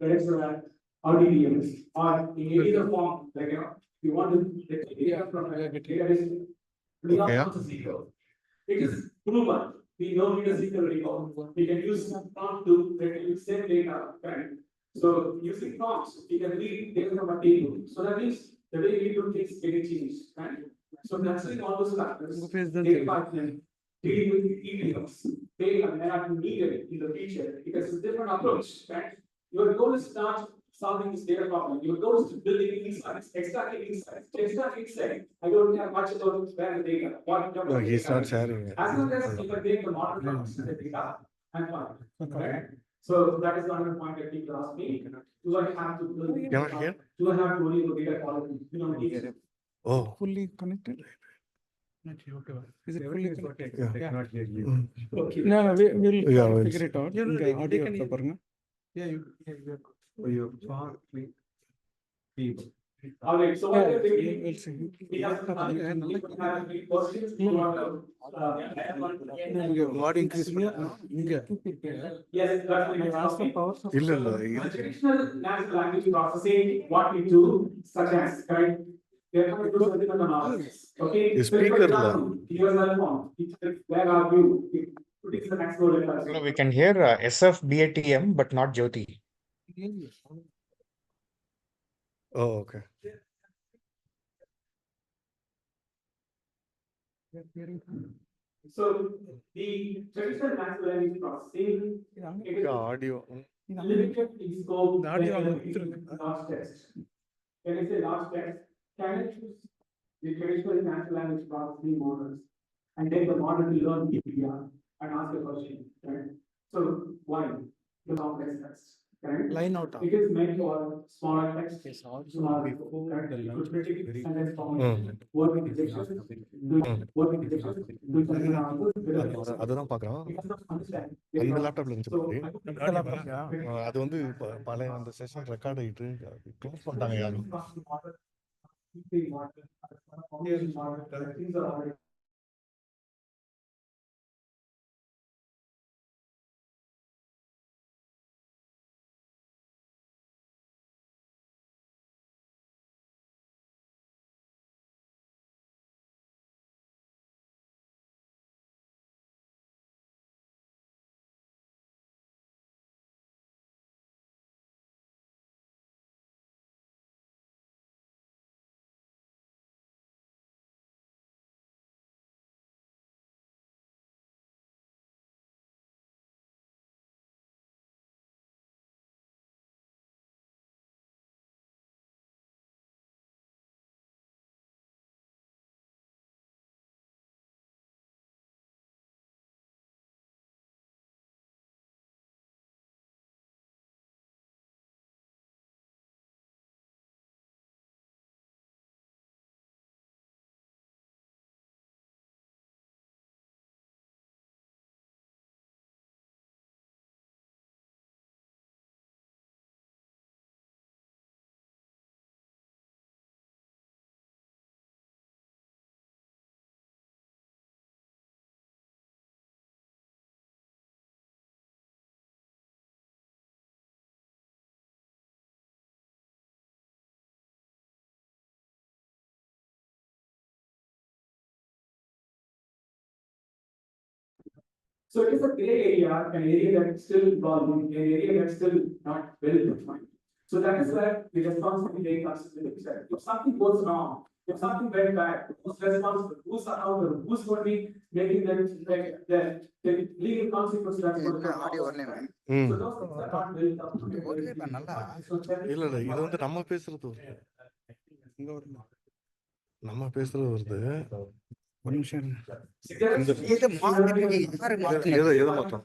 credits or DBMs or in any other form, like you want to get data from a database, we are also SQL. It is proven. We don't need a SQL report. We can use prompt to retrieve same data, right? So using prompts, we can read data from a table. So that means the way we do things getting changed, right? So considering all those factors, data pipeline, dealing with ETLs, they may not be needed in the future because it's a different approach, right? Your goal is not solving this data problem. Your goal is to building insights, extracting insights. To extract insight, I don't have much about where the data, what No, he's not sharing it. as long as you can make the model from the data, I'm fine. Right? So that is another point that people ask me. Do I have to build? Do I have to worry about data quality? You know, Oh, fully connected. Is it fully connected? yeah. Not hear you. okay. No, we'll Yeah, figure it out. Yeah, no, Okay, they audio can up பாருங்க. Yeah, you far people. All right. So what Yeah, we are thinking, we'll see. we have questions. What increase பண்ணா இங்க Yes, that's the next transfer topic. power இல்ல இல்ல The இது traditional natural language processing, what we do, such as, correct? We are going to do something on analysis. Okay. The So for speaker example, your cell phone, where are you? Put it in the next row. No, we can hear SFBATM, but not Jothi. oh okay. So the traditional natural language processing, it is Audio. limited in scope. The audio when on it is large text. When I say large text, can I choose the traditional natural language processing models and take the model to learn PPR and ask a question, right? So why the complex text? Right? line out. It is meant for smaller text. Yes, also smaller before right? the lunch Predict was very sentence formation, word injections, word injections, doing something else. அதுதான் பாக்குறோம். Because of understand. அந்த லேப்டாப்ல இருந்துச்சு So, பாரு. I அது வந்து பழைய அந்த செஷன் ரெக்கார்ட் ஆயிட்டு க்ளோஸ் பண்ணிட்டாங்க யாரும். So it is a gray area, an area that's still evolving, an area that's still not well defined. So that is where the responsibility comes into the picture. If something goes wrong, if something went bad, who's responsible? Who's accountable? Who's going to be making the legal consequences? That's going to come. ம். So those things are not well documented. So there is- இல்ல இல்ல இது வந்து நம்ம பேசுறது வருது. நம்ம பேசுறது வருது. ஒரு நிமிஷம் இருங்க. இதை மாத்திட்டு யாரு மாத்தினது? எதை மாத்தோம்?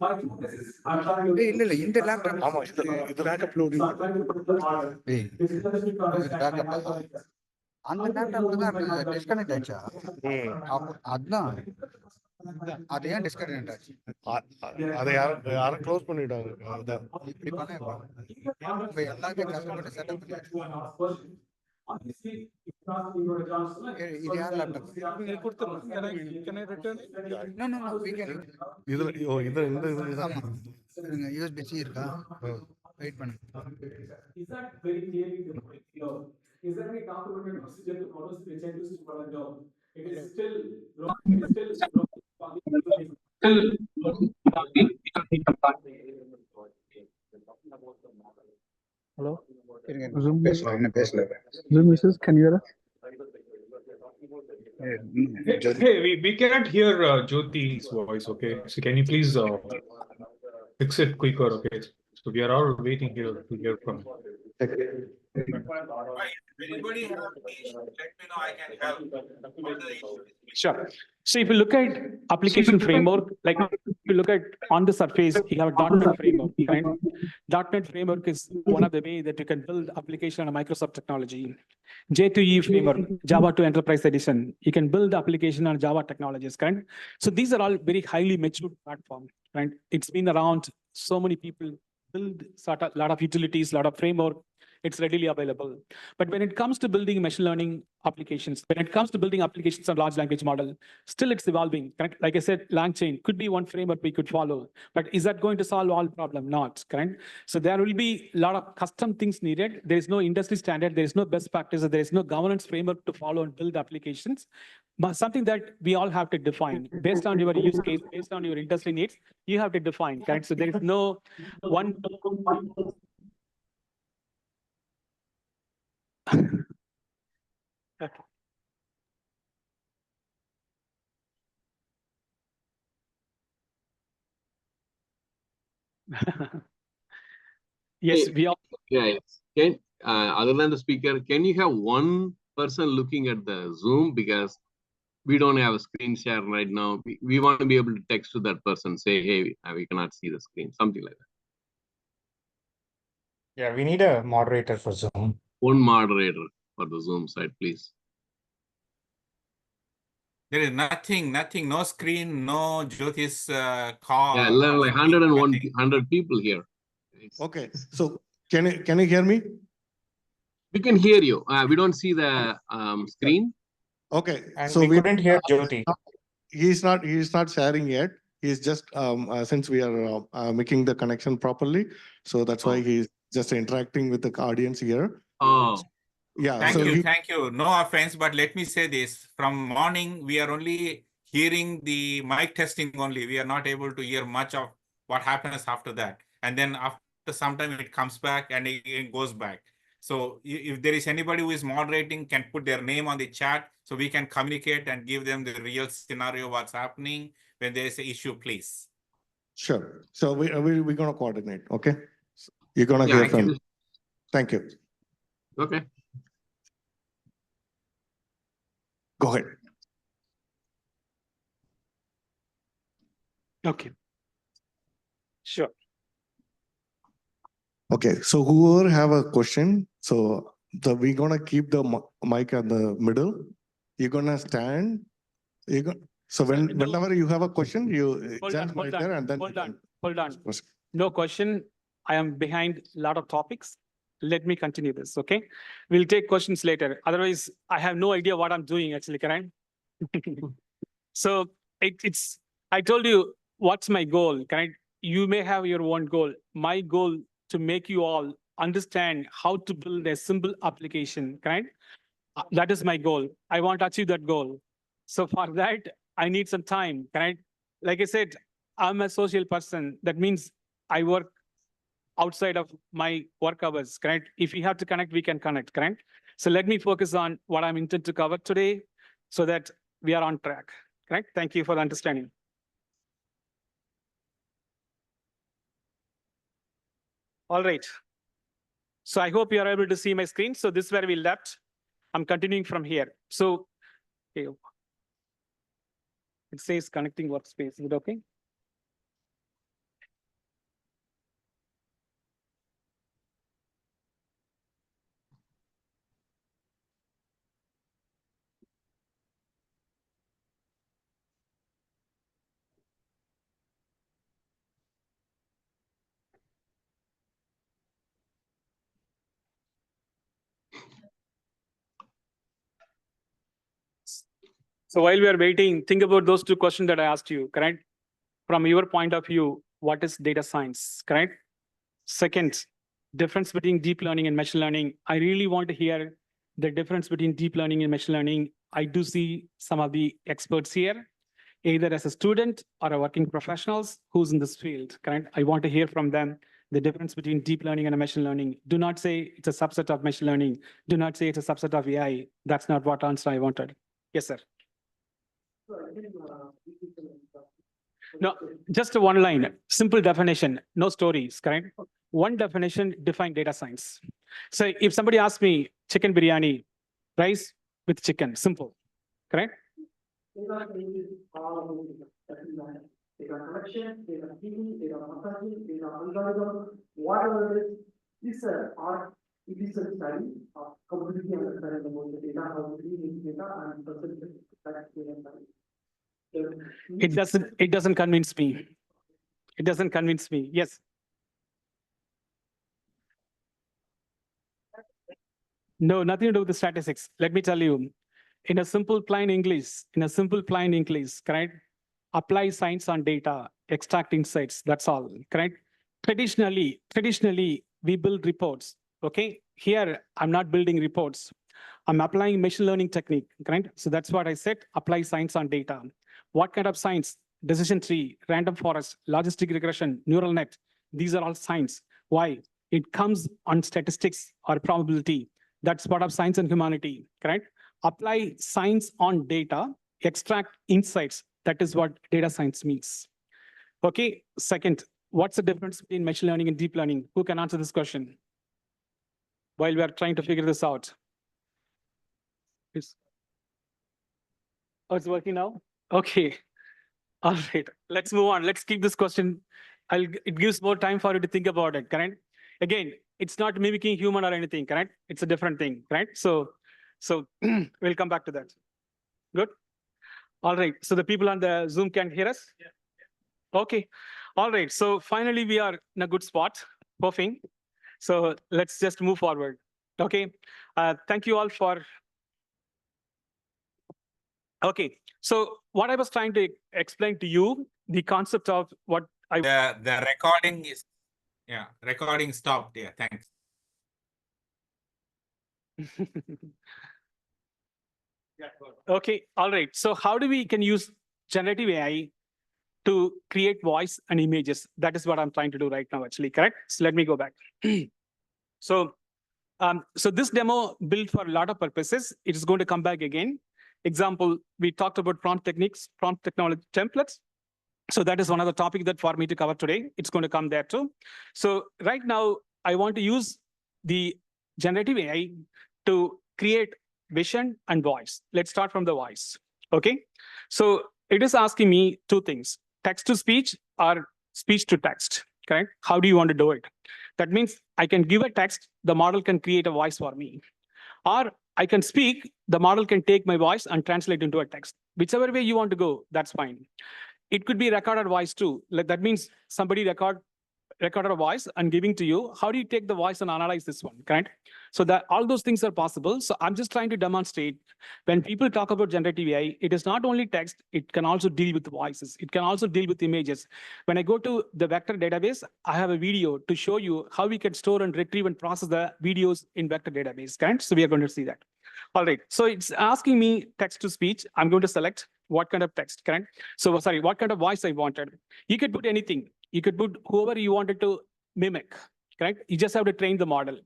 இல்ல இல்ல இந்த லேப்டாப் ஆமா இது பேக்கப் லோடிங். அந்த லேப்டாப்ல தான் டிஸ்கனெக்ட் ஆச்சா? அதான் அது ஏன் டிஸ்கனெக்ட் ஆச்சு? அதை யாரும் க்ளோஸ் பண்ணிட்டாங்க. அதான் இப்படி பண்ண இப்ப எல்லாமே கஷ்டப்பட்டு செட்டப் பண்ணியாச்சு. இது யார் லேப்டாப்? No, we can. இதுல இந்த யூஎஸ்பி-C இருக்கா? Wait பண்ணு. Is that very clearly defined? No. Is there any documented procedure to follow the checklist to follow? No. It is still wrong. It is still wrong. Hello? இருங்க, Zoom. பேசலாம், இன்னும் பேசல. Zoom users, can you hear us? Jothi. Hey, we cannot hear Jyoti's voice, okay? So can you please fix it quicker, okay? So we are all waiting here to hear from you. Anybody have issues, let me know, I can help. What are the issues? Sure. So if you look at application framework, like if you look at on the surface, you have a .NET framework, right? .NET framework is one of the way that you can build application on a Microsoft technology. J2E framework, Java to Enterprise Edition, you can build application on Java technologies, correct? So these are all very highly matured platform, right? It's been around, so many people build sort of lot of utilities, lot of framework. It's readily available. But when it comes to building machine learning applications, when it comes to building applications on large language model, still it's evolving, correct? Like I said, LangChain could be one framework we could follow, but is that going to solve all problem? Not, correct? So there will be a lot of custom things needed. There is no industry standard, there is no best practices, there is no governance framework to follow and build applications. But something that we all have to define based on your use case, based on your industry needs, you have to define, correct? So there is no one. Okay. Yes, Hey, we all. yeah, yes. Other than the speaker, can you have one person looking at the Zoom, because we don't have a screen share right now. We want to be able to text to that person, say, hey, we cannot see the screen, something like that. Yeah, we need a moderator for Zoom. One moderator for the Zoom side, please. There is nothing, no screen, no Jyothi's call. Yeah, like 100 people here. Okay, so can you hear me? We can hear you. We don't see the screen. Okay, And so we couldn't hear Jyoti. He's not sharing yet. He's just since we are making the connection properly, so that's why he's just interacting with the audience here. Oh, Yeah. Thank you. No offense, but let me say this. From morning, we are only hearing the mic testing only. We are not able to hear much of what happens after that. And then after some time, it comes back and it goes back. So if there is anybody who is moderating, can put their name on the chat so we can communicate and give them the real scenario, what's happening when there is an issue, please. Sure. So we're gonna coordinate. Okay. You're gonna hear from me. Thank you. okay. Go ahead. Okay. Sure. Okay. So whoever have a question, so we're gonna keep the mic at the middle. You're gonna stand. So whenever you have a question, you stand right there and then. Hold on. No question. I am behind a lot of topics. Let me continue this, okay? We'll take questions later. Otherwise, I have no idea what I'm doing actually, correct? So I told you what's my goal, correct? You may have your own goal. My goal to make you all understand how to build a simple application, correct? That is my goal. I want to achieve that goal. So for that, I need some time, correct? Like I said, I'm a social person. That means I work outside of my work hours, correct? If we have to connect, we can connect, correct? So let me focus on what I'm intended to cover today so that we are on track, correct? Thank you for the understanding. All right. So I hope you are able to see my screen. So this is where we left. I'm continuing from here. So okay. It says connecting workspace. Is it okay? So while we are waiting, think about those two questions that I asked you, correct? From your point of view, what is data science, correct? Second, difference between deep learning and machine learning. I really want to hear the difference between deep learning and machine learning. I do see some of the experts here, either as a student or a working professionals who's in this field, correct? I want to hear from them the difference between deep learning and machine learning. Do not say it's a subset of machine learning. Do not say it's a subset of AI. That's not what answer I wanted. Yes, sir. No, just one line, simple definition, no stories, correct? One definition, define data science. So if somebody asks me chicken biryani, rice with chicken, simple, correct? Data collection, data cleaning, data processing, data algorithm, whatever it is, it's an art, it is a study of completely understanding about the data, how to clean data and present that data study. It doesn't convince me. It doesn't convince me. Yes. No, nothing to do with the statistics. Let me tell you, in a simple plain English, correct? Apply science on data, extract insights, that's all, correct? Traditionally, we build reports, okay? Here, I'm not building reports. I'm applying machine learning technique, correct? So that's what I said, apply science on data. What kind of science? Decision tree, random forest, logistic regression, neural net. These are all science. Why? It comes on statistics or probability. That's part of science and humanity, correct? Apply science on data, extract insights. That is what data science means. Okay, second, what's the difference between machine learning and deep learning? Who can answer this question while we are trying to figure this out? Please. Oh, it's working now? Okay. All right, let's move on. Let's keep this question. It gives more time for you to think about it, correct? Again, it's not mimicking human or anything, correct? It's a different thing, correct? So we'll come back to that. Good? All right, so the people on the Zoom can hear us? Yeah. Okay, all right, so finally we are in a good spot, perfect. So let's just move forward, okay? Thank you all for, okay. So what I was trying to explain to you, the concept of what I... The recording is, yeah, recording stopped. Yeah, thanks. Okay, all right. So how do we can use generative AI to create voice and images? That is what I'm trying to do right now, actually, correct? So let me go back. So this demo built for a lot of purposes. It is going to come back again. Example, we talked about prompt techniques, prompt technology templates. So that is one of the topics that for me to cover today. It's going to come there too. So right now, I want to use the generative AI to create vision and voice. Let's start from the voice, okay? So it is asking me two things, text to speech or speech to text, correct? How do you want to do it? That means I can give a text, the model can create a voice for me. Or I can speak, the model can take my voice and translate into a text. Whichever way you want to go, that's fine. It could be recorded voice too. Like that means somebody recorded a voice and giving to you. How do you take the voice and analyze this one, correct? So that all those things are possible. So I'm just trying to demonstrate when people talk about generative AI, it is not only text, it can also deal with voices. It can also deal with images. When I go to the vector database, I have a video to show you how we can store and retrieve and process the videos in vector database, correct? So we are going to see that. All right, so it's asking me text to speech. I'm going to select what kind of text, correct? So sorry, what kind of voice I wanted. You could put anything. You could put whoever you wanted to mimic, correct? You just have to train the model.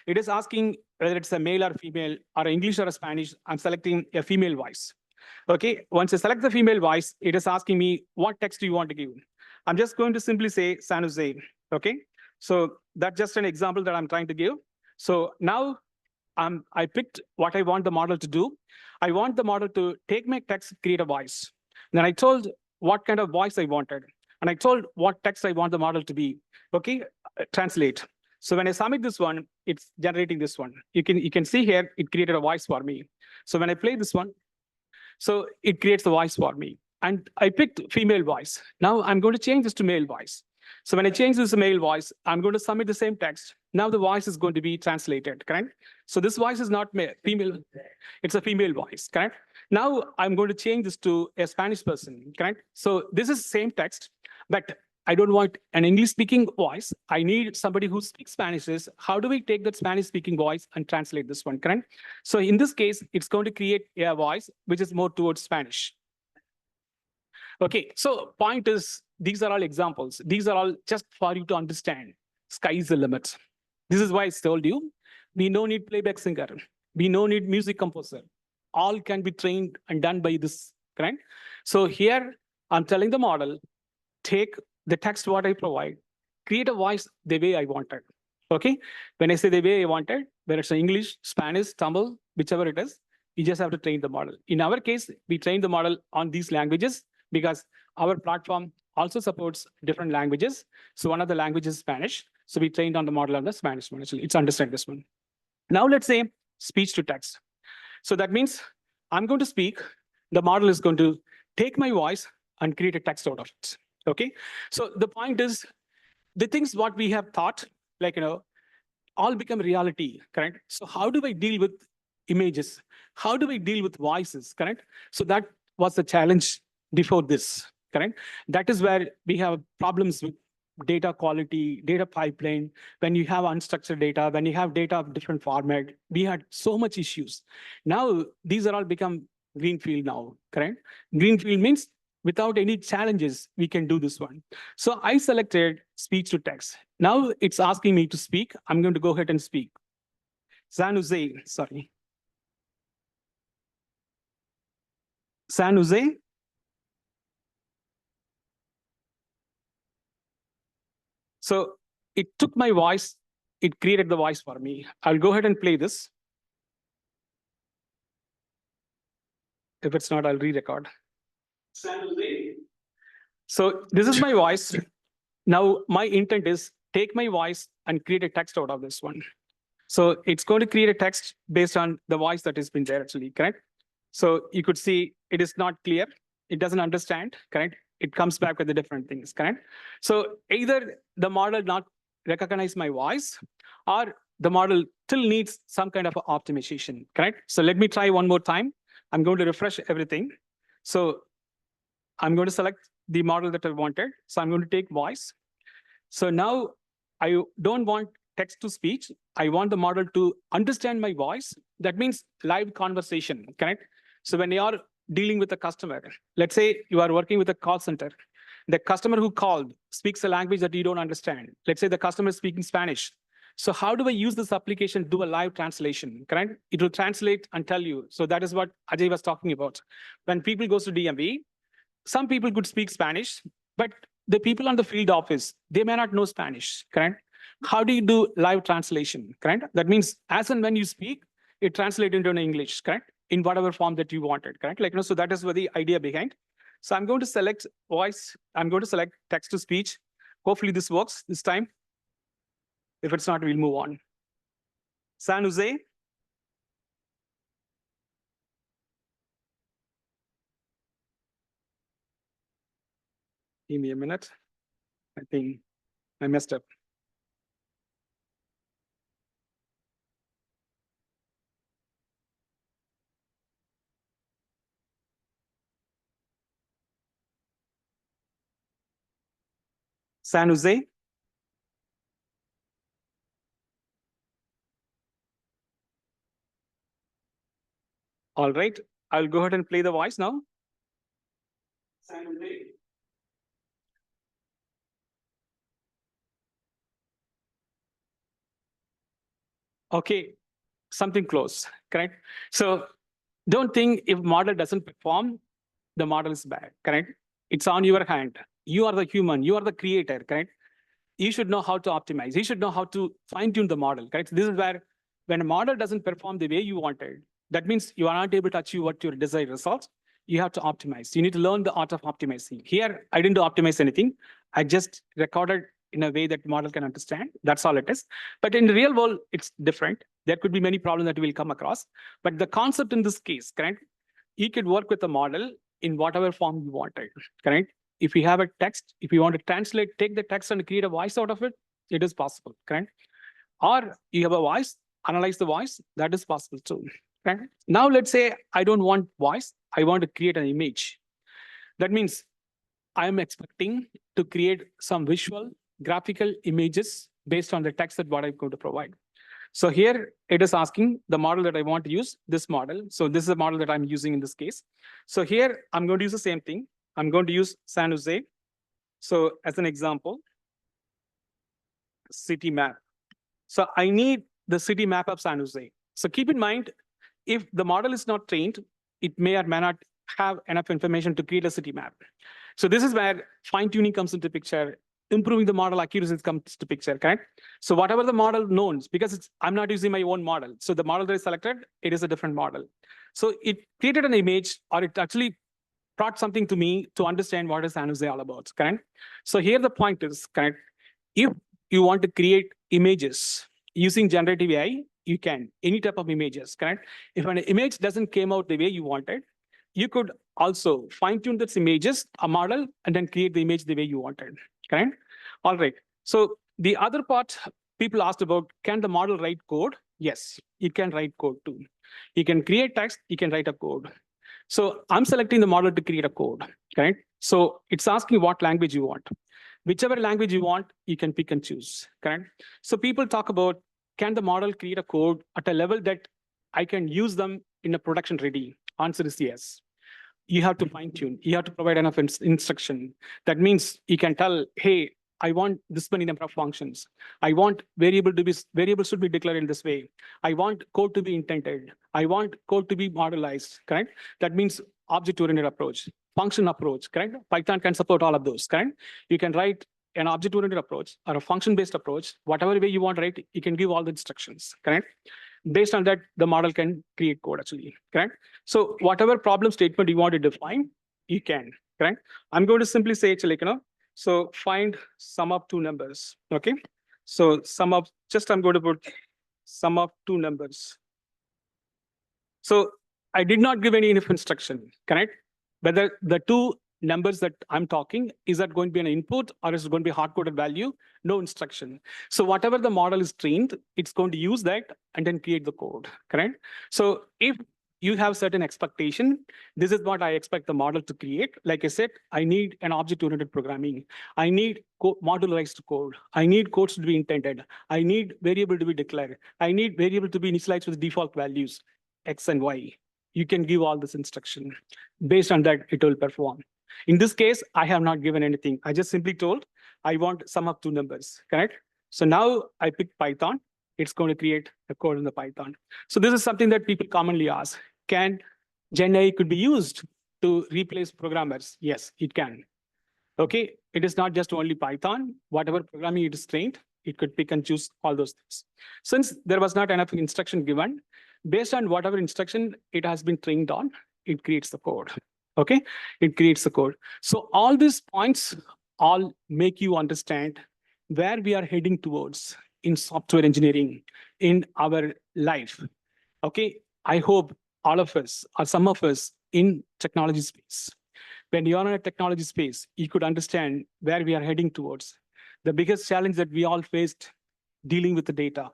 It is asking whether it's a male or female or English or a Spanish. I'm selecting a female voice. Okay, once I select the female voice, it is asking me what text do you want to give. I'm just going to simply say San Jose, okay? So that's just an example that I'm trying to give. So now I picked what I want the model to do. I want the model to take my text, create a voice. Then I told what kind of voice I wanted. And I told what text I want the model to be. Okay, translate. So when I submit this one, it's generating this one. You can see here, it created a voice for me. So when I play this one, so it creates the voice for me. And I picked female voice. Now I'm going to change this to male voice. So when I change this to male voice, I'm going to submit the same text. Now the voice is going to be translated, correct? So this voice is not female, it's a female voice, correct? Now I'm going to change this to a Spanish person, correct? So this is the same text, but I don't want an English speaking voice. I need somebody who speaks Spanish. Is how do we take that Spanish speaking voice and translate this one, correct? So in this case, it's going to create a voice which is more towards Spanish. Okay, so point is, these are all examples. These are all just for you to understand. Sky's the limit. This is why I told you, we no need playback singer. We no need music composer. All can be trained and done by this, correct? So here, I'm telling the model, take the text what I provide, create a voice the way I wanted. Okay, when I say the way I wanted, whether it's English, Spanish, Tamil, whichever it is, you just have to train the model. In our case, we train the model on these languages because our platform also supports different languages. So one of the languages is Spanish. So we trained on the model on the Spanish one. Actually, it's understand this one. Now let's say speech to text. So that means I'm going to speak. The model is going to take my voice and create a text out of it. Okay. So the point is, the things what we have thought, like, all become reality, correct? So how do I deal with images? How do I deal with voices, correct? So that was the challenge before this, correct? That is where we have problems with data quality, data pipeline. When you have unstructured data, when you have data of different format, we had so much issues. Now, these are all become greenfield now, correct? Greenfield means without any challenges, we can do this one. So I selected speech to text. Now it's asking me to speak. I'm going to go ahead and speak. San Jose, sorry. San Jose. So it took my voice, it created the voice for me. I'll go ahead and play this. If it's not, I'll re-record. San Jose. So this is my voice. Now my intent is take my voice and create a text out of this one. So it's going to create a text based on the voice that has been there actually, correct? So you could see it is not clear. It doesn't understand, correct? It comes back with the different things, correct? So either the model not recognize my voice or the model still needs some kind of optimization, correct? So let me try one more time. I'm going to refresh everything. So I'm going to select the model that I wanted. So I'm going to take voice. So now I don't want text to speech. I want the model to understand my voice. That means live conversation, correct? So when you are dealing with a customer, let's say you are working with a call center, the customer who called speaks a language that you don't understand. Let's say the customer is speaking Spanish. So how do I use this application to do a live translation, correct? It will translate and tell you. So that is what Ajay was talking about. When people goes to DMV, some people could speak Spanish, but the people on the field office, they may not know Spanish, correct? How do you do live translation, correct? That means as and when you speak, it translates into an English, correct? In whatever form that you wanted, correct? Like, so that is what the idea behind. So I'm going to select voice. I'm going to select text to speech. Hopefully this works this time. If it's not, we'll move on. San Jose. Give me a minute. I think I messed up. San Jose. All right, I'll go ahead and play the voice now. San Jose. Okay, something close, correct? So don't think if model doesn't perform, the model is bad, correct? It's on your hand. You are the human, you are the creator, correct? You should know how to optimize. You should know how to fine tune the model, correct? This is where when a model doesn't perform the way you wanted, that means you are not able to achieve what your desired results. You have to optimize. You need to learn the art of optimizing. Here, I didn't optimize anything. I just recorded in a way that the model can understand. That's all it is. But in the real world, it's different. There could be many problems that we will come across. But the concept in this case, correct? You could work with the model in whatever form you wanted, correct? If you have a text, if you want to translate, take the text and create a voice out of it, it is possible, correct? Or you have a voice, analyze the voice, that is possible too. Okay? Now let's say I don't want voice, I want to create an image. That means I'm expecting to create some visual, graphical images based on the text that what I'm going to provide. So here it is asking the model that I want to use, this model. So this is the model that I'm using in this case. So here I'm going to use the same thing. I'm going to use San Jose. So as an example, city map. So I need the city map of San Jose. So keep in mind, if the model is not trained, it may or may not have enough information to create a city map. So this is where fine-tuning comes into picture, improving the model accuracy comes to picture, correct? So whatever the model knows, because I'm not using my own model. So the model that is selected, it is a different model. So it created an image, or it actually brought something to me to understand what is San Jose all about, correct? So here the point is, correct? If you want to create images using generative AI, you can, any type of images, correct? If an image doesn't came out the way you wanted, you could also fine-tune this images, a model, and then create the image the way you wanted, correct? All right. So the other part, people asked about, can the model write code? Yes, it can write code too. You can create text, you can write a code. So I'm selecting the model to create a code, correct? So it's asking what language you want. Whichever language you want, you can pick and choose, correct? So people talk about, can the model create a code at a level that I can use them in a production ready? Answer is yes. You have to fine tune. You have to provide enough instruction. That means you can tell, hey, I want this many number of functions. I want variables should be declared in this way. I want code to be intended. I want code to be modelized, correct? That means object-oriented approach, function approach, correct? Python can support all of those, correct? You can write an object-oriented approach or a function-based approach, whatever way you want to write, you can give all the instructions, correct? Based on that, the model can create code actually, correct? So whatever problem statement you want to define, you can, correct? I'm going to simply say it's like, so find sum of two numbers, okay? So sum of, I'm going to put sum of two numbers. So I did not give any instruction, correct? Whether the two numbers that I'm talking, is that going to be an input or is it going to be hard-coded value? No instruction. So whatever the model is trained, it's going to use that and then create the code, correct? So if you have certain expectation, this is what I expect the model to create. Like I said, I need an object-oriented programming. I need modularized code. I need codes to be intended. I need variable to be declared. I need variable to be initialized with default values, X and Y. You can give all this instruction. Based on that, it will perform. In this case, I have not given anything. I just simply told, I want sum of two numbers, correct? So now I pick Python. It's going to create a code in the Python. So this is something that people commonly ask. Can Gen AI could be used to replace programmers? Yes, it can. Okay, it is not just only Python. Whatever programming it is trained, it could pick and choose all those things. Since there was not enough instruction given, based on whatever instruction it has been trained on, it creates the code. Okay, it creates the code. So all these points all make you understand where we are heading towards in software engineering in our life. Okay, I hope all of us or some of us in technology space, when you're in a technology space, you could understand where we are heading towards. The biggest challenge that we all faced dealing with the data.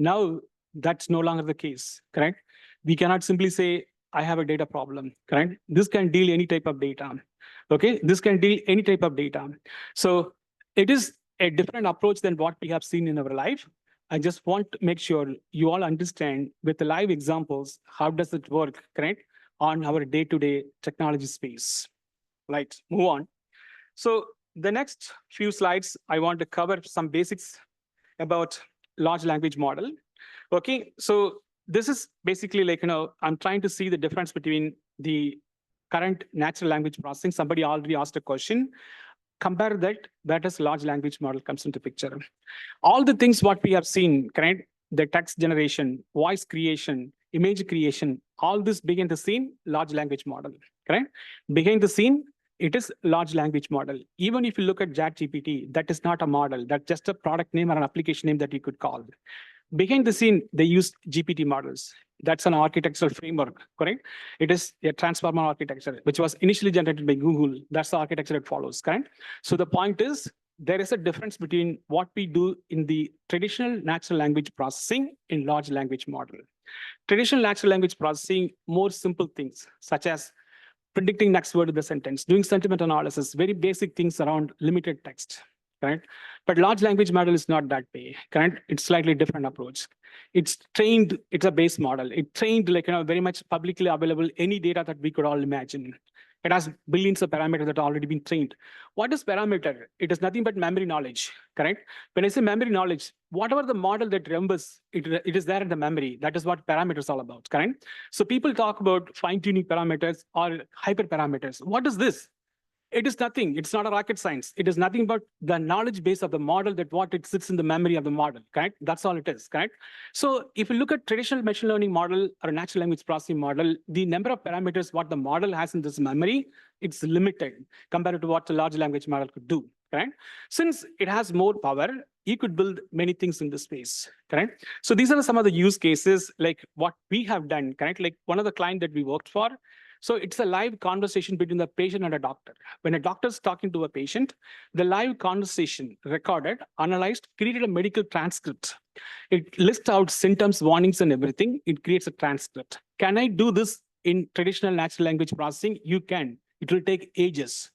Now that's no longer the case, correct? We cannot simply say, I have a data problem, correct? This can deal any type of data, okay? This can deal any type of data. So it is a different approach than what we have seen in our life. I just want to make sure you all understand with the live examples, how does it work, correct? On our day-to-day technology space. Right, move on. So the next few slides, I want to cover some basics about large language model. Okay, so this is basically like, I'm trying to see the difference between the current natural language processing. Somebody already asked a question. Compare that as large language model comes into picture. All the things what we have seen, correct? The text generation, voice creation, image creation, all this behind the scene, large language model, correct? Behind the scene, it is large language model. Even if you look at ChatGPT, that is not a model. That's just a product name or an application name that you could call. Behind the scene, they use GPT models. That's an architectural framework, correct? It is a transformer architecture, which was initially generated by Google. That's the architecture it follows, correct? So the point is, there is a difference between what we do in the traditional natural language processing in large language model. Traditional natural language processing, more simple things, such as predicting next word of the sentence, doing sentiment analysis, very basic things around limited text, correct? But large language model is not that way, correct? It's slightly different approach. It's trained, it's a base model. It trained like, very much publicly available, any data that we could all imagine. It has billions of parameters that have already been trained. What is parameter? It is nothing but memory knowledge, correct? When I say memory knowledge, whatever the model that remembers, it is there in the memory. That is what parameters is all about, correct? So people talk about fine-tuning parameters or hyperparameters. What is this? It is nothing. It's not a rocket science. It is nothing but the knowledge base of the model, that what it sits in the memory of the model, correct? That's all it is, correct? So if you look at traditional machine learning model or natural language processing model, the number of parameters what the model has in this memory, it's limited compared to what the large language model could do, correct? Since it has more power, you could build many things in this space, correct? So these are some of the use cases, like what we have done, correct? Like one of the client that we worked for, so it's a live conversation between the patient and a doctor. When a doctor is talking to a patient, the live conversation recorded, analyzed, created a medical transcript. It lists out symptoms, warnings, and everything. It creates a transcript. Can I do this in traditional natural language processing? You can. It will take ages.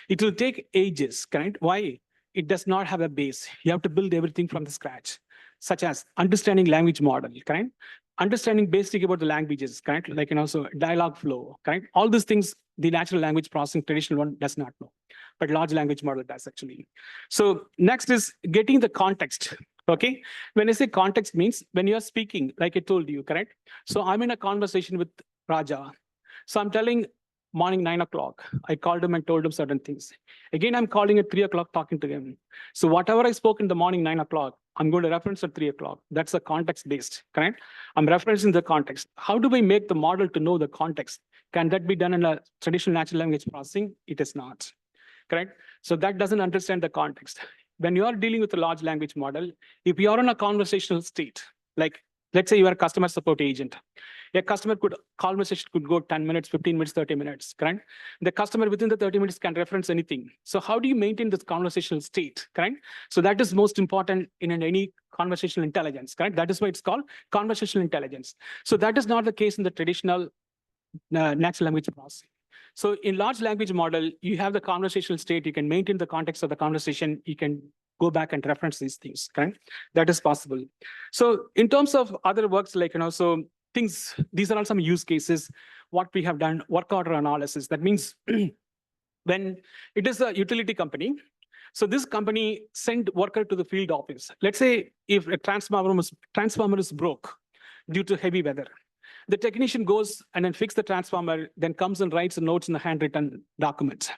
It will take ages, correct? Why? It does not have a base. You have to build everything from the scratch, such as understanding language model, correct? Understanding basic about the languages, correct? Like, so dialogue flow, correct? All these things, the natural language processing traditional one does not know, but large language model does actually. So next is getting the context, okay? When I say context means when you're speaking, like I told you, correct? So I'm in a conversation with Raja. So I'm telling morning 9 o'clock, I called him and told him certain things. Again, I'm calling at 3 o'clock talking to him. So whatever I spoke in the morning 9 o'clock, I'm going to reference at 3 o'clock. That's a context based, correct? I'm referencing the context. How do we make the model to know the context? Can that be done in a traditional natural language processing? It is not, correct? So that doesn't understand the context. When you are dealing with a large language model, if you are in a conversational state, like let's say you are a customer support agent, a customer conversation could go 10 minutes, 15 minutes, 30 minutes, correct? The customer within the 30 minutes can reference anything. So how do you maintain this conversational state, correct? So that is most important in any conversational intelligence, correct? That is why it's called conversational intelligence. So that is not the case in the traditional natural language processing. So in large language model, you have the conversational state, you can maintain the context of the conversation, you can go back and reference these things, correct? That is possible. So in terms of other works, like, so things, these are all some use cases, what we have done, work order analysis. That means when it is a utility company, so this company sent worker to the field office. Let's say if a transformer is broke due to heavy weather, the technician goes and then fix the transformer, then comes and writes notes in the handwritten documents.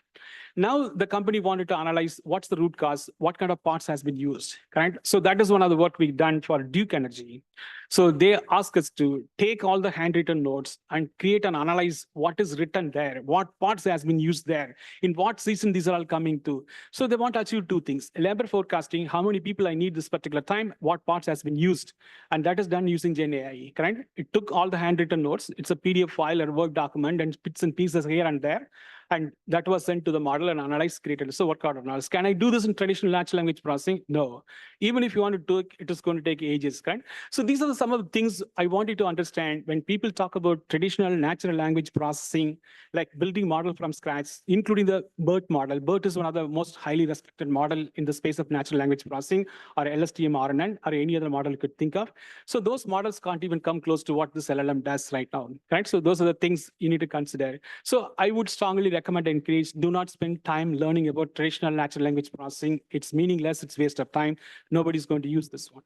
Now the company wanted to analyze what's the root cause, what kind of parts has been used, correct? So that is one of the work we've done for Duke Energy. So they ask us to take all the handwritten notes and create and analyze what is written there, what parts has been used there, in what season these are all coming to. So they want to achieve two things: labor forecasting, how many people I need this particular time, what parts has been used. And that is done using Gen AI, correct? It took all the handwritten notes. It's a PDF file or Word document and bits and pieces here and there. And that was sent to the model and analyzed, created. So work order analysis. Can I do this in traditional natural language processing? No. Even if you want to do it, it is going to take ages, right? So these are some of the things I want you to understand when people talk about traditional natural language processing, like building model from scratch, including the BERT model. BERT is one of the most highly respected model in the space of natural language processing, or LSTM, RNN, or any other model you could think of. So those models can't even come close to what this LLM does right now, right? So those are the things you need to consider. So I would strongly recommend and encourage, do not spend time learning about traditional natural language processing. It's meaningless, it's waste of time. Nobody's going to use this one,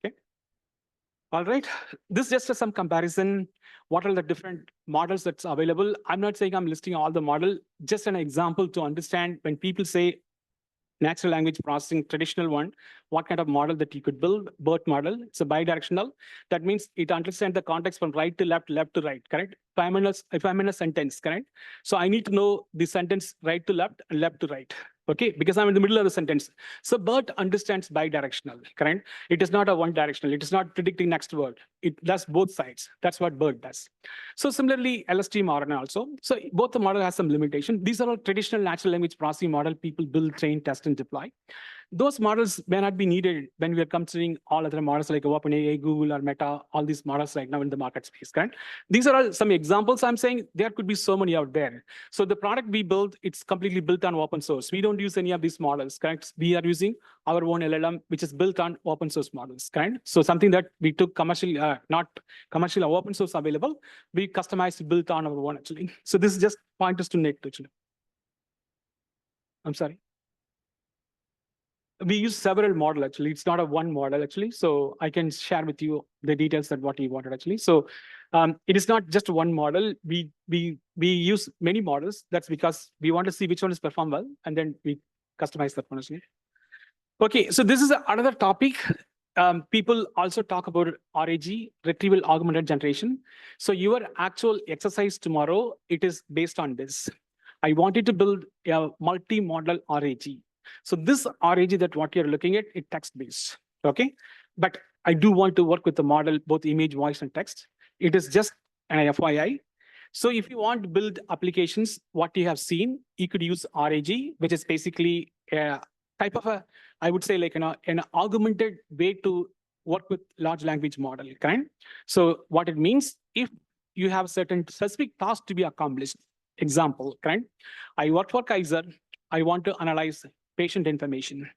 okay? All right, this is just some comparison. What are the different models that's available? I'm not saying I'm listing all the model, just an example to understand when people say natural language processing, traditional one, what kind of model that you could build. BERT model, it's a bidirectional. That means it understands the context from right to left to right, correct? If I'm in a sentence, correct? So I need to know the sentence right to left and left to right, okay? Because I'm in the middle of the sentence. So BERT understands bidirectional, correct? It is not a one directional. It is not predicting next word. It does both sides. That's what BERT does. So similarly, LSTM, RNN also. So both the model has some limitation. These are all traditional natural language processing model people build, train, test, and deploy. Those models may not be needed when we are considering all other models like OpenAI, Google, or Meta, all these models right now in the market space, correct? These are all some examples I'm saying. There could be so many out there. So the product we build, it's completely built on open source. We don't use any of these models, correct? We are using our own LLM, which is built on open source models, correct? So something that we took commercially, not commercial or open source available, we customized, built on our own actually. So this is just pointers to Nick actually. I'm sorry. We use several models actually. It's not a one model actually. So I can share with you the details that what you wanted actually. So it is not just one model. We use many models. That's because we want to see which one is perform well, and then we customize that one actually. Okay, so this is another topic. People also talk about RAG, retrieval augmented generation. So your actual exercise tomorrow, it is based on this. I wanted to build a multi-model RAG. So this RAG that what you're looking at, it's text-based, okay? But I do want to work with the model, both image, voice, and text. It is just an FYI. So if you want to build applications, what you have seen, you could use RAG, which is basically a type of a, I would say like an augmented way to work with large language model, kind. So what it means, if you have certain specific tasks to be accomplished, example, kind. I work for Kaiser, I want to analyze patient information.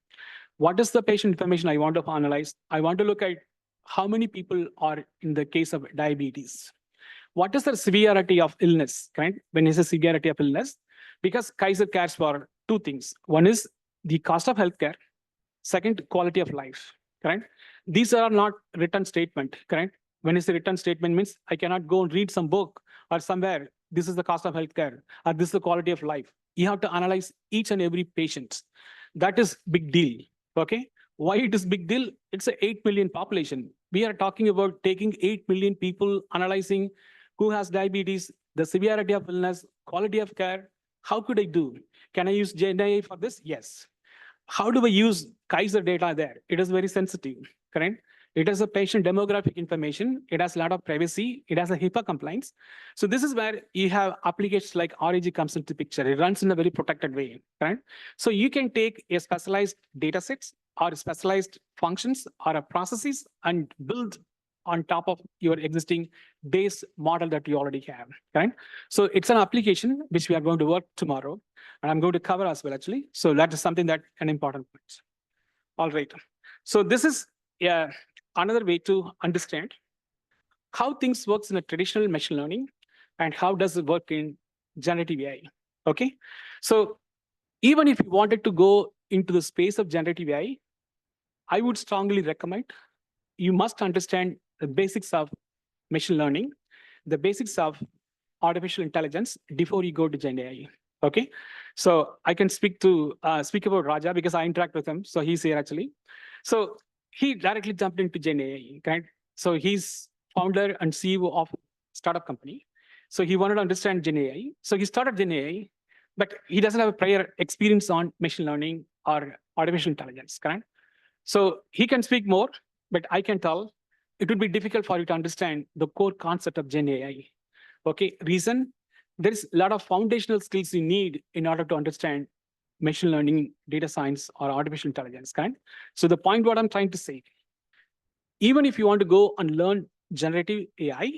What is the patient information I want to analyze? I want to look at how many people are in the case of diabetes. What is the severity of illness, right? When it's a severity of illness, because Kaiser cares for two things. One is the cost of healthcare. Second, quality of life, correct? These are not written statement, correct? When it's a written statement means I cannot go and read some book or somewhere, this is the cost of healthcare, or this is the quality of life. You have to analyze each and every patient. That is big deal, okay? Why it is big deal? It's an 8 million population. We are talking about taking 8 million people, analyzing who has diabetes, the severity of illness, quality of care. How could I do? Can I use GenAI for this? Yes. How do I use Kaiser data there? It is very sensitive, correct? It has a patient demographic information. It has a lot of privacy. It has a HIPAA compliance. So this is where you have applications like RAG comes into picture. It runs in a very protected way, right? So you can take a specialized data sets or specialized functions or a processes and build on top of your existing base model that you already have, right? So it's an application which we are going to work tomorrow, and I'm going to cover as well, actually. So that is something that an important point. All right. So this is another way to understand how things works in a traditional machine learning and how does it work in generative AI, okay? So even if you wanted to go into the space of generative AI, I would strongly recommend you must understand the basics of machine learning, the basics of artificial intelligence before you go to Gen AI. Okay, so I can speak about Raja because I interact with him. So he's here actually. So he directly jumped into Gen AI, right? So he's founder and CEO of startup company. So he wanted to understand Gen AI. So he started Gen AI, but he doesn't have a prior experience on machine learning or artificial intelligence, correct? So he can speak more, but I can tell it would be difficult for you to understand the core concept of Gen AI. Okay, reason, there is a lot of foundational skills you need in order to understand machine learning, data science, or artificial intelligence, correct? So the point what I'm trying to say, even if you want to go and learn generative AI,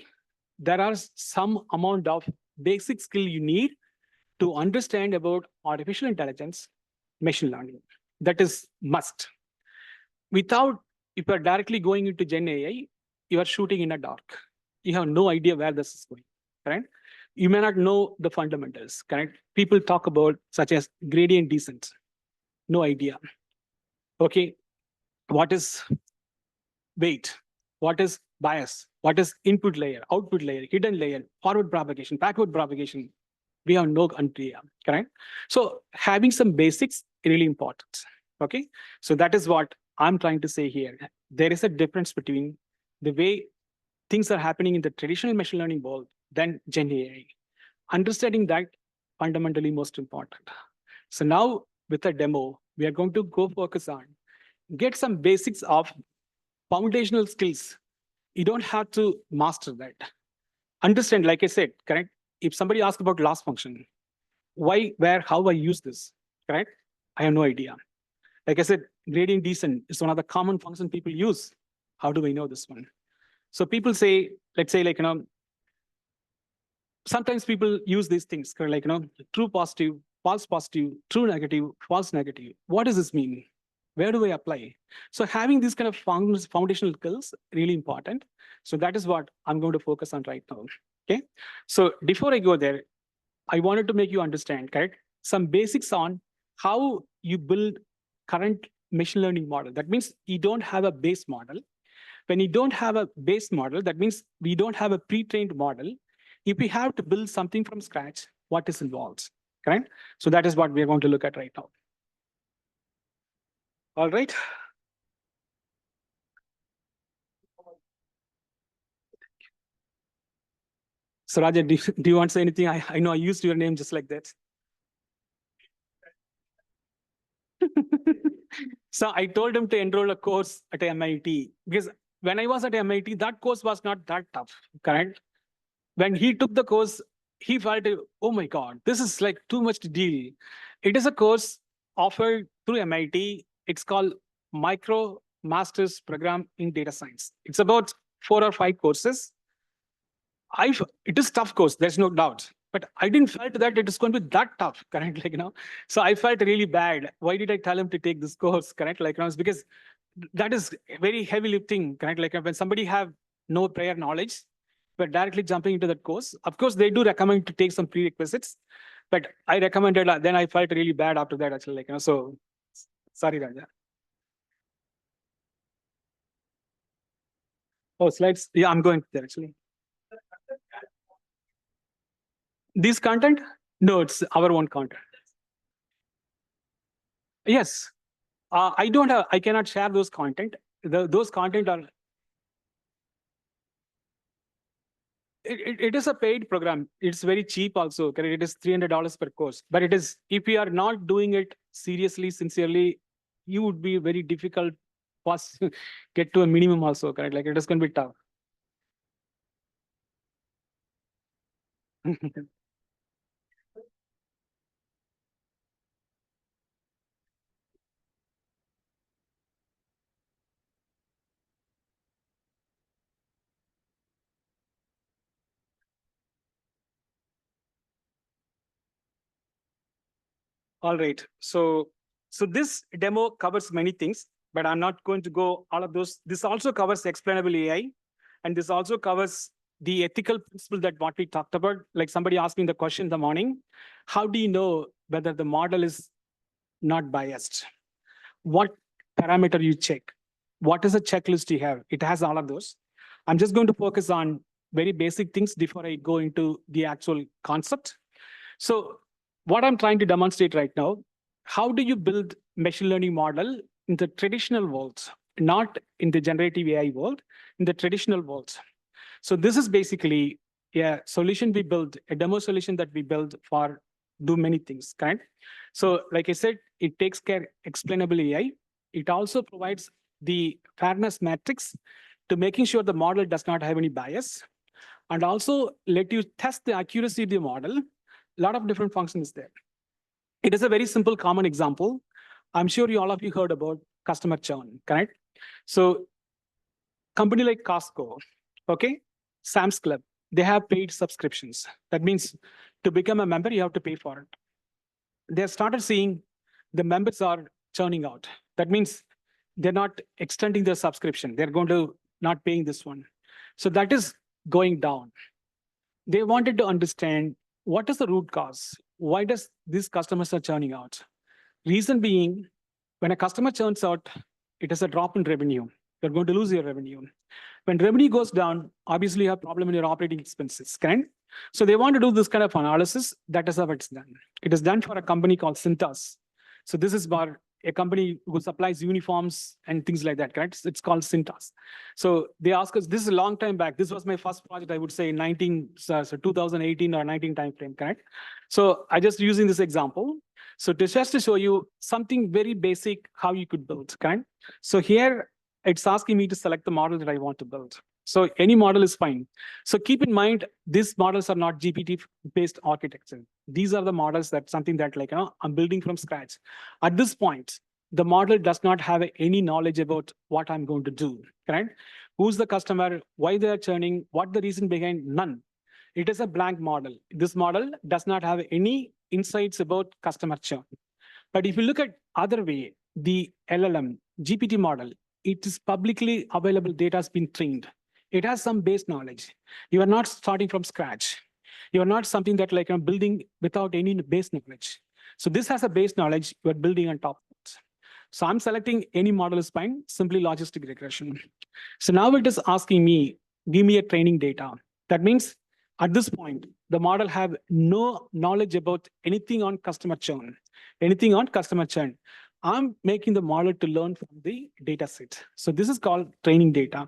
there are some amount of basic skill you need to understand about artificial intelligence, machine learning. That is must. Without, if you're directly going into Gen AI, you are shooting in a dark. You have no idea where this is going, correct? You may not know the fundamentals, correct? People talk about such as gradient descent. No idea. Okay, what is weight? What is bias? What is input layer, output layer, hidden layer, forward propagation, backward propagation? We have no idea, correct? So having some basics really important, okay? So that is what I'm trying to say here. There is a difference between the way things are happening in the traditional machine learning world than Gen AI. Understanding that fundamentally most important. So now with a demo, we are going to go focus on get some basics of foundational skills. You don't have to master that. Understand, like I said, correct? If somebody asks about loss function, why, where, how I use this, correct? I have no idea. Like I said, gradient descent is one of the common functions people use. How do we know this one? So people say, let's say like, sometimes people use these things like, true positive, true negative, false negative. What does this mean? Where do I apply? So having these kind of foundational skills really important. So that is what I'm going to focus on right now. Okay. So before I go there, I wanted to make you understand, correct? Some basics on how you build current machine learning model. That means you don't have a base model. When you don't have a base model, that means we don't have a pre-trained model. If we have to build something from scratch, what is involved, correct? So that is what we are going to look at right now. All right. So Raja, do you want to say anything? I know I used your name just like that. So I told him to enroll a course at MIT because when I was at MIT, that course was not that tough, correct? When he took the course, he felt, oh my God, this is like too much to deal. It is a course offered through MIT. It's called Micro Master's Program in Data Science. It's about 4 or 5 courses. It is tough course, there's no doubt. But I didn't felt that it is going to be that tough, correct? Like, so I felt really bad. Why did I tell him to take this course, correct? Like, it's because that is very heavy lifting, correct? Like when somebody have no prior knowledge, but directly jumping into that course. Of course, they do recommend to take some prerequisites, but I recommended, then I felt really bad after that actually, like, so sorry, Raja. Oh, slides. Yeah, I'm going there actually. This content? No, it's our own content. Yes. I cannot share those content. Those content are, it is a paid program. It's very cheap also. It is $300 per course. But it is, if you are not doing it seriously, sincerely, you would be very difficult to get to a minimum also, correct? Like it is going to be tough. All right. So this demo covers many things, but I'm not going to go all of those. This also covers explainable AI, and this also covers the ethical principle that what we talked about. Like somebody asked me the question in the morning, how do you know whether the model is not biased? What parameter you check? What is the checklist you have? It has all of those. I'm just going to focus on very basic things before I go into the actual concept. So what I'm trying to demonstrate right now, how do you build machine learning model in the traditional world, not in the generative AI world, in the traditional world. So this is basically a solution we build, a demo solution that we build for do many things, correct? So like I said, it takes care explainable AI. It also provides the fairness matrix to making sure the model does not have any bias, and also let you test the accuracy of the model. A lot of different functions there. It is a very simple common example. I'm sure all of you heard about customer churn, correct? So company like Costco, okay, Sam's Club, they have paid subscriptions. That means to become a member, you have to pay for it. They have started seeing the members are churning out. That means they're not extending their subscription. They're going to not paying this one. So that is going down. They wanted to understand what is the root cause? Why does these customers are churning out? Reason being, when a customer churns out, it is a drop in revenue. You're going to lose your revenue. When revenue goes down, obviously you have problem in your operating expenses, correct? So they want to do this kind of analysis. That is how it's done. It is done for a company called Cintas. So this is for a company who supplies uniforms and things like that, correct? It's called Cintas. So they ask us, this is a long time back. This was my first project, I would say 2018 or 19 timeframe, correct? So I just using this example. So just to show you something very basic, how you could build, correct? So here it's asking me to select the model that I want to build. So any model is fine. So keep in mind, these models are not GPT-based architecture. These are the models that something that I'm building from scratch. At this point, the model does not have any knowledge about what I'm going to do, correct? Who's the customer, why they are churning, what the reason behind, none. It is a blank model. This model does not have any insights about customer churn. But if you look at other way, the LLM, GPT model, it is publicly available data has been trained. It has some base knowledge. You are not starting from scratch. You are not something that like I'm building without any base knowledge. So this has a base knowledge you are building on top of it. So I'm selecting any model is fine, simply logistic regression. So now it is asking me, give me a training data. That means at this point, the model have no knowledge about anything on customer churn, anything on customer churn. I'm making the model to learn from the data set. So this is called training data.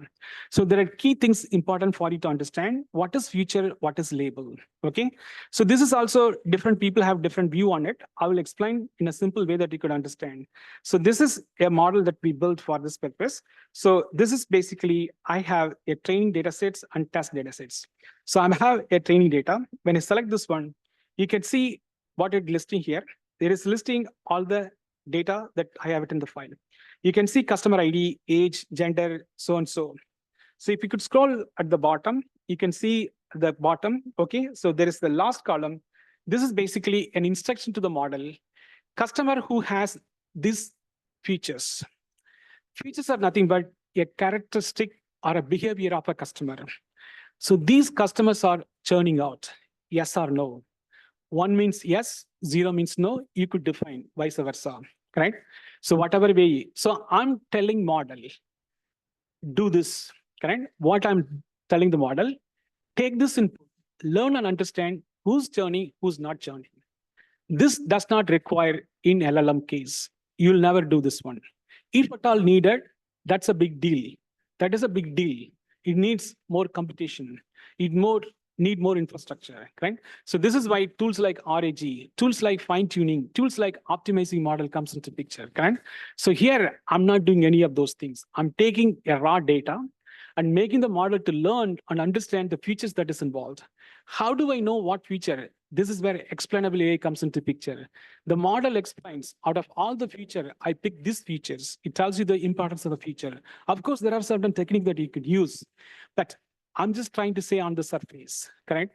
So there are key things important for you to understand. What is future, what is label, okay? So this is also different people have different view on it. I will explain in a simple way that you could understand. So this is a model that we built for this purpose. So this is basically, I have a training data sets and test data sets. So I have a training data. When I select this one, you can see what it's listing here. It is listing all the data that I have it in the file. You can see customer ID, age, gender, so and so. So if you could scroll at the bottom, you can see the bottom, okay? So there is the last column. This is basically an instruction to the model. Customer who has these features. Features are nothing but a characteristic or a behavior of a customer. So these customers are churning out, yes or no. 1 means yes, 0 means no, you could define vice versa, correct? So whatever way, so I'm telling model, do this, correct? What I'm telling the model, take this input, learn and understand who's churning, who's not churning. This does not require in LLM case. You'll never do this one. If at all needed, that's a big deal. That is a big deal. It needs more computation. It need more infrastructure, right? So this is why tools like RAG, tools like fine-tuning, tools like optimizing model comes into picture, correct? So here, I'm not doing any of those things. I'm taking a raw data and making the model to learn and understand the features that is involved. How do I know what feature? This is where explainable AI comes into picture. The model explains, out of all the feature, I pick these features. It tells you the importance of the feature. Of course, there are certain techniques that you could use, but I'm just trying to say on the surface, correct?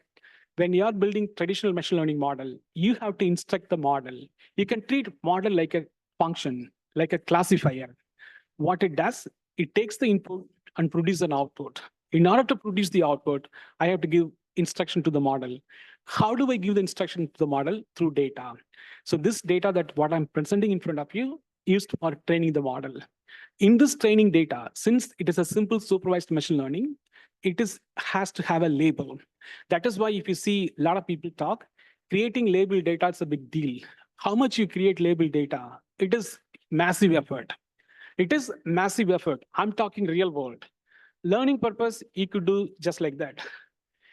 When you're building traditional machine learning model, you have to instruct the model. You can treat model like a function, like a classifier. What it does, it takes the input and produces an output. In order to produce the output, I have to give instruction to the model. How do I give the instruction to the model? Through data. So this data that what I'm presenting in front of you used for training the model. In this training data, since it is a simple supervised machine learning, it has to have a label. That is why if you see a lot of people talk, creating label data is a big deal. How much you create label data, it is massive effort. It is massive effort. I'm talking real world. Learning purpose, you could do just like that.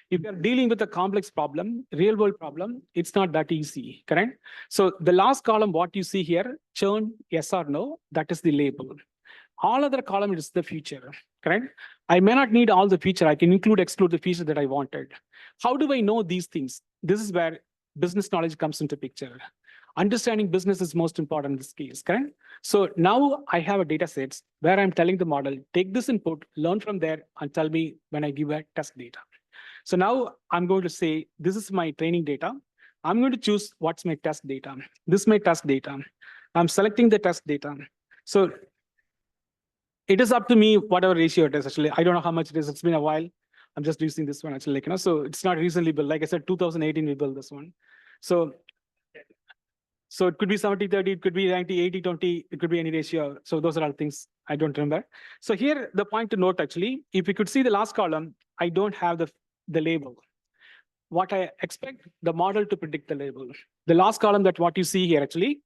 If you're dealing with a complex problem, real world problem, it's not that easy, correct? So the last column, what you see here, churn, yes or no, that is the label. All other column is the feature, correct? I may not need all the feature. I can include, exclude the feature that I wanted. How do I know these things? This is where business knowledge comes into picture. Understanding business is most important in this case, correct? So now I have a data set where I'm telling the model, take this input, learn from there, and tell me when I give a test data. So now I'm going to say, this is my training data. I'm going to choose what's my test data. This is my test data. I'm selecting the test data. So it is up to me, whatever ratio it is, actually. I don't know how much it is. It's been a while. I'm just using this one, actually. So it's not recently built. Like I said, 2018, we built this one. So it could be 70-30, it could be 90-80-20, it could be any ratio. So those are all things I don't remember. So here, the point to note, actually, if you could see the last column, I don't have the label. What I expect the model to predict the label. The last column that what you see here, actually,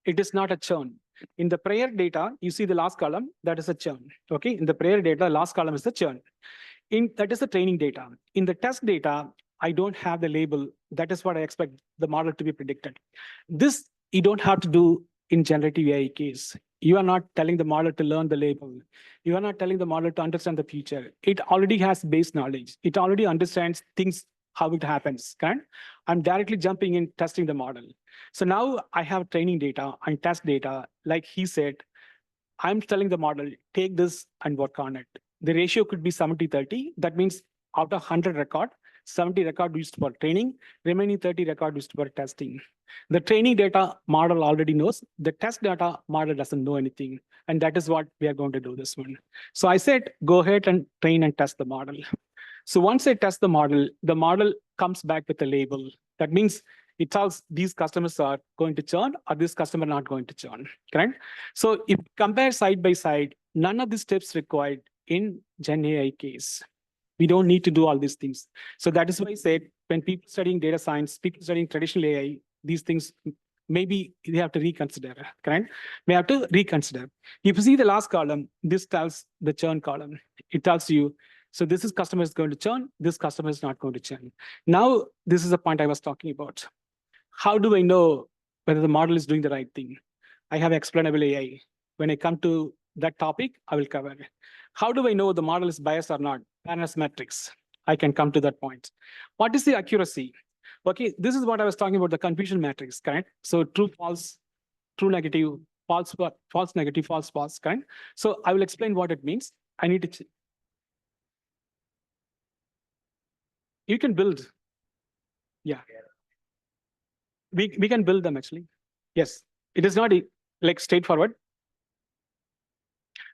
it is not a churn. In the prior data, you see the last column, that is a churn. Okay, in the prior data, last column is the churn. That is the training data. In the test data, I don't have the label. That is what I expect the model to be predicted. This you don't have to do in generative AI case. You are not telling the model to learn the label. You are not telling the model to understand the feature. It already has base knowledge. It already understands things how it happens, correct? I'm directly jumping in, testing the model. So now I have training data and test data. Like he said, I'm telling the model, take this and work on it. The ratio could be 70-30. That means out of 100 record, 70 record used for training, remaining 30 record used for testing. The training data model already knows, the test data model doesn't know anything. And that is what we are going to do this one. So I said, go ahead and train and test the model. So once I test the model comes back with a label. That means it tells these customers are going to churn or this customer not going to churn, correct? So if compare side by side, none of the steps required in Gen AI case. We don't need to do all these things. So that is why I said, when people studying data science, people studying traditional AI, these things, maybe they have to reconsider, correct? May have to reconsider. If you see the last column, this tells the churn column. It tells you, so this is customer is going to churn, this customer is not going to churn. Now, this is the point I was talking about. How do I know whether the model is doing the right thing? I have explainable AI. When I come to that topic, I will cover it. How do I know the model is biased or not? Fairness metrics. I can come to that point. What is the accuracy? Okay, this is what I was talking about, the confusion matrix, correct? So true, false, true, negative, false, false, negative, false, false, correct? So I will explain what it means. I need to. You can build. Yeah. We can build them actually. Yes, it is not like straightforward.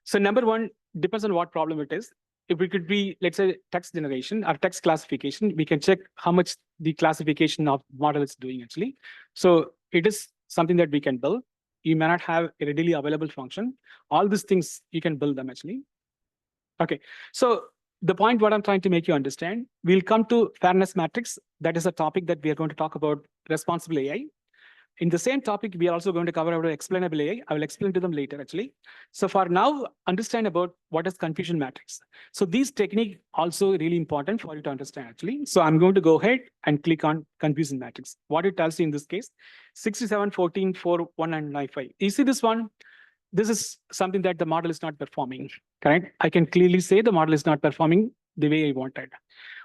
So number one, depends on what problem it is. If it could be, let's say, text generation or text classification, we can check how much the classification of model is doing actually. So it is something that we can build. You may not have a readily available function. All these things, you can build them actually. Okay, so the point what I'm trying to make you understand, we'll come to fairness matrix. That is a topic that we are going to talk about responsible AI. In the same topic, we are also going to cover about explainable AI. I will explain to them later, actually. So for now, understand about what is confusion matrix. So these technique also really important for you to understand, actually. So I'm going to go ahead and click on confusion matrix. What it tells you in this case, 67, 14, 4, 1, and 95. You see this one? This is something that the model is not performing, correct? I can clearly say the model is not performing the way I wanted.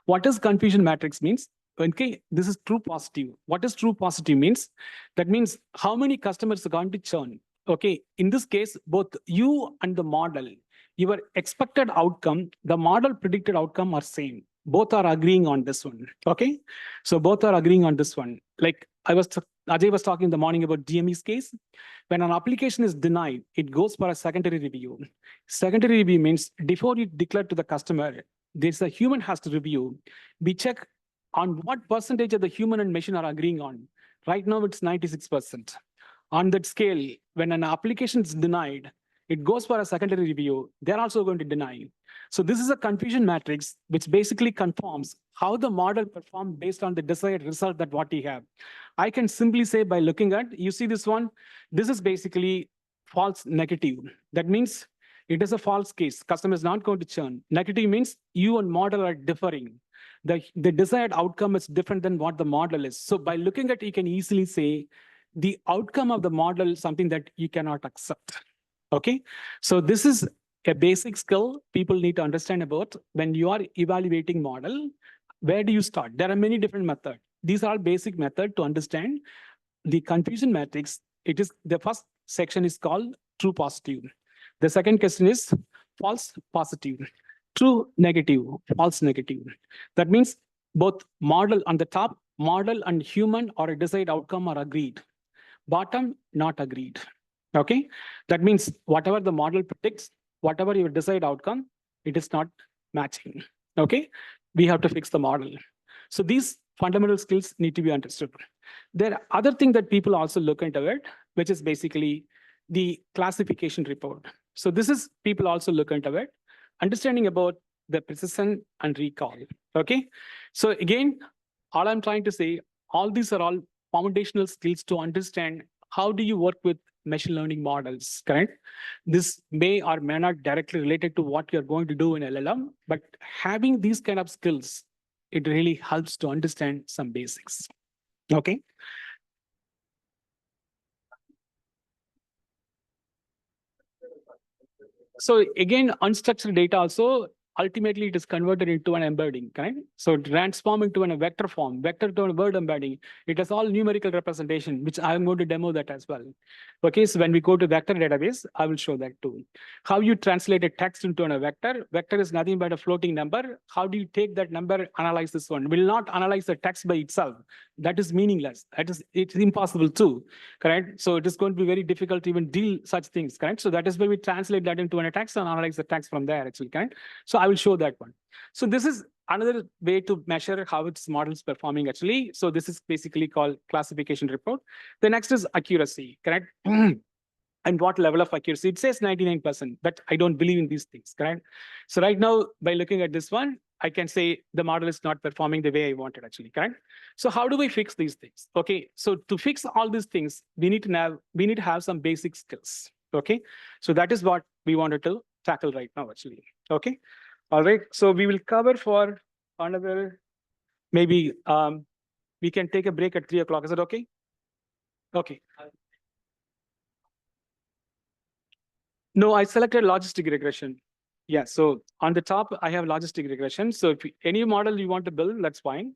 What does confusion matrix means? Okay, this is true positive. What does true positive means? That means how many customers are going to churn. Okay, in this case, both you and the model, your expected outcome, the model predicted outcome are same. Both are agreeing on this one. Okay, so both are agreeing on this one. Like Ajay was talking in the morning about DME's case. When an application is denied, it goes for a secondary review. Secondary review means before you declare to the customer, there's a human has to review. We check on what percentage of the human and machine are agreeing on. Right now, it's 96%. On that scale, when an application is denied, it goes for a secondary review. They're also going to deny. So this is a confusion matrix, which basically confirms how the model performed based on the desired result that what we have. I can simply say by looking at, you see this one, this is basically false negative. That means it is a false case. Customer is not going to churn. Negative means you and model are differing. The desired outcome is different than what the model is. So by looking at it, you can easily say the outcome of the model is something that you cannot accept. Okay, so this is a basic skill people need to understand about when you are evaluating model. Where do you start? There are many different methods. These are all basic methods to understand the confusion matrix. It is the first section is called true positive. The second question is false positive. True negative, false negative. That means both model on the top, model and human or a desired outcome are agreed. Bottom, not agreed. Okay, that means whatever the model predicts, whatever your desired outcome, it is not matching. Okay, we have to fix the model. So these fundamental skills need to be understood. There are other things that people also look into it, which is basically the classification report. So this is people also look into it, understanding about the precision and recall. Okay, so again, all I'm trying to say, all these are all foundational skills to understand how do you work with machine learning models, correct? This may or may not directly related to what you're going to do in LLM, but having these kind of skills, it really helps to understand some basics. Okay. So again, unstructured data also, ultimately it is converted into an embedding, correct? So it transform into a vector form, vector to a word embedding. It has all numerical representation, which I'm going to demo that as well. Okay, so when we go to vector database, I will show that too. How you translate a text into a vector. Vector is nothing but a floating number. How do you take that number, analyze this one? Will not analyze the text by itself. That is meaningless. It's impossible too, correct? So it is going to be very difficult to even deal such things, correct? So that is why we translate that into a text and analyze the text from there, actually, correct? So I will show that one. So this is another way to measure how its model is performing, actually. So this is basically called classification report. The next is accuracy, correct? And what level of accuracy? It says 99%, but I don't believe in these things, correct? So right now, by looking at this one, I can say the model is not performing the way I wanted, actually, correct? So how do we fix these things? Okay, so to fix all these things, we need to have some basic skills, okay? So that is what we wanted to tackle right now, actually, okay? All right, so we will cover for another, maybe we can take a break at 3 o'clock, is it okay? Okay. No, I selected logistic regression. Yeah, so on the top, I have logistic regression. So if any model you want to build, that's fine.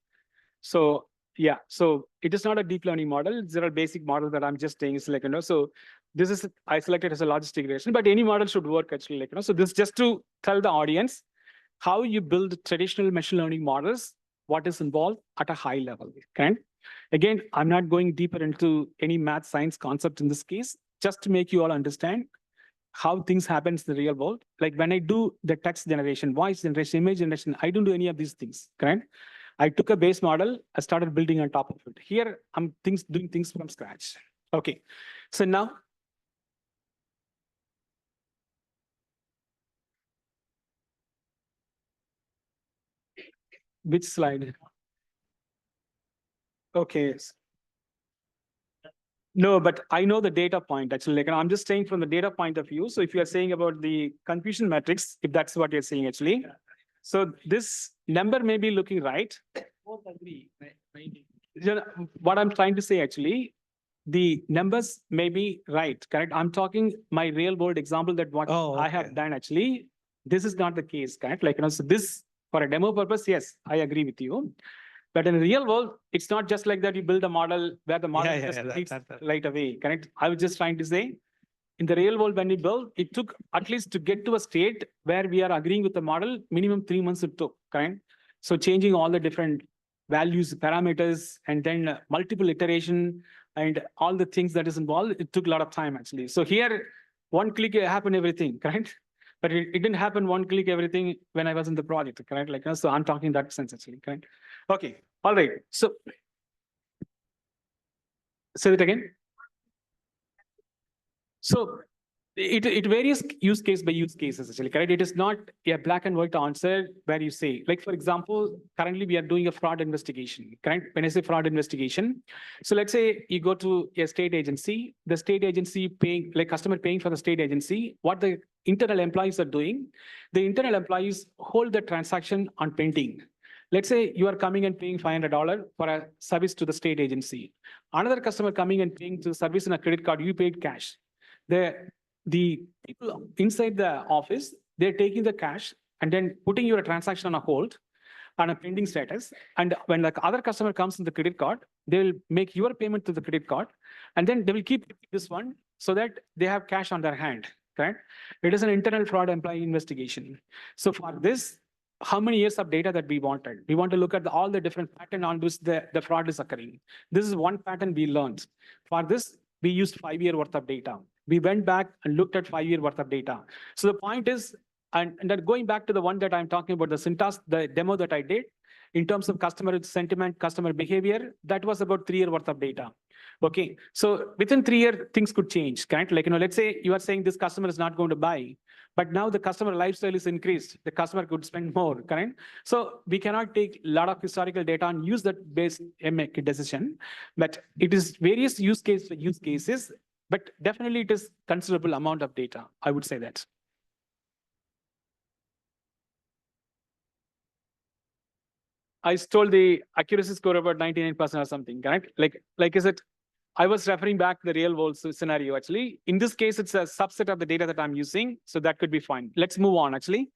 So yeah, so it is not a deep learning model. There are basic models that I'm just saying is like, so this is, I selected as a logistic regression, but any model should work actually, like, so this is just to tell the audience how you build traditional machine learning models, what is involved at a high level, okay? Again, I'm not going deeper into any math science concept in this case, just to make you all understand how things happen in the real world. Like when I do the text generation, voice generation, image generation, I don't do any of these things, correct? I took a base model, I started building on top of it. Here, I'm doing things from scratch. Okay, so now, which slide? Okay. No, but I know the data point actually. Like, I'm just saying from the data point of view. So if you are saying about the confusion matrix, if that's what you're saying actually, so this number may be looking right. What I'm trying to say actually, the numbers may be right, correct? I'm talking my real world example that what I have done actually. This is not the case, correct? Like, so this for a demo purpose, yes, I agree with you. But in the real world, it's not just like that. You build a model where the model just reads right away, correct? I was just trying to say, in the real world, when we build, it took at least to get to a state where we are agreeing with the model, minimum 3 months it took, correct? So changing all the different values, parameters, and then multiple iteration and all the things that is involved, it took a lot of time actually. So here, one click happened everything, correct? But it didn't happen one click everything when I was in the project, correct? Like, so I'm talking that sense actually, correct? Okay, all right. So say it again. So it varies use case by use cases actually, correct? It is not a black and white answer where you say, like, for example, currently we are doing a fraud investigation, correct? When I say fraud investigation, so let's say you go to a state agency, the state agency paying, like customer paying for the state agency, what the internal employees are doing, the internal employees hold the transaction on pending. Let's say you are coming and paying $500 for a service to the state agency. Another customer coming and paying to service in a credit card, you paid cash. The people inside the office, they're taking the cash and then putting your transaction on a hold on a pending status. And when the other customer comes in the credit card, they'll make your payment to the credit card. And then they will keep this one so that they have cash on their hand, correct? It is an internal fraud employee investigation. So for this, how many years of data that we wanted? We want to look at all the different patterns on which the fraud is occurring. This is one pattern we learned. For this, we used 5 years worth of data. We went back and looked at 5 years worth of data. So the point is, and then going back to the one that I'm talking about, the syntax, the demo that I did, in terms of customer sentiment, customer behavior, that was about 3 years worth of data. Okay, so within 3 years, things could change, correct? Like, let's say you are saying this customer is not going to buy, but now the customer lifestyle is increased. The customer could spend more, correct? So we cannot take a lot of historical data and use that based and make a decision. But it is various use cases, but definitely it is considerable amount of data. I would say that. I told the accuracy score about 99% or something, correct? Like is it? I was referring back to the real world scenario actually. In this case, it's a subset of the data that I'm using, so that could be fine. Let's move on actually.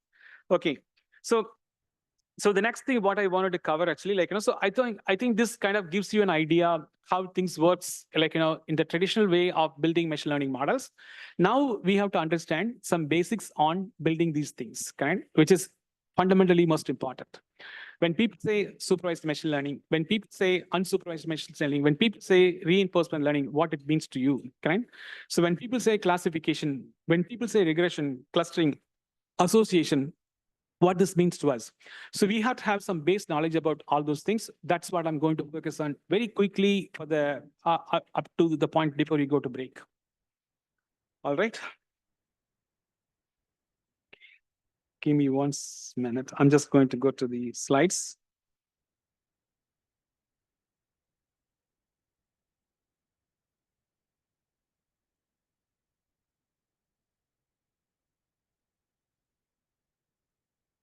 Okay, So the next thing what I wanted to cover actually, like, so I think this kind of gives you an idea how things works, like, in the traditional way of building machine learning models. Now we have to understand some basics on building these things, right? Which is fundamentally most important. When people say supervised machine learning, when people say unsupervised machine learning, when people say reinforcement learning, what it means to you, right? So when people say classification, when people say regression, clustering, association, what this means to us. So we have to have some base knowledge about all those things. That's what I'm going to focus on very quickly for the up to the point before we go to break. All right. Give me 1 minute. I'm just going to go to the slides.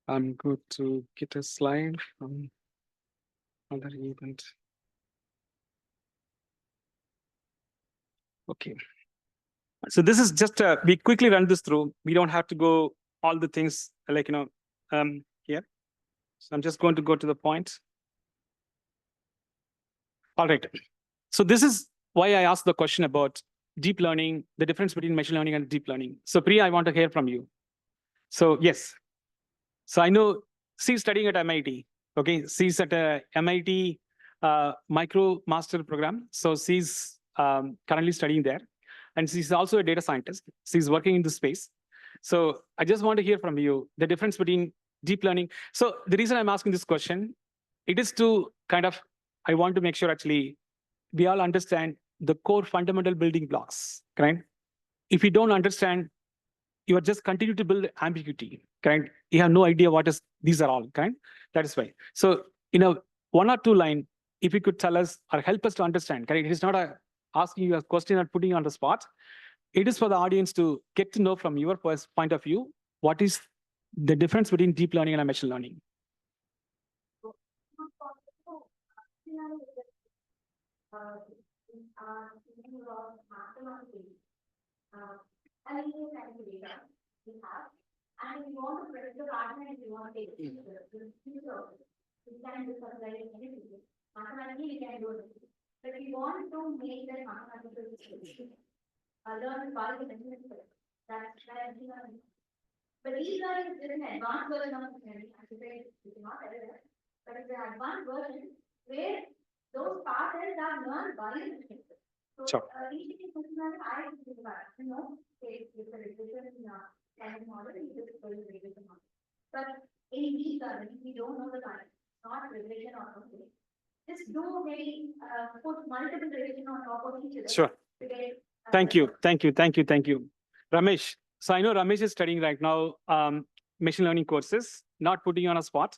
I'm going to get a slide from other event. Okay. So this is just, we quickly run this through. We don't have to go all the things like, here. So I'm just going to go to the point. All right. So this is why I asked the question about deep learning, the difference between machine learning and deep learning. So Priya, I want to hear from you. So yes. So I know she's studying at MIT. Okay, she's at a MIT micro master program. So she's currently studying there. And she's also a data scientist. She's working in this space. So I just want to hear from you the difference between deep learning. So the reason I'm asking this question, it is to kind of, I want to make sure actually we all understand the core fundamental building blocks, right? If you don't understand, you are just continue to build ambiguity, correct? You have no idea what is these are all, correct? That is why. So, 1 or 2 line, if you could tell us or help us to understand, correct? It is not asking you a question or putting you on the spot. It is for the audience to get to know from your point of view, what is the difference between deep learning and machine learning? And if you want to predict the pattern and if you want to take the future, we can do something like anything. Mathematically, we can do it. But if you want to make that mathematical decision, learn by the technical, that's learning. But these learning is an advanced version of learning. I should say it's not everywhere, but it's an advanced version where those patterns are learned by the technical. So, each thing is I think about, take the regression and model, you just go to regression model. But in deep learning, we don't know the kind, not regression or something. Just do maybe put multiple regression on top of each other. Sure. Thank you. Ramesh. So I know Ramesh is studying right now machine learning courses, not putting you on a spot.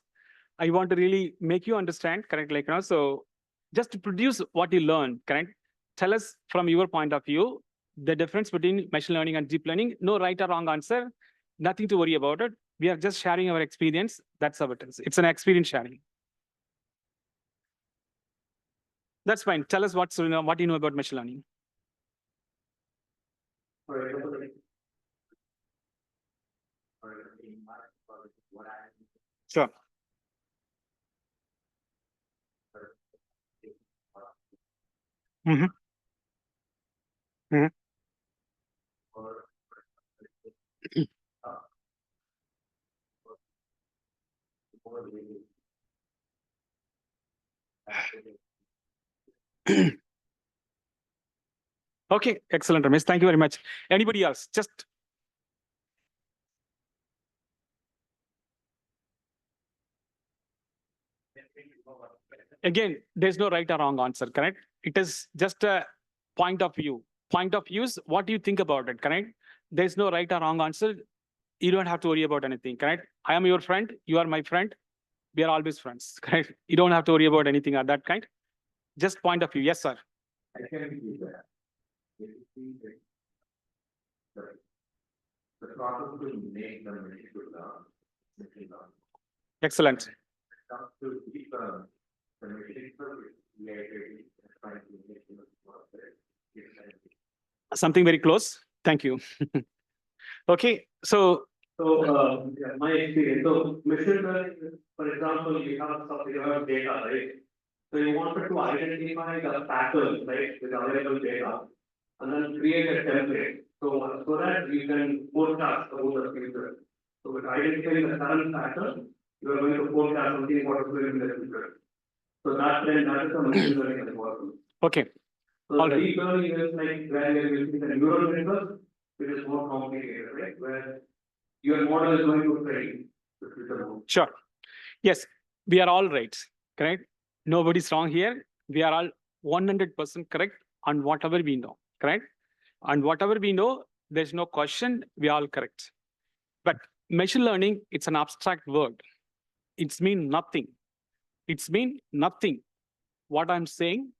I want to really make you understand, correct? Like, so just to produce what you learned, correct? Tell us from your point of view, the difference between machine learning and deep learning. No right or wrong answer, nothing to worry about it. We are just sharing our experience. That's how it is. It's an experience sharing. That's fine. Tell us what you know about machine learning. Sure. Mm-hmm. Mm-hmm. Okay, excellent, Ramesh. Thank you very much. Anybody else? Just again, there's no right or wrong answer, correct? It is just a point of view. Point of view is what do you think about it, correct? There's no right or wrong answer. You don't have to worry about anything, correct? I am your friend. You are my friend. We are always friends, correct? You don't have to worry about anything of that kind. Just point of view. Yes, sir. I can do that. The process will make the machine learn. Excellent. Comes to deep learn, the machine learning Something very close. Thank you. Okay, so So, yeah, my experience, so machine learning, for example, you have data, right? So you wanted to identify the patterns, right, with available data, and then create a template. So that you can forecast about the future. So with identifying the current pattern, you are going to forecast something what is going to be in the future. So that is a machine learning algorithm. Okay. So All right. deep learning is like where you are using the neural network, which is more complicated, right? Where your model is going to train the future model. Sure. Yes, we are all right, correct? Nobody's wrong here. We are all 100% correct on whatever we know, correct? And whatever we know, there's no question, we are all correct. But machine learning, it's an abstract word. It's mean nothing. It's mean nothing. What I'm saying,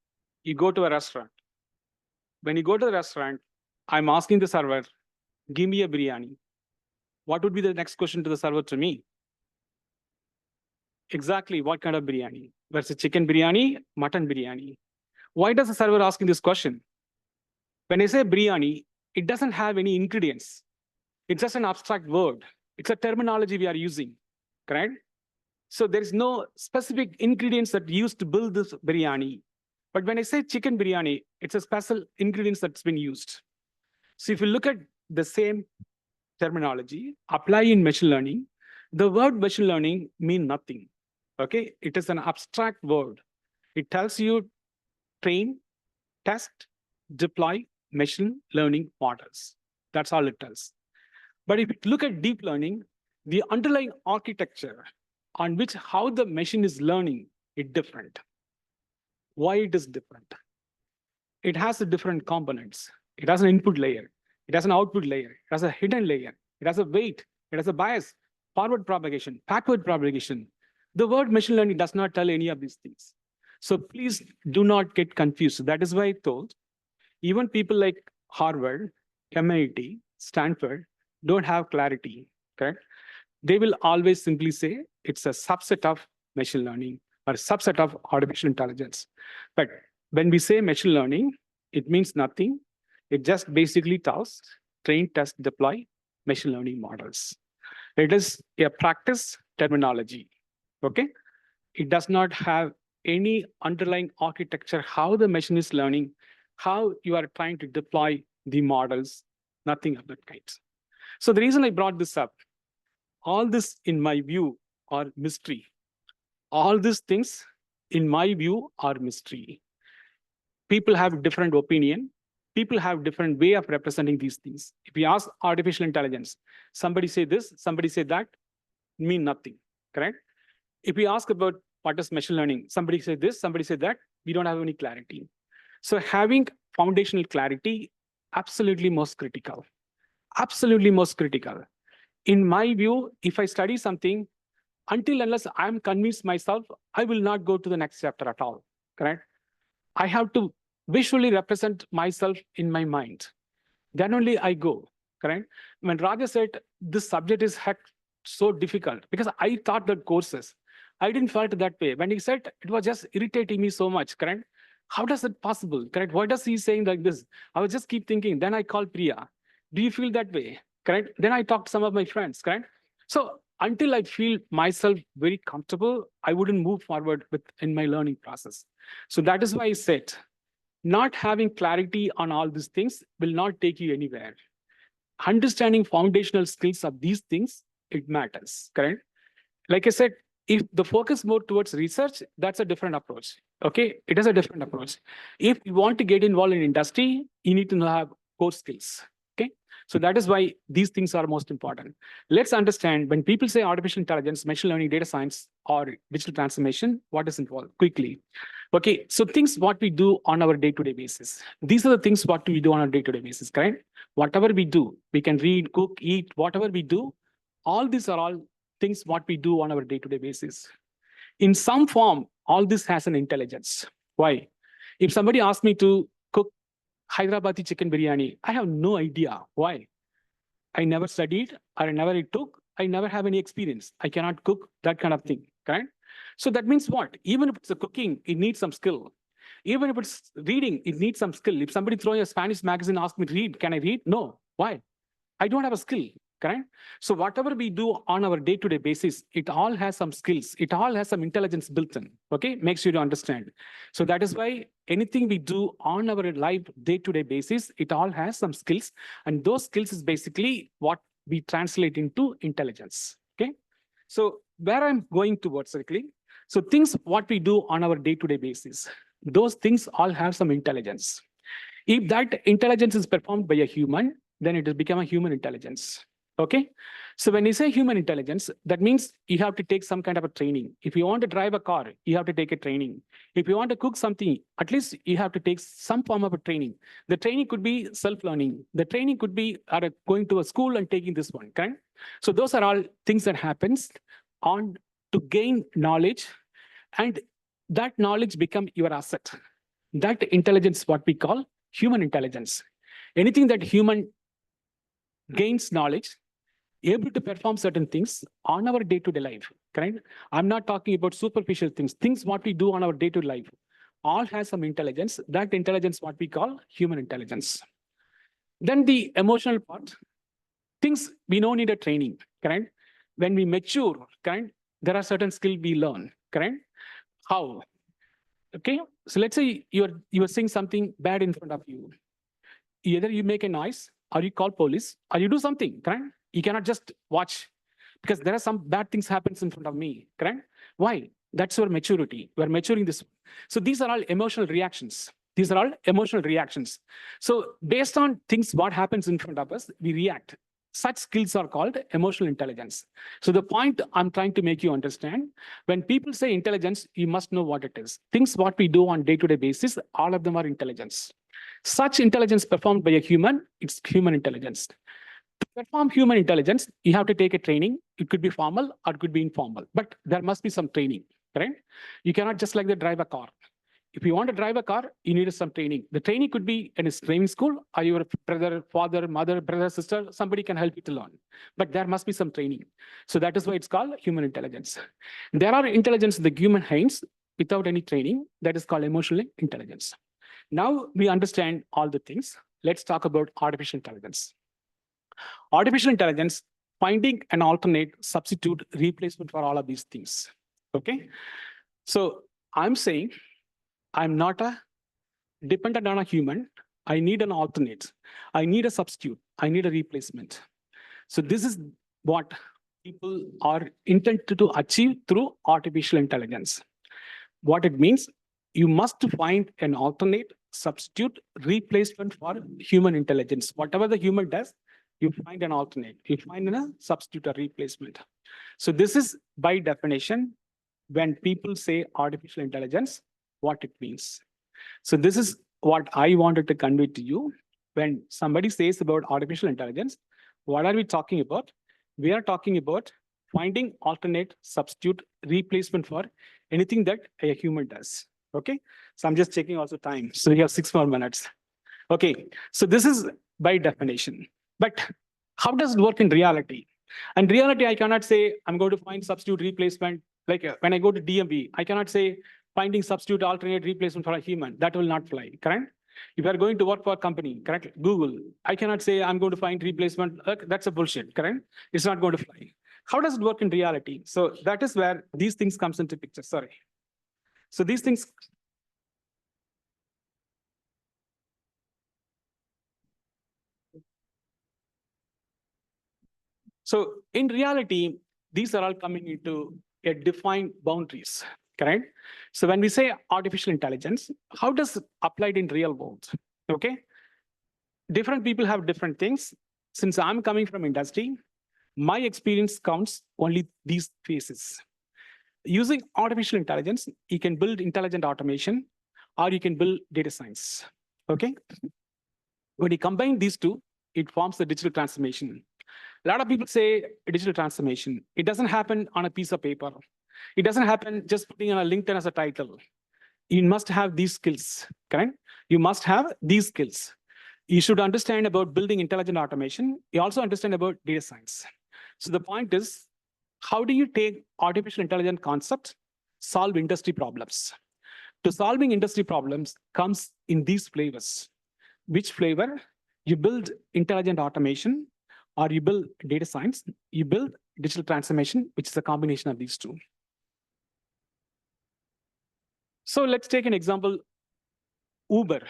you go to a restaurant. When you go to the restaurant, I'm asking the server, give me a biryani. What would be the next question to the server to me? Exactly what kind of biryani? Where's a chicken biryani, mutton biryani? Why does the server asking this question? When I say biryani, it doesn't have any ingredients. It's just an abstract word. It's a terminology we are using, correct? So there is no specific ingredients that used to build this biryani. But when I say chicken biryani, it's a special ingredients that's been used. So if you look at the same terminology, apply in machine learning, the word machine learning mean nothing. Okay, it is an abstract word. It tells you train, test, deploy machine learning models. That's all it does. But if you look at deep learning, the underlying architecture on which how the machine is learning is different. Why it is different? It has the different components. It has an input layer. It has an output layer. It has a hidden layer. It has a weight. It has a bias, forward propagation, backward propagation. The word machine learning does not tell any of these things. So please do not get confused. That is why I told even people like Harvard, MIT, Stanford don't have clarity, correct? They will always simply say it's a subset of machine learning or a subset of artificial intelligence. But when we say machine learning, it means nothing. It just basically tells train, test, deploy machine learning models. It is a practice terminology, okay? It does not have any underlying architecture, how the machine is learning, how you are trying to deploy the models, nothing of that kind. So the reason I brought this up, all this in my view are mystery. All these things in my view are mystery. People have different opinion. People have different way of representing these things. If you ask artificial intelligence, somebody say this, somebody say that, mean nothing, correct? If we ask about what is machine learning, somebody say this, somebody say that, we don't have any clarity. So having foundational clarity, absolutely most critical. Absolutely most critical. In my view, if I study something, until unless I'm convinced myself, I will not go to the next chapter at all, correct? I have to visually represent myself in my mind. Then only I go, correct? When Raja said this subject is so difficult, because I thought that courses, I didn't feel it that way. When he said it was just irritating me so much, correct? How does it possible, correct? Why does he saying like this? I would just keep thinking, then I call Priya. Do you feel that way, correct? Then I talk to some of my friends, correct? So until I feel myself very comfortable, I wouldn't move forward in my learning process. So that is why I said, not having clarity on all these things will not take you anywhere. Understanding foundational skills of these things, it matters, correct? Like I said, if the focus more towards research, that's a different approach, okay? It is a different approach. If you want to get involved in industry, you need to have core skills, okay? So that is why these things are most important. Let's understand when people say artificial intelligence, machine learning, data science, or digital transformation, what is involved quickly. Okay, so things what we do on our day-to-day basis. These are the things what we do on our day-to-day basis, correct? Whatever we do, we can read, cook, eat, whatever we do, all these are all things what we do on our day-to-day basis. In some form, all this has an intelligence. Why? If somebody asks me to cook Hyderabadi chicken biryani, I have no idea why. I never studied, or I never took, I never have any experience. I cannot cook that kind of thing, correct? So that means what? Even if it's a cooking, it needs some skill. Even if it's reading, it needs some skill. If somebody throwing a Spanish magazine asks me to read, can I read? No. Why? I don't have a skill. correct? So whatever we do on our day-to-day basis, it all has some skills. It all has some intelligence built in, okay? Make sure you understand. So that is why anything we do on our live day-to-day basis, it all has some skills. And those skills is basically what we translate into intelligence, okay? So where I'm going towards quickly, so things what we do on our day-to-day basis, those things all have some intelligence. If that intelligence is performed by a human, then it will become a human intelligence. Okay. So when you say human intelligence, that means you have to take some kind of a training. If you want to drive a car, you have to take a training. If you want to cook something, at least you have to take some form of a training. The training could be self-learning. The training could be going to a school and taking this one, correct? So those are all things that happens on to gain knowledge, and that knowledge become your asset. That intelligence, what we call human intelligence. Anything that human gains knowledge, able to perform certain things on our day-to-day life, correct? I'm not talking about superficial things. Things what we do on our day-to-day life, all has some intelligence. That intelligence, what we call human intelligence. Then the emotional part, things we don't need a training, correct? When we mature, correct, there are certain skills we learn, correct? How? Okay, so let's say you're saying something bad in front of you. Either you make a noise, or you call police, or you do something, correct? You cannot just watch, because there are some bad things happens in front of me, correct? Why? That's your maturity. We're maturing this. So these are all emotional reactions. These are all emotional reactions. So based on things what happens in front of us, we react. Such skills are called emotional intelligence. So the point I'm trying to make you understand, when people say intelligence, you must know what it is. Things what we do on day-to-day basis, all of them are intelligence. Such intelligence performed by a human, it's human intelligence. To perform human intelligence, you have to take a training. It could be formal or it could be informal, but there must be some training, right? You cannot just like that drive a car. If you want to drive a car, you need some training. The training could be in a driving school, or your brother, father, mother, brother, sister, somebody can help you to learn. But there must be some training. So that is why it's called human intelligence. There are intelligence in the human hands without any training. That is called emotional intelligence. Now we understand all the things. Let's talk about artificial intelligence. Artificial intelligence, finding an alternate, substitute, replacement for all of these things. Okay. So I'm saying I'm not dependent on a human. I need an alternate. I need a substitute. I need a replacement. So this is what people are intended to achieve through artificial intelligence. What it means, you must find an alternate, substitute, replacement for human intelligence. Whatever the human does, you find an alternate. You find a substitute or replacement. So this is by definition, when people say artificial intelligence, what it means. So this is what I wanted to convey to you. When somebody says about artificial intelligence, what are we talking about? We are talking about finding alternate, substitute, replacement for anything that a human does. Okay, so I'm just checking also time. So we have 6 more minutes. Okay, so this is by definition. But how does it work in reality? In reality, I cannot say I'm going to find substitute replacement. Like when I go to DMV, I cannot say finding substitute, alternate, replacement for a human. That will not fly, correct? If you are going to work for a company, correct? Google, I cannot say I'm going to find replacement. That's a bullshit, correct? It's not going to fly. How does it work in reality? So that is where these things comes into picture, sorry. So these things. So in reality, these are all coming into a defined boundaries, correct? So when we say artificial intelligence, how does it applied in real world? Okay, different people have different things. Since I'm coming from industry, my experience counts only these phases. Using artificial intelligence, you can build intelligent automation, or you can build data science. Okay, when you combine these two, it forms the digital transformation. A lot of people say digital transformation. It doesn't happen on a piece of paper. It doesn't happen just putting on a LinkedIn as a title. You must have these skills, correct? You must have these skills. You should understand about building intelligent automation. You also understand about data science. So the point is, how do you take artificial intelligence concept, solve industry problems? To solving industry problems comes in these flavors. Which flavor? You build intelligent automation, or you build data science, you build digital transformation, which is a combination of these two. So let's take an example, Uber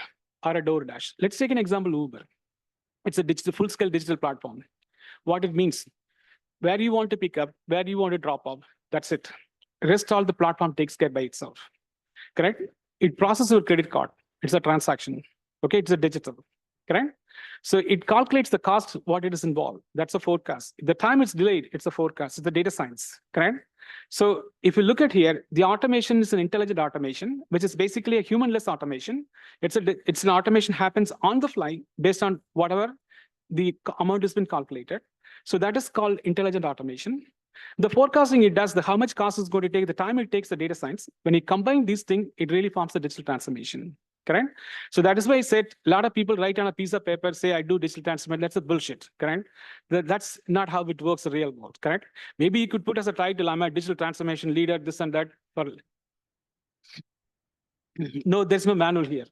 or a DoorDash. Let's take an example, Uber. It's a digital, full-scale digital platform. What it means, where you want to pick up, where you want to drop off, that's it. Rest all the platform takes care by itself, correct? It processes your credit card. It's a transaction, okay? It's a digital, correct? So it calculates the cost, what it is involved. That's a forecast. The time it's delayed, it's a forecast. It's the data science, correct? So if you look at here, the automation is an intelligent automation, which is basically a human-less automation. It's an automation happens on the fly based on whatever the amount has been calculated. So that is called intelligent automation. The forecasting it does, how much cost is going to take, the time it takes, the data science. When you combine these things, it really forms a digital transformation, correct? So that is why I said a lot of people write on a piece of paper, say, I do digital transformation. That's a bullshit, correct? That's not how it works in the real world, correct? Maybe you could put as a title, I'm a digital transformation leader, this and that. No, there's no manual here.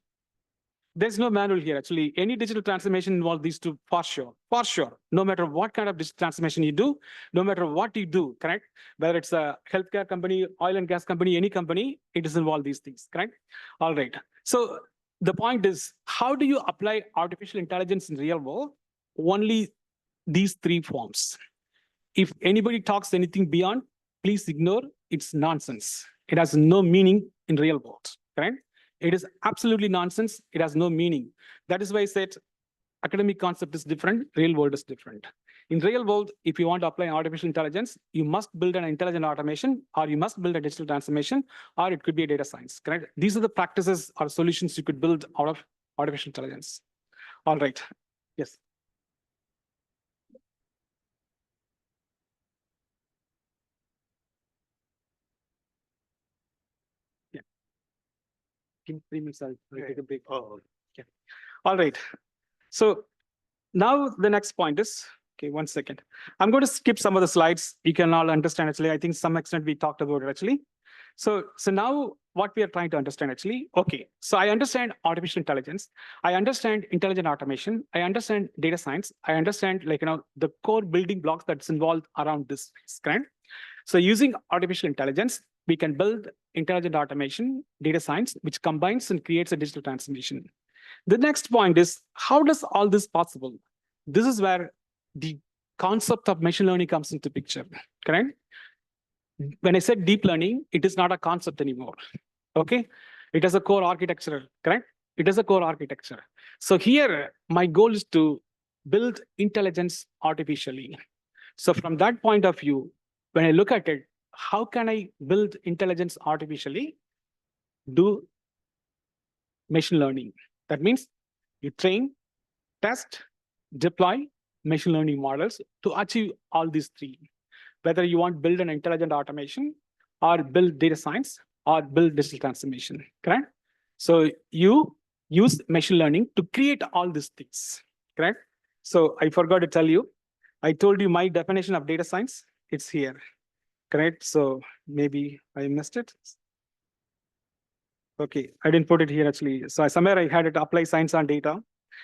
There's no manual here, actually. Any digital transformation involves these two for sure, for sure. No matter what kind of digital transformation you do, no matter what you do, correct? Whether it's a healthcare company, oil and gas company, any company, it does involve these things, correct? All right. So the point is, how do you apply artificial intelligence in real world? Only these three forms. If anybody talks anything beyond, please ignore, it's nonsense. It has no meaning in real world, correct? It is absolutely nonsense. It has no meaning. That is why I said academic concept is different, real world is different. In real world, if you want to apply artificial intelligence, you must build an intelligent automation, or you must build a digital transformation, or it could be a data science, correct? These are the practices or solutions you could build out of artificial intelligence. All right, yes. Yeah. Give me 3 minutes, I'll take a break. Oh, okay. All right. So now the next point is, okay, 1 second. I'm going to skip some of the slides. You can all understand, actually. I think some extent we talked about it, actually. So now what we are trying to understand, actually, okay, so I understand artificial intelligence. I understand intelligent automation. I understand data science. I understand, like, the core building blocks that's involved around this, correct? So using artificial intelligence, we can build intelligent automation, data science, which combines and creates a digital transformation. The next point is, how does all this possible? This is where the concept of machine learning comes into picture, correct? When I said deep learning, it is not a concept anymore, okay? It has a core architecture, correct? It has a core architecture. So here, my goal is to build intelligence artificially. So from that point of view, when I look at it, how can I build intelligence artificially? Do machine learning. That means you train, test, deploy machine learning models to achieve all these three. Whether you want to build an intelligent automation, or build data science, or build digital transformation, correct? So you use machine learning to create all these things, correct? So I forgot to tell you, I told you my definition of data science, it's here, correct? So maybe I missed it. Okay, I didn't put it here, actually. So somewhere I had it, apply science on data.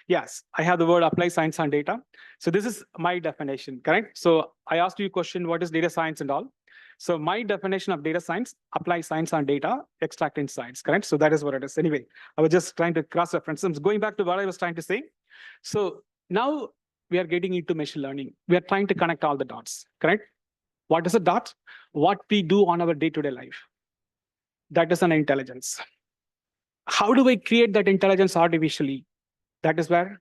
Yes, I have the word apply science on data. So this is my definition, correct? So I asked you a question, what is data science and all? So my definition of data science, apply science on data, extract insights, correct? So that is what it is. Anyway, I was just trying to cross-reference. I'm going back to what I was trying to say. So now we are getting into machine learning. We are trying to connect all the dots, correct? What is a dot? What we do on our day-to-day life. That is an intelligence. How do I create that intelligence artificially? That is where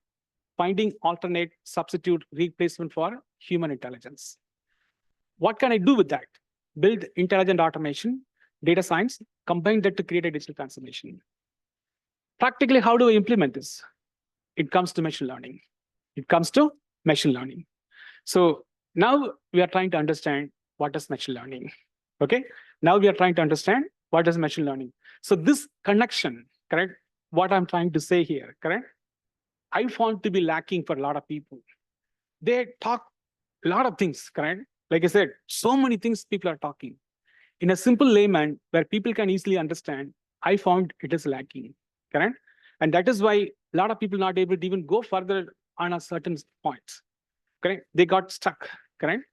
finding alternate substitute replacement for human intelligence. What can I do with that? Build intelligent automation, data science, combine that to create a digital transformation. Practically, how do I implement this? It comes to machine learning. It comes to machine learning. So now we are trying to understand what is machine learning. Okay. Now we are trying to understand what is machine learning. So this connection, correct? What I'm trying to say here, correct? I found to be lacking for a lot of people. They talk a lot of things, correct? Like I said, so many things people are talking. In a simple layman where people can easily understand, I found it is lacking, correct? And that is why a lot of people not able to even go further on a certain point. correct? They got stuck, correct?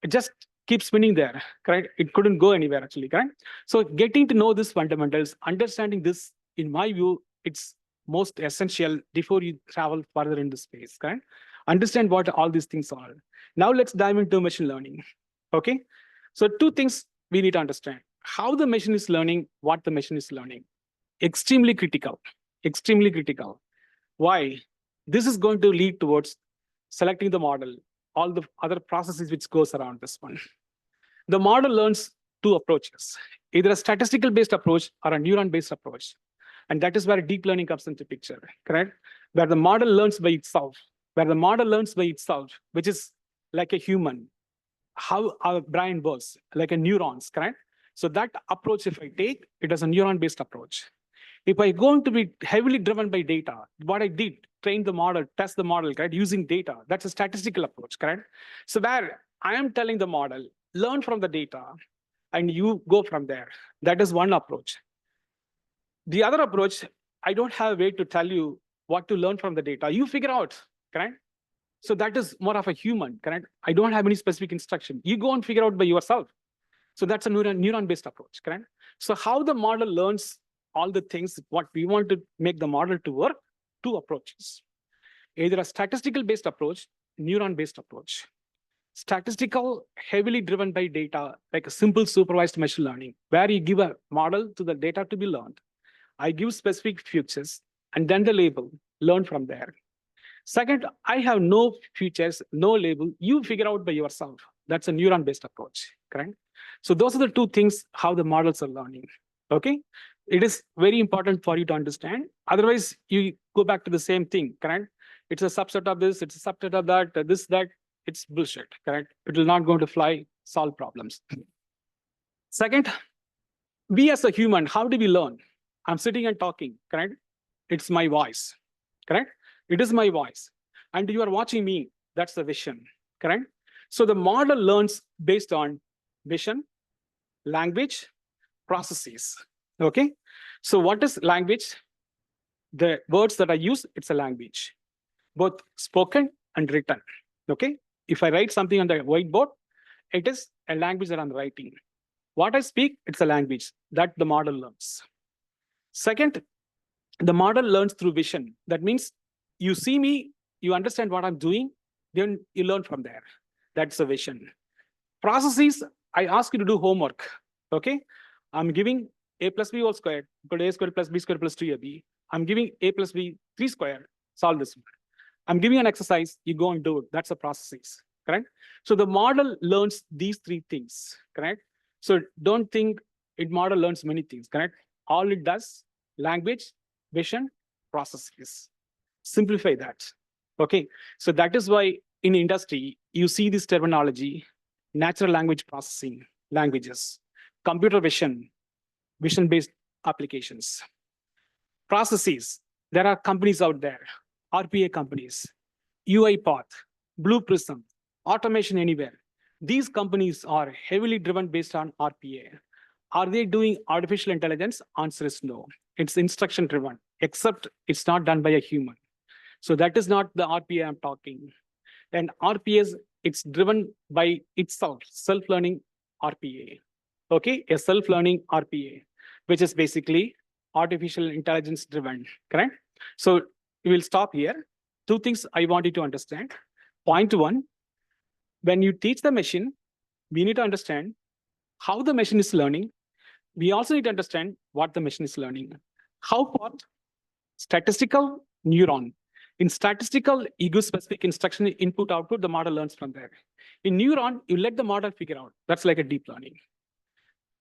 It just keeps spinning there, correct? It couldn't go anywhere actually, correct? So getting to know these fundamentals, understanding this, in my view, it's most essential before you travel further into space, correct? Understand what all these things are. Now let's dive into machine learning, okay? So two things we need to understand. How the machine is learning, what the machine is learning. Extremely critical, extremely critical. Why? This is going to lead towards selecting the model, all the other processes which goes around this one. The model learns two approaches, either a statistical based approach or a neuron based approach. And that is where deep learning comes into picture, correct? Where the model learns by itself, which is like a human, how our brain works, like a neurons, correct? So that approach, if I take, it is a neuron based approach. If I'm going to be heavily driven by data, what I did, train the model, test the model, correct, using data, that's a statistical approach, correct? So where I am telling the model, learn from the data, and you go from there. That is one approach. The other approach, I don't have a way to tell you what to learn from the data. You figure out, correct? So that is more of a human, correct? I don't have any specific instruction. You go and figure out by yourself. So that's a neuron-based approach, correct? So how the model learns all the things, what we want to make the model to work, two approaches. Either a statistical-based approach, neuron-based approach. Statistical, heavily driven by data, like a simple supervised machine learning, where you give a model to the data to be learned. I give specific features, and then the label, learn from there. Second, I have no features, no label, you figure out by yourself. That's a neuron-based approach, correct? So those are the two things, how the models are learning, okay? It is very important for you to understand. Otherwise, you go back to the same thing, correct? It's a subset of this, it's a subset of that, that, it's bullshit, correct? It will not going to fly, solve problems. Second, we as a human, how do we learn? I'm sitting and talking, correct? It's my voice, correct? It is my voice. And you are watching me, that's the vision, correct? So the model learns based on vision, language, processes, okay? So what is language? The words that I use, it's a language, both spoken and written, okay? If I write something on the whiteboard, it is a language that I'm writing. What I speak, it's a language that the model learns. Second, the model learns through vision. That means you see me, you understand what I'm doing, then you learn from there. That's the vision. Processes, I ask you to do homework, okay? I'm giving a plus b whole squared equal to a squared plus b squared plus 2ab. I'm giving a plus b 3 squared, solve this one. I'm giving an exercise, you go and do it. That's the processes, correct? So the model learns these three things, correct? So don't think it model learns many things, correct? All it does, language, vision, processes. Simplify that, okay? So that is why in industry, you see this terminology, natural language processing, languages, computer vision, vision-based applications. Processes, there are companies out there, RPA companies, UiPath, Blue Prism, Automation Anywhere. These companies are heavily driven based on RPA. Are they doing artificial intelligence? Answer is no. It's instruction driven, except it's not done by a human. So that is not the RPA I'm talking. And RPA, it's driven by itself, self-learning RPA. Okay, a self-learning RPA, which is basically artificial intelligence driven, correct? So we will stop here. Two things I want you to understand. Point one, when you teach the machine, we need to understand how the machine is learning. We also need to understand what the machine is learning. How part? Statistical neuron. In statistical, you give specific instruction, input, output, the model learns from there. In neuron, you let the model figure out. That's like a deep learning.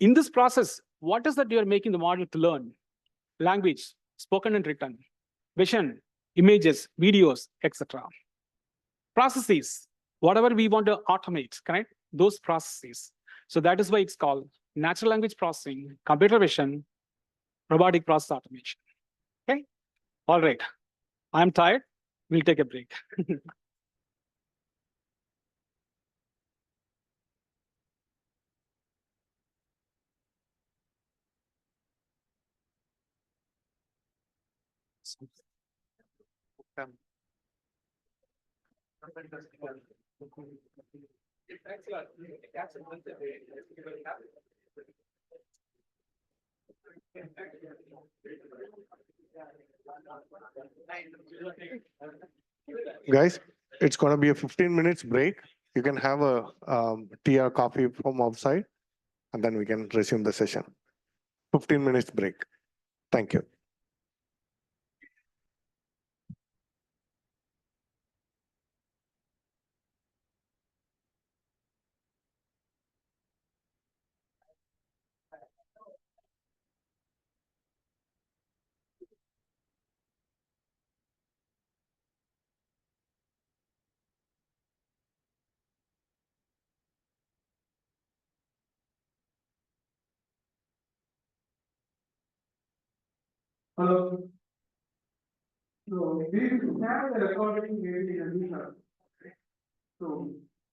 In this process, what is that you're making the model to learn? Language, spoken and written, vision, images, videos, etc. Processes, whatever we want to automate, correct? Those processes. So that is why it's called natural language processing, computer vision, robotic process automation. Okay? All right. I'm tired. We'll take a break. Guys, it's going to be a 15 minutes break. You can have a tea or coffee from outside, and then we can resume the session. 15 minutes break. Thank you. Hello. So we have the recording maybe in a meter. So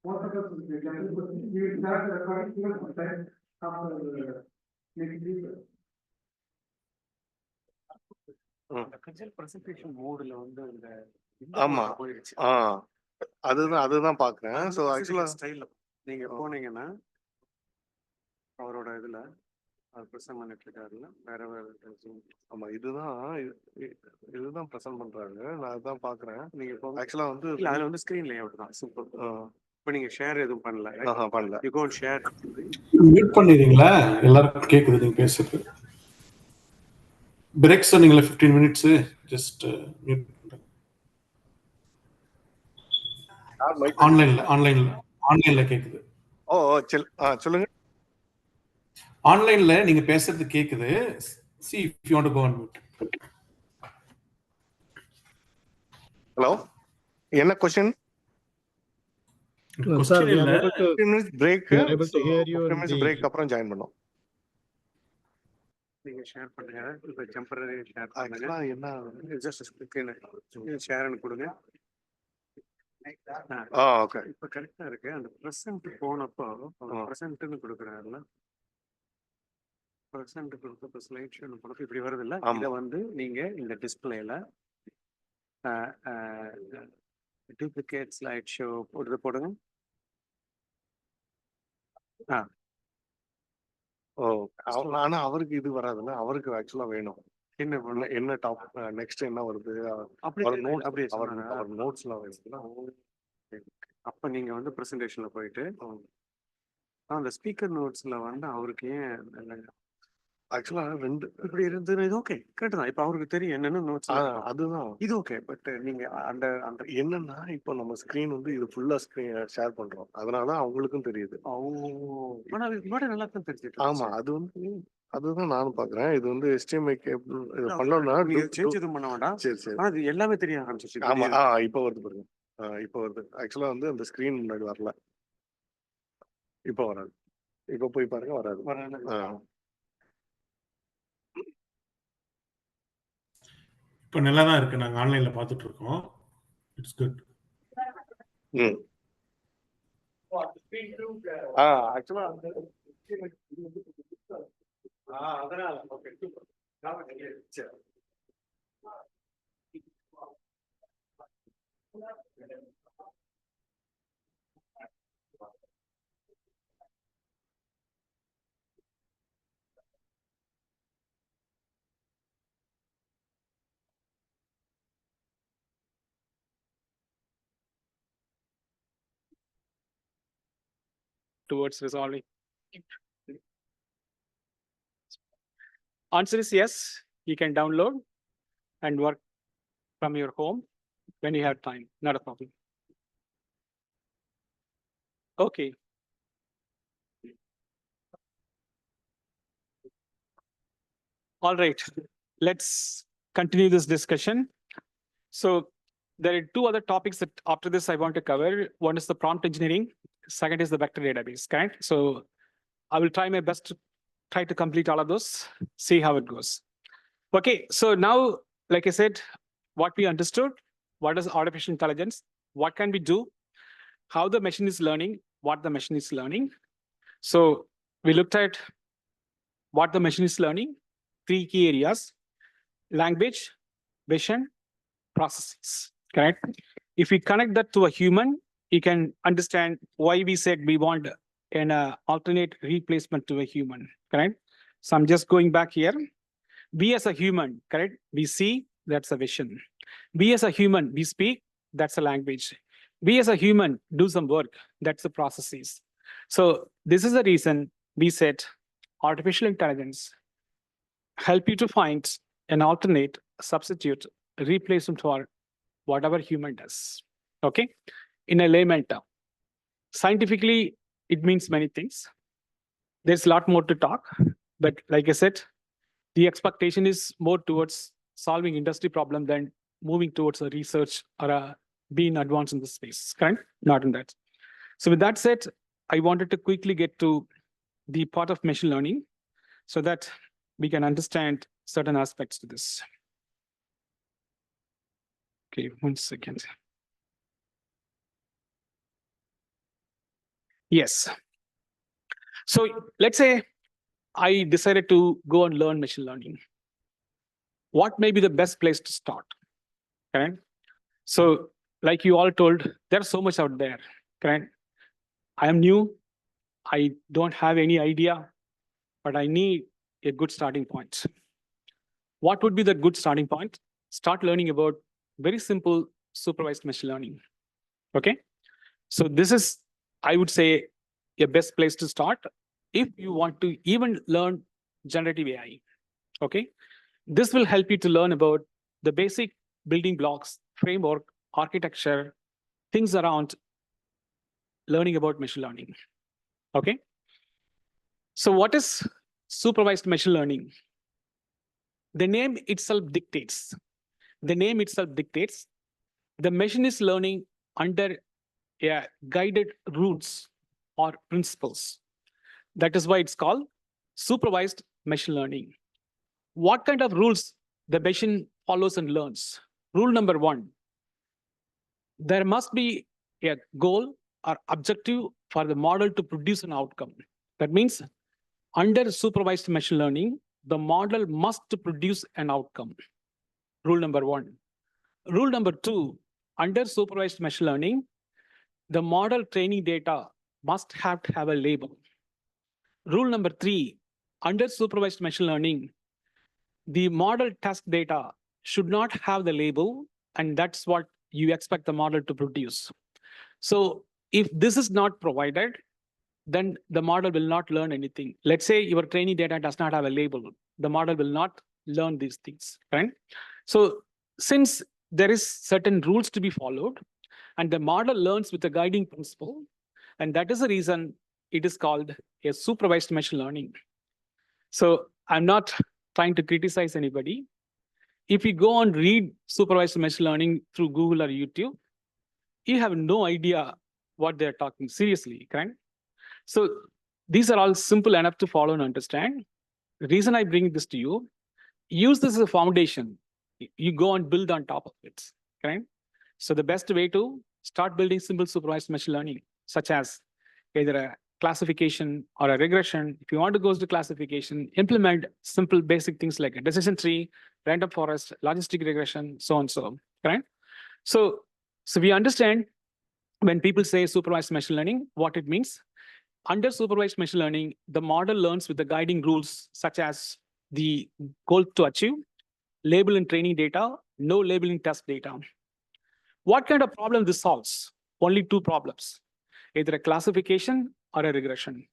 what happens is we will have the recording even sometime after the next week. presentation mode வந்து இந்த ஆமா. போயிடுச்சு. அதுதான் பாக்குறேன். So actually ஸ்டைல்ல நீங்க போனீங்கன்னா அவரோட இதுல அது பிரசன்ட் பண்ணிட்டு இருக்காருல்ல வேற ஆமா இதுதான் பிரசன்ட் பண்றாங்க. நான் அதான் பாக்குறேன். நீங்க ஆக்சுவலா வந்து இல்ல அதுல வந்து ஸ்கிரீன் லேஅவுட் தான் சூப்பர். இப்போ நீங்க ஷேர் எதுவும் பண்ணல. பண்ணல. You go share. மியூட் பண்ணிடுறீங்களா? எல்லாருக்கும் கேக்குது நீங்க பேசுறது. பிரேக் சொன்னீங்களா 15 மினிட்ஸ் ஜஸ்ட் மியூட் பண்ணுங்க. ஆன்லைன்ல கேக்குது. சொல்லுங்க. ஆன்லைன்ல நீங்க பேசுறது கேக்குது. see if you want to go on mute. Hello, என்ன கொஸ்டின்? Question இல்ல. 15 minutes break. We are able to hear you 15 in minutes the break அப்புறம் ஜாயின் பண்ணோம். நீங்க ஷேர் பண்ணுங்க. இப்போ டெம்பரரி ஷேர் பண்ணுங்க. ஆக்சுவலா என்ன ஜஸ்ட் ஸ்கிரீன் ஷேர்னு கொடுங்க. ஓகே. இப்போ கரெக்டா இருக்கு. அந்த பிரசன்ட் போனப்போ பிரசன்ட்னு கொடுக்குறாருல. பிரசன்ட் கொடுத்தப்போ ஸ்லைட் ஷோ போனப்போ இப்படி வருது இல்ல. இதை வந்து நீங்க இந்த டிஸ்பிளேல டூப்ளிகேட் ஸ்லைட் ஷோ போடுங்க. ஆனா அவருக்கு இது வராதுல்ல. அவருக்கு ஆக்சுவலா வேணும். என்ன டாப் நெக்ஸ்ட் என்ன வருது? அவர் நோட்ஸ்லாம் வருதுல்ல. அப்ப நீங்க வந்து பிரசன்டேஷன்ல போயிட்டு அந்த ஸ்பீக்கர் நோட்ஸ்ல வந்து அவருக்கு ஏன் ஆக்சுவலா ரெண்டு இப்படி இருந்தது இது ஓகே கரெக்ட் தான். இப்ப அவருக்கு தெரியும் என்னென்ன நோட்ஸ். அதுதான் இது ஓகே. பட் நீங்க அந்த அந்த என்னன்னா இப்போ நம்ம ஸ்கிரீன் வந்து இது ஃபுல்லா ஸ்கிரீன் ஷேர் பண்றோம். அதனால அவங்களுக்கும் தெரியுது. ஆனா அது முன்னாடி நல்லா தான் தெரிஞ்சுட்டு. ஆமா, அதுதான் நானும் பாக்குறேன். இது வந்து HDMI கேபிள் பண்ணலன்னா நீங்க சேஞ்ச் எதுவும் பண்ண வேண்டாம். சரி. ஆனா அது எல்லாமே தெரிய ஆரம்பிச்சிருச்சு. ஆமா, இப்போ வருது பாருங்க. இப்போ வருது. ஆக்சுவலா வந்து அந்த ஸ்கிரீன் முன்னாடி வரல. இப்போ வராது. இப்போ போய் பாருங்க வராது. இப்போ நல்லா தான் இருக்கு. நாங்க ஆன்லைன்ல பார்த்துட்டு இருக்கோம். It's good. ஆக்சுவலா அதனால okay. Towards resolving. Answer is yes. You can download and work from your home when you have time. Not a problem. Okay. All right. Let's continue this discussion. So there are two other topics that after this I want to cover. One is the prompt engineering. Second is the vector database, correct? So I will try my best to try to complete all of those, see how it goes. Okay, so now, like I said, what we understood, what is artificial intelligence, what can we do, how the machine is learning, what the machine is learning. So we looked at what the machine is learning, 3 key areas: language, vision, processes, correct? If we connect that to a human, you can understand why we said we want an alternate replacement to a human, correct? So I'm just going back here. We as a human, correct? We see, that's a vision. We as a human, we speak, that's a language. We as a human do some work, that's the processes. So this is the reason we said artificial intelligence help you to find an alternate substitute replacement for whatever human does. Okay, in a layman term. Scientifically, it means many things. There's a lot more to talk, but like I said, the expectation is more towards solving industry problem than moving towards a research or being advanced in the space, correct? Not in that. So with that said, I wanted to quickly get to the part of machine learning so that we can understand certain aspects to this. Okay, 1 second. Yes. So let's say I decided to go and learn machine learning. What may be the best place to start? Correct? So like you all told, there's so much out there, correct? I am new. I don't have any idea, but I need a good starting point. What would be the good starting point? Start learning about very simple supervised machine learning. Okay. So this is, I would say, a best place to start if you want to even learn generative AI. Okay. This will help you to learn about the basic building blocks, framework, architecture, things around learning about machine learning. Okay. So what is supervised machine learning? The name itself dictates. The name itself dictates. The machine is learning under guided rules or principles. That is why it's called supervised machine learning. What kind of rules the machine follows and learns? Rule number 1, there must be a goal or objective for the model to produce an outcome. That means under supervised machine learning, the model must produce an outcome. Rule number 1. Rule number 2, under supervised machine learning, the model training data must have to have a label. Rule number 3, under supervised machine learning, the model test data should not have the label, and that's what you expect the model to produce. So if this is not provided, then the model will not learn anything. Let's say your training data does not have a label. The model will not learn these things, right? So since there is certain rules to be followed, and the model learns with a guiding principle, and that is the reason it is called a supervised machine learning. So I'm not trying to criticize anybody. If you go and read supervised machine learning through Google or YouTube, you have no idea what they're talking seriously, correct? So these are all simple enough to follow and understand. The reason I bring this to you, use this as a foundation. You go and build on top of it, correct? So the best way to start building simple supervised machine learning, such as either a classification or a regression. If you want to go to classification, implement simple basic things like a decision tree, random forest, logistic regression, so on, so, correct? So we understand when people say supervised machine learning, what it means. Under supervised machine learning, the model learns with the guiding rules, such as the goal to achieve, label and training data, no labeling test data. What kind of problem this solves? Only 2 problems, either a classification or a regression.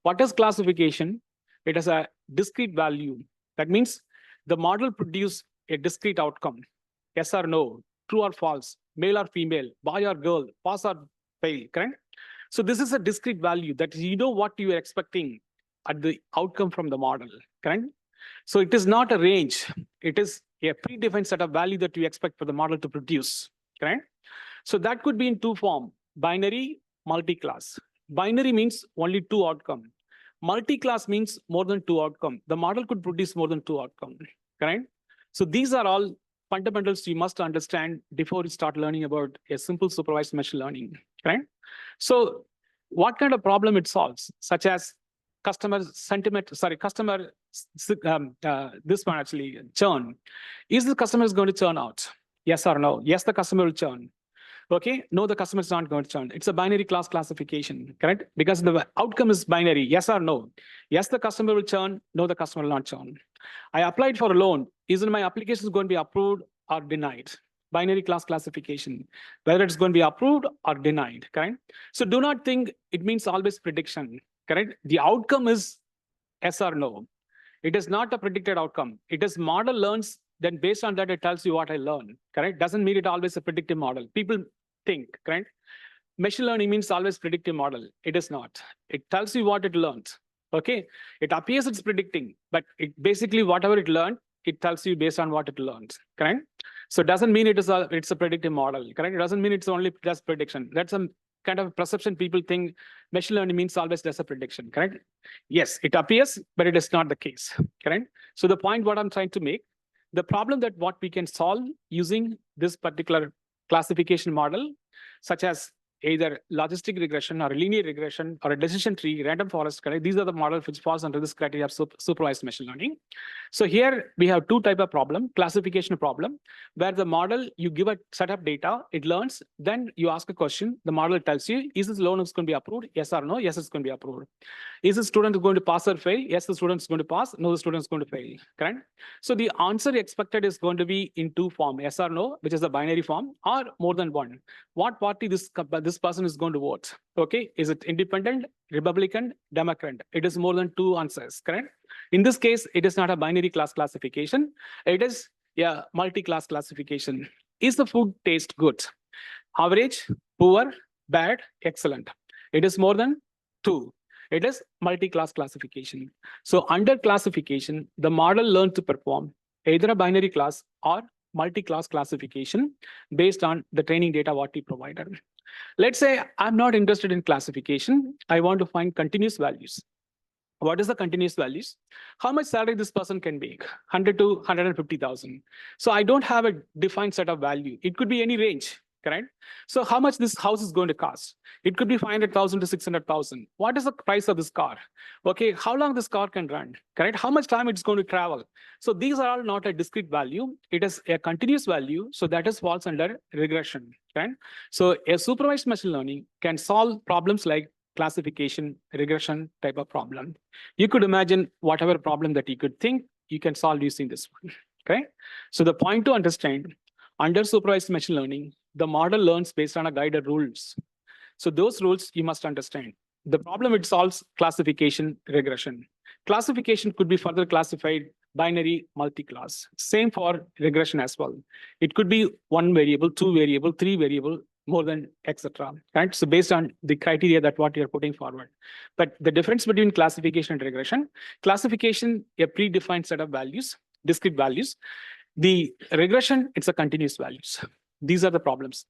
What is classification? It has a discrete value. That means the model produces a discrete outcome, yes or no, true or false, male or female, boy or girl, pass or fail, correct? So this is a discrete value that you know what you are expecting at the outcome from the model, correct? So it is not a range. It is a predefined set of value that you expect for the model to produce, correct? So that could be in 2 forms, binary, multi-class. Binary means only 2 outcomes. Multi-class means more than 2 outcomes. The model could produce more than 2 outcomes, correct? So these are all fundamentals you must understand before you start learning about a simple supervised machine learning, right? So what kind of problem it solves, such as customer sentiment, this one actually, churn. Is the customer is going to churn out? Yes or no? Yes, the customer will churn. Okay, no, the customer is not going to churn. It's a binary class classification, correct? Because the outcome is binary, yes or no. Yes, the customer will churn. No, the customer will not churn. I applied for a loan. Isn't my application going to be approved or denied? Binary class classification, whether it's going to be approved or denied, correct? So do not think it means always prediction, correct? The outcome is yes or no. It is not a predicted outcome. It is model learns, then based on that, it tells you what I learn, correct? Doesn't mean it always a predictive model. People think, correct? Machine learning means always predictive model. It is not. It tells you what it learned, okay? It appears it's predicting, but it basically whatever it learned, it tells you based on what it learned, correct? So it doesn't mean it's a predictive model, correct? It doesn't mean it's only just prediction. That's a kind of perception. People think machine learning means always just a prediction, correct? Yes, it appears, but it is not the case, correct? So the point what I'm trying to make, the problem that what we can solve using this particular classification model, such as either logistic regression or linear regression or a decision tree, random forest, correct? These are the models which falls under this criteria of supervised machine learning. So here we have two type of problem, classification problem, where the model, you give a set of data, it learns, then you ask a question, the model tells you, is this loan going to be approved? Yes or no? Yes, it's going to be approved. Is the student going to pass or fail? Yes, the student is going to pass. No, the student is going to fail, correct? So the answer expected is going to be in two form, yes or no, which is a binary form, or more than one. What party this person is going to vote, okay? Is it independent, Republican, Democrat? It is more than two answers, correct? In this case, it is not a binary class classification. It is multi-class classification. Is the food taste good? Average, poor, bad, excellent. It is more than two. It is multi-class classification. So under classification, the model learns to perform either a binary class or multi-class classification based on the training data what we provided. Let's say I'm not interested in classification. I want to find continuous values. What is the continuous values? How much salary this person can make? 100 to 150,000. So I don't have a defined set of value. It could be any range, correct? So how much this house is going to cost? It could be 500,000 to 600,000. What is the price of this car? Okay, how long this car can run, correct? How much time it's going to travel? So these are all not a discrete value. It is a continuous value. So that is falls under regression, right? So a supervised machine learning can solve problems like classification, regression type of problem. You could imagine whatever problem that you could think, you can solve using this one, okay? So the point to understand, under supervised machine learning, the model learns based on a guided rules. So those rules you must understand. The problem it solves classification, regression. Classification could be further classified binary, multi-class. Same for regression as well. It could be one variable, two variable, three variable, more than etc. Right? So based on the criteria that what you're putting forward. But the difference between classification and regression, classification, a predefined set of values, discrete values. The regression, it's a continuous values. These are the problems.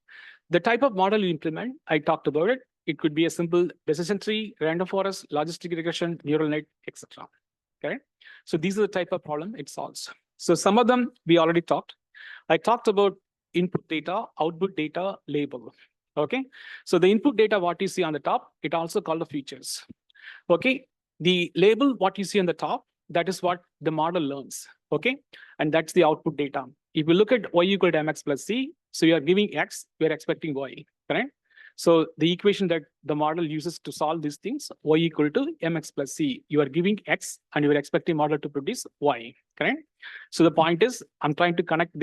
The type of model you implement, I talked about it. It could be a simple decision tree, random forest, logistic regression, neural net, etc. Okay. So these are the type of problem it solves. So some of them we already talked. I talked about input data, output data, label. Okay. So the input data, what you see on the top, it also called the features. Okay. The label, what you see on the top, that is what the model learns. Okay. And that's the output data. If you look at y equal to mx plus c, so you are giving x, we are expecting y, correct? So the equation that the model uses to solve these things, y equal to mx plus c, you are giving x and you are expecting model to produce y, correct? So the point is, I'm trying to connect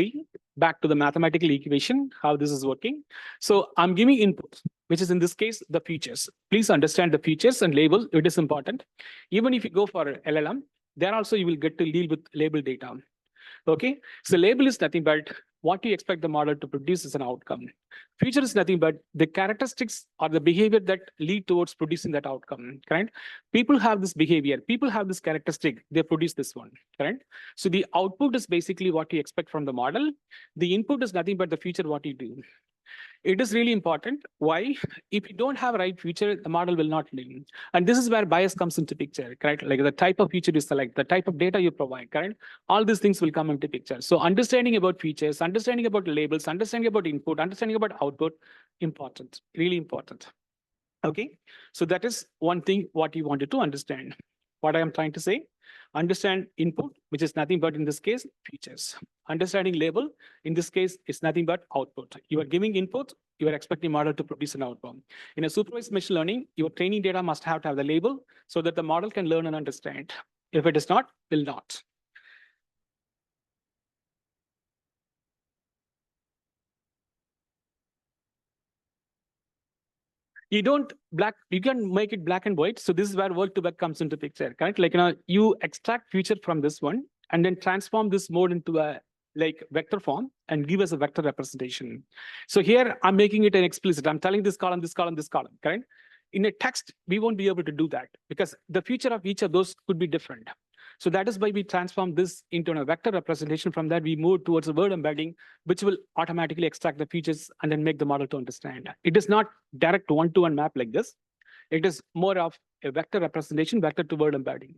back to the mathematical equation, how this is working. So I'm giving input, which is in this case, the features. Please understand the features and label, it is important. Even if you go for LLM, there also you will get to deal with label data. Okay, so label is nothing but what you expect the model to produce as an outcome. Feature is nothing but the characteristics or the behavior that lead towards producing that outcome, correct? People have this behavior, people have this characteristic, they produce this one, correct? So the output is basically what you expect from the model. The input is nothing but the feature what you do. It is really important. Why? If you don't have a right feature, the model will not learn. And this is where bias comes into picture, correct? Like the type of feature you select, the type of data you provide, correct? All these things will come into picture. So understanding about features, understanding about labels, understanding about input, understanding about output, important, really important. Okay, so that is one thing what you wanted to understand. What I am trying to say, Understand input, which is nothing but in this case, features. Understanding label, in this case, is nothing but output. You are giving input, you are expecting model to produce an output. In a supervised machine learning, your training data must have to have the label so that the model can learn and understand. If it is not, will not. You can make it black and white. So this is where word to vec comes into picture, correct? Like, you extract feature from this one and then transform this mode into a vector form and give us a vector representation. So here I'm making it an explicit. I'm telling this column, this column, this column, correct? In a text, we won't be able to do that because the feature of each of those could be different. So that is why we transform this into a vector representation. From that, we move towards a word embedding, which will automatically extract the features and then make the model to understand. It is not direct one-to-one map like this. It is more of a vector representation, vector to word embedding.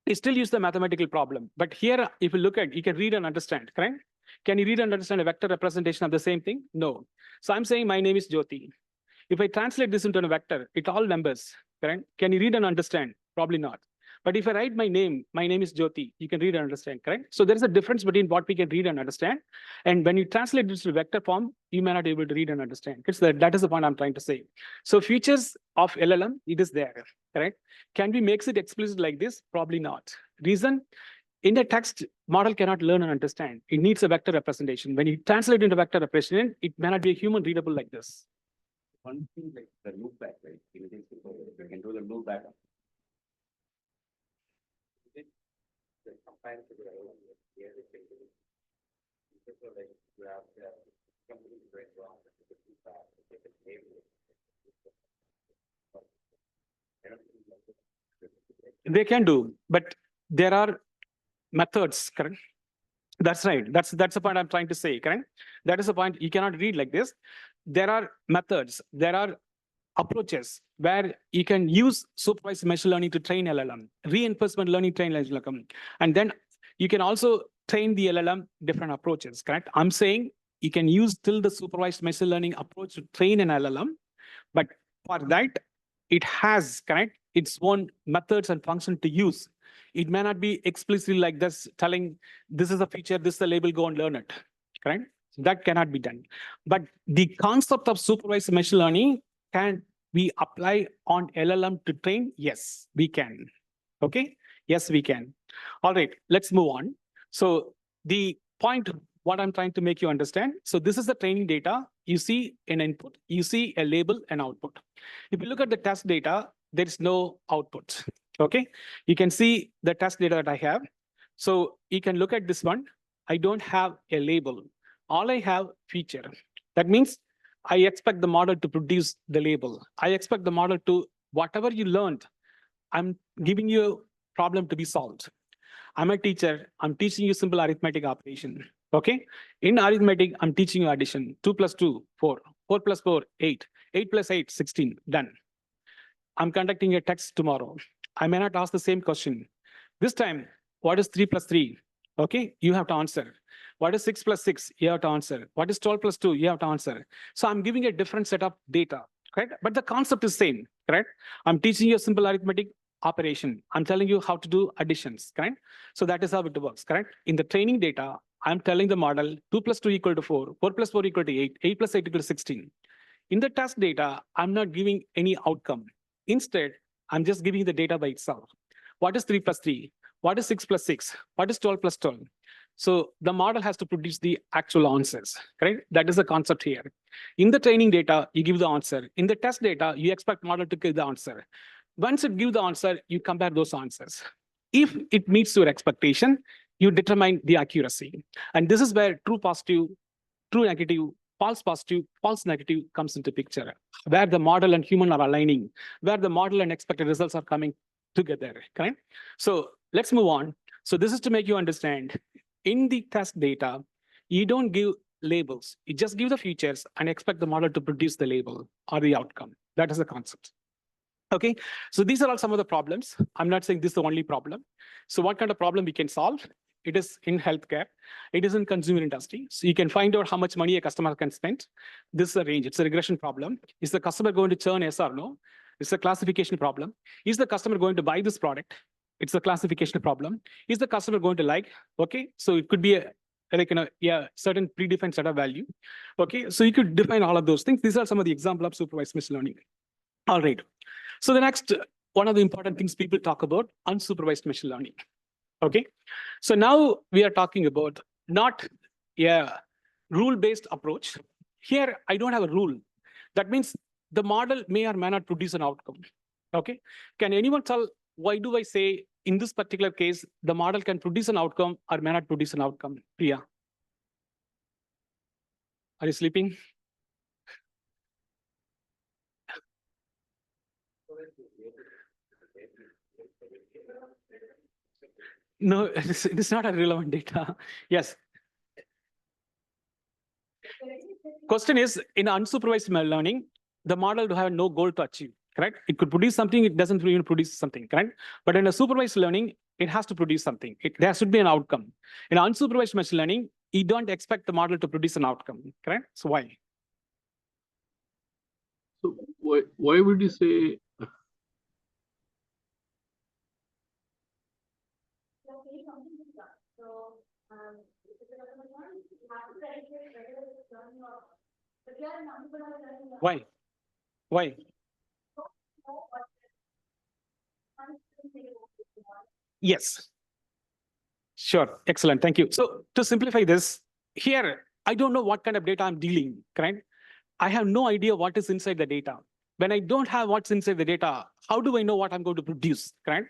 We still use the mathematical problem, but here, if you look at, you can read and understand, correct? Can you read and understand a vector representation of the same thing? No. So I'm saying my name is Jothi. If I translate this into a vector, it all numbers, correct? Can you read and understand? Probably not. But if I write my name is Jothi, you can read and understand, correct? So there's a difference between what we can read and understand. And when you translate this to vector form, you may not be able to read and understand. That is the point I'm trying to say. So features of LLM, it is there, correct? Can we make it explicit like this? Probably not. Reason, in the text, model cannot learn and understand. It needs a vector representation. When you translate into vector representation, it may not be a human readable like this. One thing like the loop back, right? We can do the loop back. They can do, but there are methods, correct? That's right. That's the point I'm trying to say, correct? That is the point. You cannot read like this. There are methods. There are approaches where you can use supervised machine learning to train LLM, reinforcement learning train LLM, and then you can also train the LLM different approaches, correct? I'm saying you can use still the supervised machine learning approach to train an LLM, but for that, it has, correct, its own methods and function to use. It may not be explicitly like this, telling this is a feature, this is a label, go and learn it, correct? That cannot be done. But the concept of supervised machine learning, can we apply on LLM to train? Yes, we can. Okay? Yes, we can. All right, let's move on. So the point, what I'm trying to make you understand. So this is the training data. You see an input, you see a label and output. If you look at the test data, there is no output. Okay? You can see the test data that I have. So you can look at this one. I don't have a label. All I have feature. That means I expect the model to produce the label. I expect the model to, whatever you learned, I'm giving you a problem to be solved. I'm a teacher. I'm teaching you simple arithmetic operation. Okay? In arithmetic, I'm teaching you addition. 2 plus 2, 4. 4 plus 4, 8. 8 plus 8, 16. Done. I'm conducting a text tomorrow. I may not ask the same question. This time, what is 3 plus 3? Okay? You have to answer. What is 6 plus 6? You have to answer. What is 12 plus 2? You have to answer. So I'm giving a different set of data, correct? But the concept is same, correct? I'm teaching you a simple arithmetic operation. I'm telling you how to do additions, correct? So that is how it works, correct? In the training data, I'm telling the model 2 plus 2 equal to 4, 4 plus 4 equal to 8, 8 plus 8 equal to 16. In the test data, I'm not giving any outcome. Instead, I'm just giving the data by itself. What is 3 plus 3? What is 6 plus 6? What is 12 plus 12? So the model has to produce the actual answers, right? That is the concept here. In the training data, you give the answer. In the test data, you expect model to give the answer. Once it gives the answer, you compare those answers. If it meets your expectation, you determine the accuracy. And this is where true positive, true negative, false positive, false negative comes into picture, where the model and human are aligning, where the model and expected results are coming together, correct? So let's move on. So this is to make you understand, in the test data, you don't give labels. You just give the features and expect the model to produce the label or the outcome. That is the concept. Okay, so these are all some of the problems. I'm not saying this is the only problem. So what kind of problem we can solve? It is in healthcare. It is in consumer industry. So you can find out how much money a customer can spend. This is a range. It's a regression problem. Is the customer going to churn, yes or no? It's a classification problem. Is the customer going to buy this product? It's a classification problem. Is the customer going to like? Okay, so it could be a certain predefined set of value. Okay, so you could define all of those things. These are some of the examples of supervised machine learning. All right. So the next, one of the important things people talk about, unsupervised machine learning. Okay, so now we are talking about not a rule-based approach. Here, I don't have a rule. That means the model may or may not produce an outcome. Okay, can anyone tell why do I say in this particular case, the model can produce an outcome or may not produce an outcome? Priya, are you sleeping? No, it is not a relevant data. Yes. Question is, in unsupervised learning, the model will have no goal to achieve, correct? It could produce something, it doesn't even produce something, correct? But in a supervised learning, it has to produce something. There should be an outcome. In unsupervised machine learning, you don't expect the model to produce an outcome, correct? So why? So why would you say? Why? Why? Yes. Sure. Excellent. Thank you. So to simplify this, here, I don't know what kind of data I'm dealing, correct? I have no idea what is inside the data. When I don't have what's inside the data, how do I know what I'm going to produce, correct?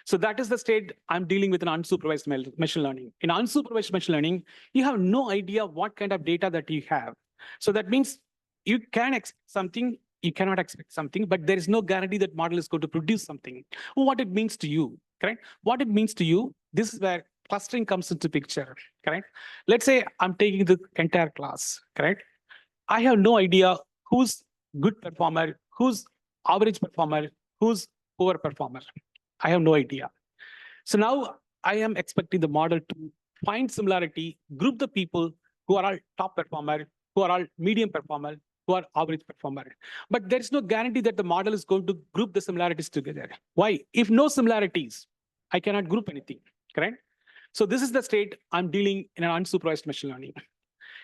So that is the state I'm dealing with in unsupervised machine learning. In unsupervised machine learning, you have no idea what kind of data that you have. So that means you can expect something, you cannot expect something, but there is no guarantee that model is going to produce something. What it means to you, correct? What it means to you, this is where clustering comes into picture, correct? Let's say I'm taking the entire class, correct? I have no idea who's good performer, who's average performer, who's poor performer. I have no idea. So now I am expecting the model to find similarity, group the people who are all top performer, who are all medium performer, who are average performer. But there is no guarantee that the model is going to group the similarities together. Why? If no similarities, I cannot group anything, correct? So this is the state I'm dealing in an unsupervised machine learning.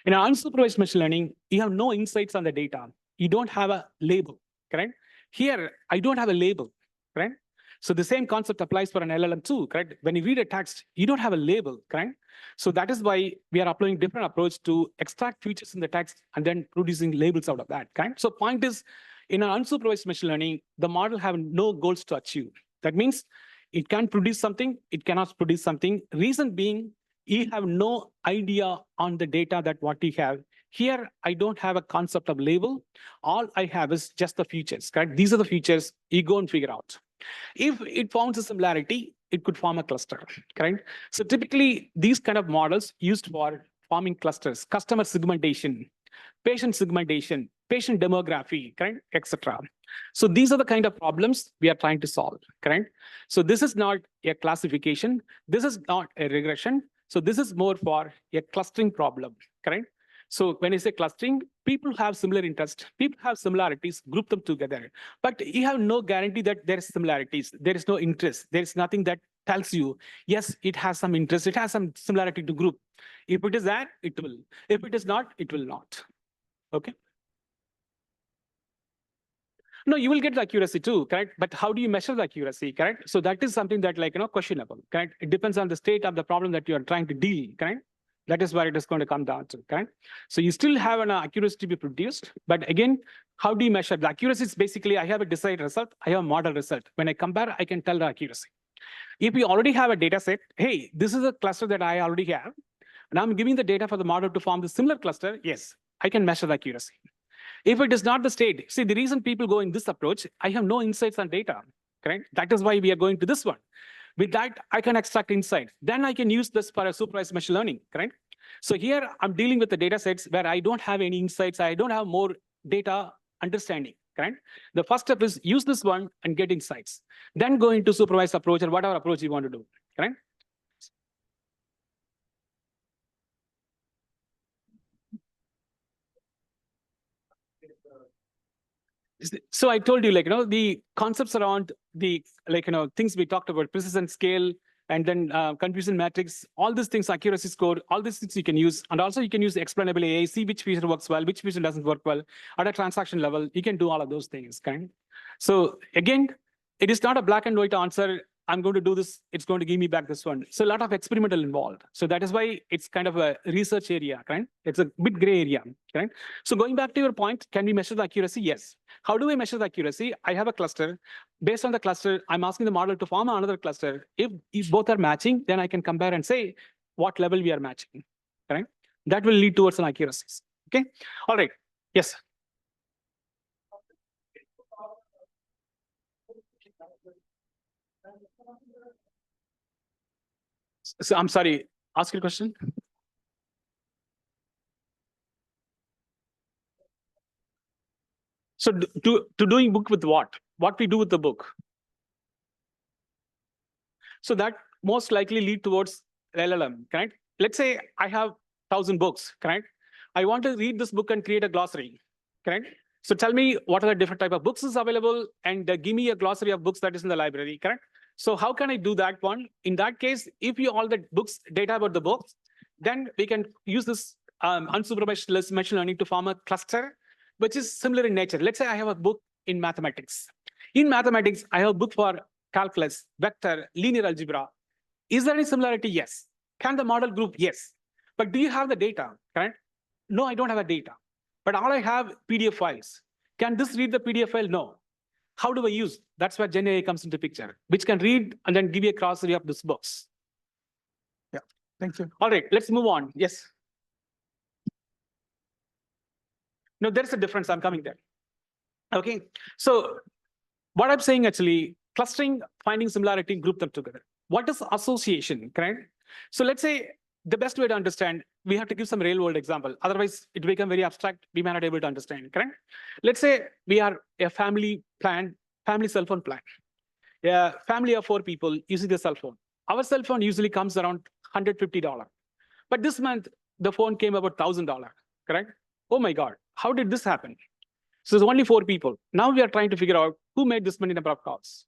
In an unsupervised machine learning, you have no insights on the data. You don't have a label, correct? Here, I don't have a label, correct? So the same concept applies for an LLM too, correct? When you read a text, you don't have a label, correct? So that is why we are applying different approach to extract features in the text and then producing labels out of that, correct? So point is, in an unsupervised machine learning, the model have no goals to achieve. That means it can produce something, it cannot produce something. Reason being, you have no idea on the data that what you have. Here, I don't have a concept of label. All I have is just the features, correct? These are the features, you go and figure out. If it found a similarity, it could form a cluster, correct? So typically, these kind of models used for forming clusters, customer segmentation, patient segmentation, patient demography, correct, etc. So these are the kind of problems we are trying to solve, correct? So this is not a classification. This is not a regression. So this is more for a clustering problem, correct? So when I say clustering, people have similar interests, people have similarities, group them together. But you have no guarantee that there is similarities. There is no interest. There is nothing that tells you, yes, it has some interest, it has some similarity to group. If it is that, it will. If it is not, it will not. Okay. No, you will get the accuracy too, correct? But how do you measure the accuracy, correct? So that is something that questionable, correct? It depends on the state of the problem that you are trying to deal, correct? That is where it is going to come down to, correct? So you still have an accuracy to be produced, but again, how do you measure? The accuracy is basically, I have a desired result, I have a model result. When I compare, I can tell the accuracy. If you already have a data set, hey, this is a cluster that I already have, and I'm giving the data for the model to form the similar cluster, yes, I can measure the accuracy. If it is not the state, see, the reason people go in this approach, I have no insights on data, correct? That is why we are going to this one. With that, I can extract insights. Then I can use this for a supervised machine learning, correct? So here, I'm dealing with the data sets where I don't have any insights. I don't have more data understanding, correct? The first step is use this one and get insights. Then go into supervised approach or whatever approach you want to do, correct? So I told you, like, the concepts around the, like, things we talked about, precision scale, and then confusion matrix, all these things, accuracy score, all these things you can use. And also you can use explainable AI, see which feature works well, which feature doesn't work well. At a transaction level, you can do all of those things, kind. So again, it is not a black and white answer. I'm going to do this, it's going to give me back this one. So a lot of experimental involved. So that is why it's kind of a research area, right? It's a bit gray area, right? So going back to your point, can we measure the accuracy? Yes. How do I measure the accuracy? I have a cluster. Based on the cluster, I'm asking the model to form another cluster. If both are matching, then I can compare and say what level we are matching, right? That will lead towards an accuracy. Okay. All right. Yes. So I'm sorry, ask your question. So to doing book with what? What we do with the book? So that most likely lead towards LLM, correct? Let's say I have 1,000 books, correct? I want to read this book and create a glossary, correct? So tell me what are the different type of books is available and give me a glossary of books that is in the library, correct? So how can I do that one? In that case, if you all the books, data about the books, then we can use this unsupervised machine learning to form a cluster, which is similar in nature. Let's say I have a book in mathematics. In mathematics, I have a book for calculus, vector, linear algebra. Is there any similarity? Yes. Can the model group? Yes. But do you have the data, correct? No, I don't have the data. But all I have PDF files. Can this read the PDF file? No. How do I use? That's where Gen AI comes into picture, which can read and then give you a glossary of these books. Yeah, thank you. All right, let's move on. Yes. No, there's a difference. I'm coming there. Okay, so what I'm saying actually, clustering, finding similarity, group them together. What is association, correct? So let's say the best way to understand, we have to give some real world example. Otherwise, it become very abstract. We may not be able to understand, correct? Let's say we are a family plan, family cell phone plan. Yeah, family of 4 people using the cell phone. Our cell phone usually comes around $150. But this month, the phone came about $1,000, correct? Oh my God, how did this happen? So there's only 4 people. Now we are trying to figure out who made this many number of calls.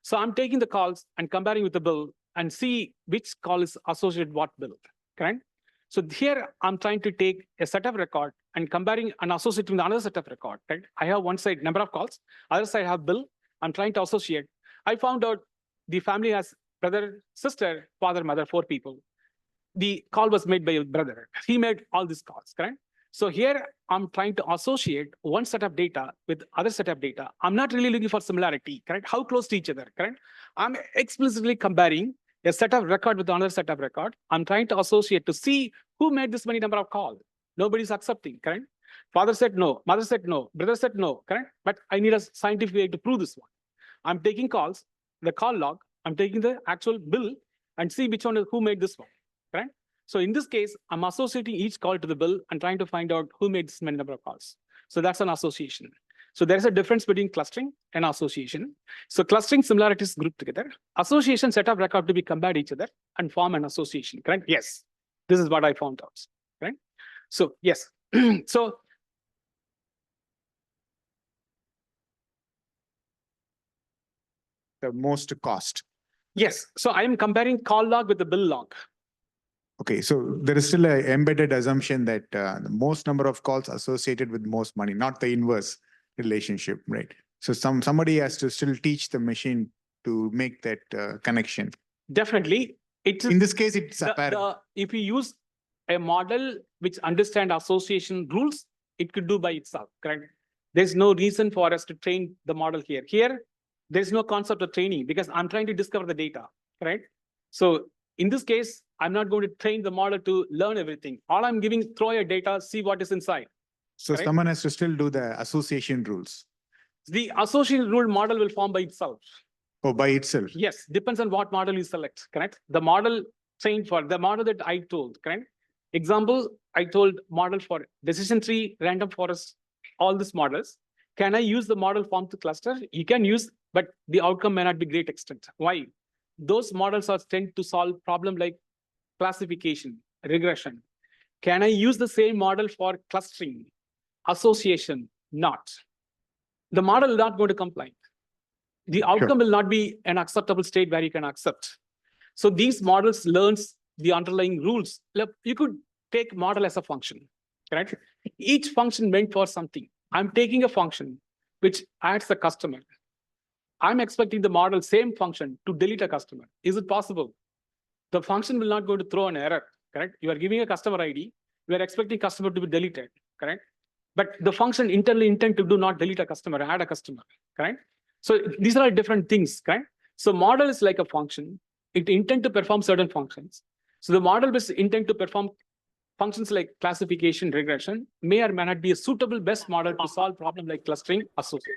So I'm taking the calls and comparing with the bill and see which call is associated with what bill, correct? So here I'm trying to take a set of record and comparing and associating with another set of record, right? I have one side number of calls, other side I have bill. I'm trying to associate. I found out the family has brother, sister, father, mother, 4 people. The call was made by a brother. He made all these calls, correct? So here I'm trying to associate one set of data with other set of data. I'm not really looking for similarity, correct? How close to each other, correct? I'm explicitly comparing a set of record with another set of record. I'm trying to associate to see who made this many number of calls. Nobody's accepting, correct? Father said no, mother said no, brother said no, correct? But I need a scientific way to prove this one. I'm taking calls, the call log, I'm taking the actual bill and see which one is who made this one, correct? So in this case, I'm associating each call to the bill and trying to find out who made this many number of calls. So that's an association. So there's a difference between clustering and association. So clustering similarities grouped together. Association set of record to be compared each other and form an association, correct? Yes, this is what I found out, right? So yes, so the most cost. yes, so I am comparing call log with the bill log. Okay, so there is still an embedded assumption that the most number of calls associated with most money, not the inverse relationship, right? So somebody has to still teach the machine to make that connection. Definitely. In this case, it's apparent. If you use a model which understands association rules, it could do by itself, correct? There's no reason for us to train the model here. Here, there's no concept of training because I'm trying to discover the data, correct? So in this case, I'm not going to train the model to learn everything. All I'm giving, throw a data, see what is inside. So correct? someone has to still do the association rules. The association rule model will form by itself. Oh, by itself? Yes, depends on what model you select, correct? The model trained for, the model that I told, correct? Example, I told model for decision tree, random forest, all these models. Can I use the model form to cluster? You can use, but the outcome may not be great extent. Why? Those models are tend to solve problem like classification, regression. Can I use the same model for clustering? Association, not. the model is not going to comply. The outcome will not be an acceptable state where you can accept. So these models learns the underlying rules. Look, you could take model as a function, correct? Each function meant for something. I'm taking a function which adds a customer. I'm expecting the model same function to delete a customer. Is it possible? The function will not go to throw an error, correct? You are giving a customer ID. We are expecting customer to be deleted, correct? But the function internally intend to do not delete a customer, add a customer, correct? So these are different things, correct? So model is like a function. It intend to perform certain functions. So the model is intend to perform functions like classification, regression, may or may not be a suitable best model to solve problem like clustering, association.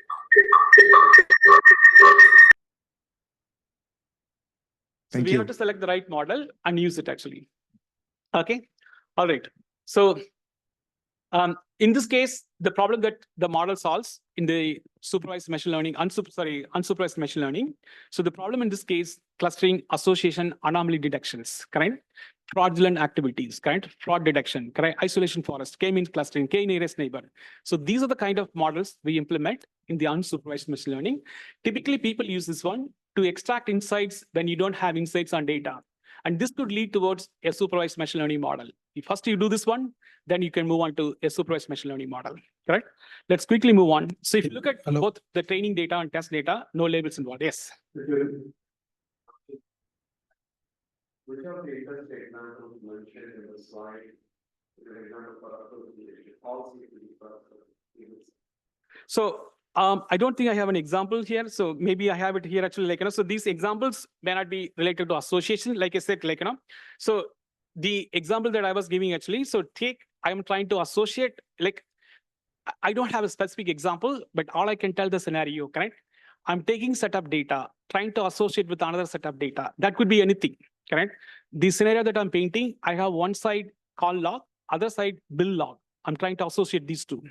So we have to select the right model and use it actually. Okay, all right. So in this case, the problem that the model solves in the supervised machine learning, unsupervised machine learning. So the problem in this case, clustering, association, anomaly detections, correct? Fraudulent activities, correct? Fraud detection, correct? Isolation forest, k-means clustering, k-nearest neighbor. So these are the kind of models we implement in the unsupervised machine learning. Typically, people use this one to extract insights when you don't have insights on data. And this could lead towards a supervised machine learning model. If first you do this one, then you can move on to a supervised machine learning model, correct? Let's quickly move on. So if you look at both the training data and test data, no labels involved. Yes. Which of the data statements mentioned in the slide is an example for association? So I don't think I have an example here. So maybe I have it here actually, like, so these examples may not be related to association, like I said, like, so the example that I was giving actually, so I'm trying to associate, like, I don't have a specific example, but all I can tell the scenario, correct? I'm taking set of data, trying to associate with another set of data. That could be anything, correct? The scenario that I'm painting, I have one side call log, other side bill log. I'm trying to associate these two.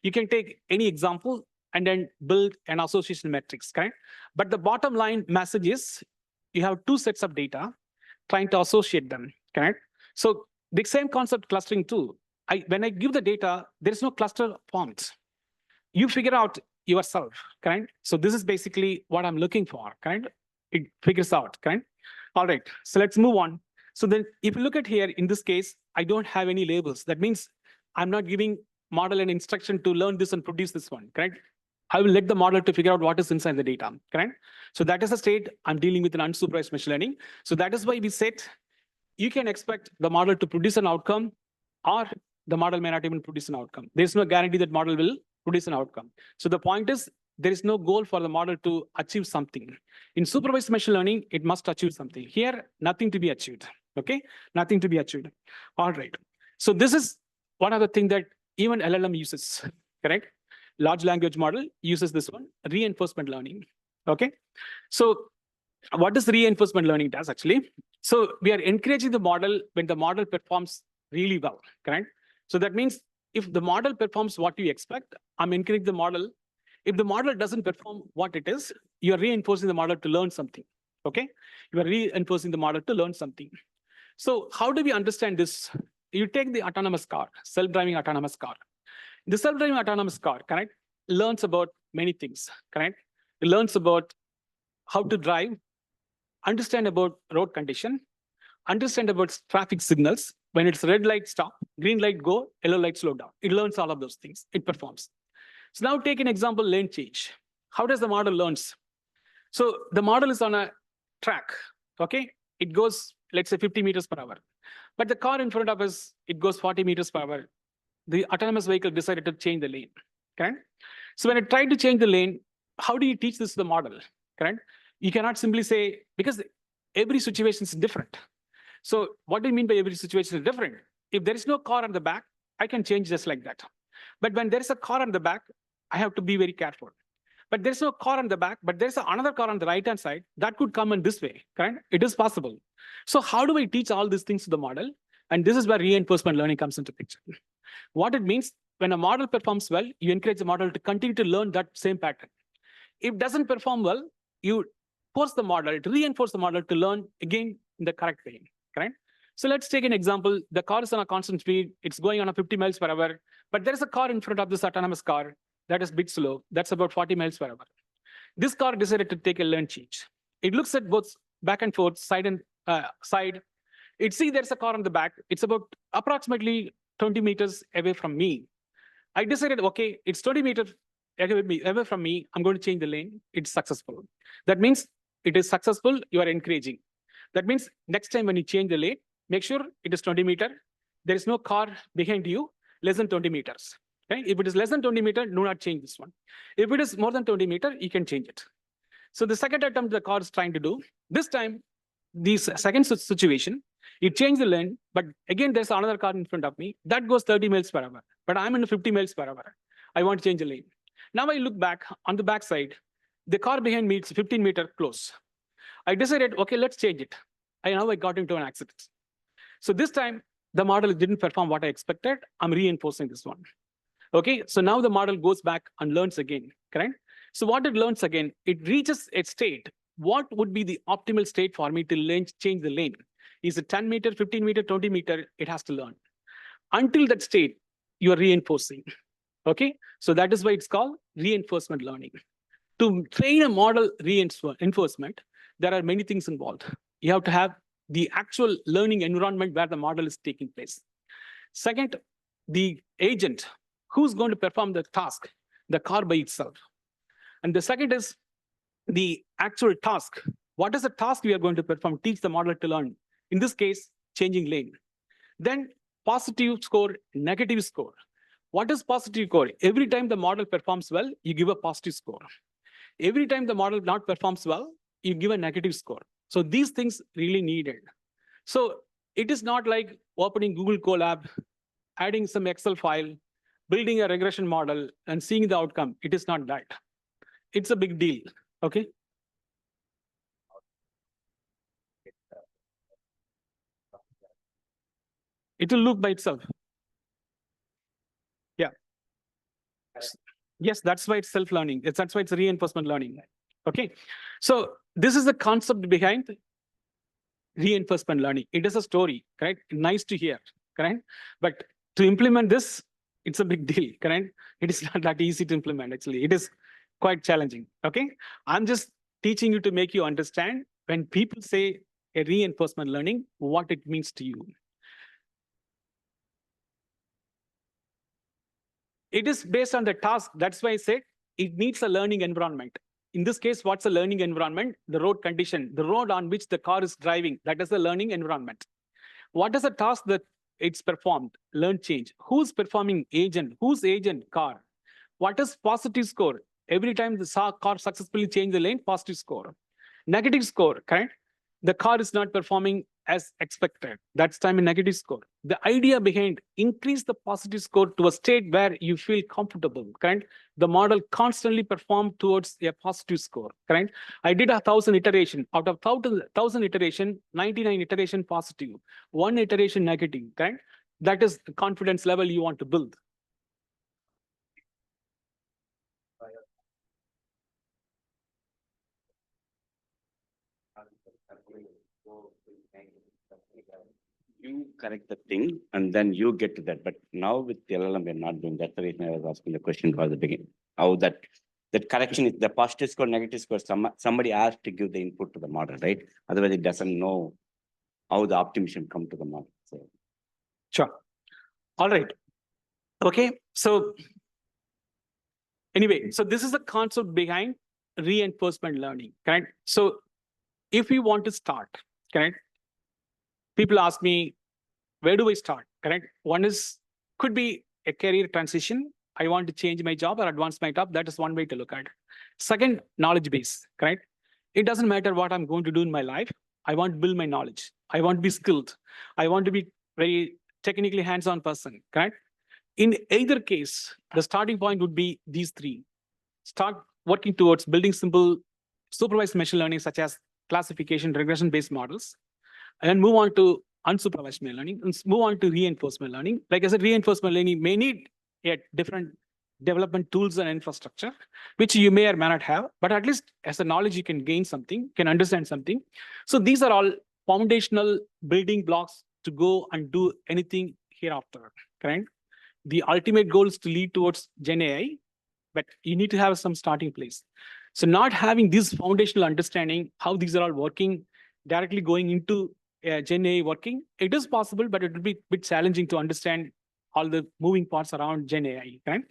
You can take any example and then build an association matrix, correct? But the bottom line message is you have two sets of data, trying to associate them, correct? So the same concept clustering too. When I give the data, there is no cluster formed. You figure out yourself, correct? So this is basically what I'm looking for, correct? It figures out, correct? All right, so let's move on. So then if you look at here, in this case, I don't have any labels. That means I'm not giving model an instruction to learn this and produce this one, correct? I will let the model to figure out what is inside the data, correct? So that is a state I'm dealing with an unsupervised machine learning. So that is why we said you can expect the model to produce an outcome, or the model may not even produce an outcome. There's no guarantee that model will produce an outcome. So the point is, there is no goal for the model to achieve something. In supervised machine learning, it must achieve something. Here, nothing to be achieved, okay? Nothing to be achieved. All right. So this is one of the things that even LLM uses, correct? Large language model uses this one, reinforcement learning, okay? So what does reinforcement learning does actually? So we are encouraging the model when the model performs really well, correct? So that means if the model performs what you expect, I'm encouraging the model. If the model doesn't perform what it is, you're reinforcing the model to learn something, okay? You are reinforcing the model to learn something. So how do we understand this? You take the autonomous car, self-driving autonomous car. The self-driving autonomous car, correct, learns about many things, correct? It learns about how to drive, understand about road condition, understand about traffic signals. When it's red light, stop, green light, go, yellow light, slow down. It learns all of those things. It performs. So now take an example, lane change. How does the model learns? So the model is on a track, okay? It goes, let's say 50 meters per hour. But the car in front of us, it goes 40 meters per hour. The autonomous vehicle decided to change the lane, correct? So when it tried to change the lane, how do you teach this to the model, correct? You cannot simply say, because every situation is different. So what do you mean by every situation is different? If there is no car on the back, I can change just like that. But when there is a car on the back, I have to be very careful. But there's no car on the back, but there's another car on the right-hand side that could come in this way, correct? It is possible. So how do I teach all these things to the model? And this is where reinforcement learning comes into picture. What it means, when a model performs well, you encourage the model to continue to learn that same pattern. If it doesn't perform well, you force the model to reinforce the model to learn again in the correct way, correct? So let's take an example. The car is on a constant speed. It's going on a 50 miles per hour, but there is a car in front of this autonomous car. that is a bit slow. That's about 40 miles per hour. This car decided to take a lane change. It looks at both back and forth, side and side. It sees there's a car on the back. It's about approximately 20 meters away from me. I decided, okay, it's 20 meters away from me. I'm going to change the lane. It's successful. That means it is successful. You are encouraging. That means next time when you change the lane, make sure it is 20 meters. There is no car behind you less than 20 meters. Okay? If it is less than 20 meters, do not change this one. If it is more than 20 meters, you can change it. So the second attempt the car is trying to do, this time, the second situation, it changed the lane, but again, there's another car in front of me. That goes 30 miles per hour, but I'm in 50 miles per hour. I want to change the lane. Now I look back on the back side, the car behind me is 15 meters close. I decided, okay, let's change it. Now I got into an accident. So this time, the model didn't perform what I expected. I'm reinforcing this one. Okay, so now the model goes back and learns again, correct? So what it learns again, it reaches a state. What would be the optimal state for me to change the lane? Is it 10 meter, 15 meter, 20 meter? It has to learn. Until that state, you are reinforcing. Okay, so that is why it's called reinforcement learning. To train a model reinforcement, there are many things involved. You have to have the actual learning environment where the model is taking place. Second, the agent, who's going to perform the task, the car by itself. And the second is the actual task. What is the task we are going to perform? Teach the model to learn. In this case, changing lane. Then positive score, negative score. What is positive score? Every time the model performs well, you give a positive score. Every time the model not performs well, you give a negative score. So these things really needed. So it is not like opening Google Colab, adding some Excel file, building a regression model, and seeing the outcome. It is not that. It's a big deal. Okay. It will look by itself. Yeah. Yes, that's why it's self-learning. That's why it's reinforcement learning. Okay. So this is the concept behind reinforcement learning. It is a story, correct? Nice to hear, correct? But to implement this, it's a big deal, correct? It is not that easy to implement, actually. It is quite challenging, okay? I'm just teaching you to make you understand when people say a reinforcement learning, what it means to you. It is based on the task. That's why I said it needs a learning environment. In this case, what's a learning environment? The road condition, the road on which the car is driving, that is the learning environment. What is the task that it's performed? Learn change. Who's performing agent? Whose agent? Car. What is positive score? Every time the car successfully change the lane, positive score. Negative score, correct? The car is not performing as expected. That's time a negative score. The idea behind increase the positive score to a state where you feel comfortable, correct? The model constantly perform towards a positive score, correct? I did 1,000 iteration. Out of 1,000 iteration, 99 iteration positive, 1 iteration negative, correct? That is the confidence level you want to build. You correct the thing and then you get to that. But now with the LLM, we're not doing that. The reason I was asking the question for the beginning. How that correction is the positive score, negative score. Somebody has to give the input to the model, right? Otherwise, it doesn't know how the optimization come to the model. So. Sure. All right. Okay. So anyway, so this is the concept behind reinforcement learning, correct? So if you want to start, correct? People ask me, where do I start, correct? One is, could be a career transition. I want to change my job or advance my job. That is one way to look at it. Second, knowledge base, correct? It doesn't matter what I'm going to do in my life. I want to build my knowledge. I want to be skilled. I want to be very technically hands-on person, correct? In either case, the starting point would be these three. Start working towards building simple supervised machine learning, such as classification, regression-based models, and move on to unsupervised machine learning, and move on to reinforcement learning. Like I said, reinforcement learning may need a different development tools and infrastructure, which you may or may not have, but at least as a knowledge, you can gain something, can understand something. So these are all foundational building blocks to go and do anything hereafter, correct? The ultimate goal is to lead towards Gen AI, but you need to have some starting place. So not having this foundational understanding, how these are all working, directly going into Gen AI working, it is possible, but it will be a bit challenging to understand all the moving parts around Gen AI, right?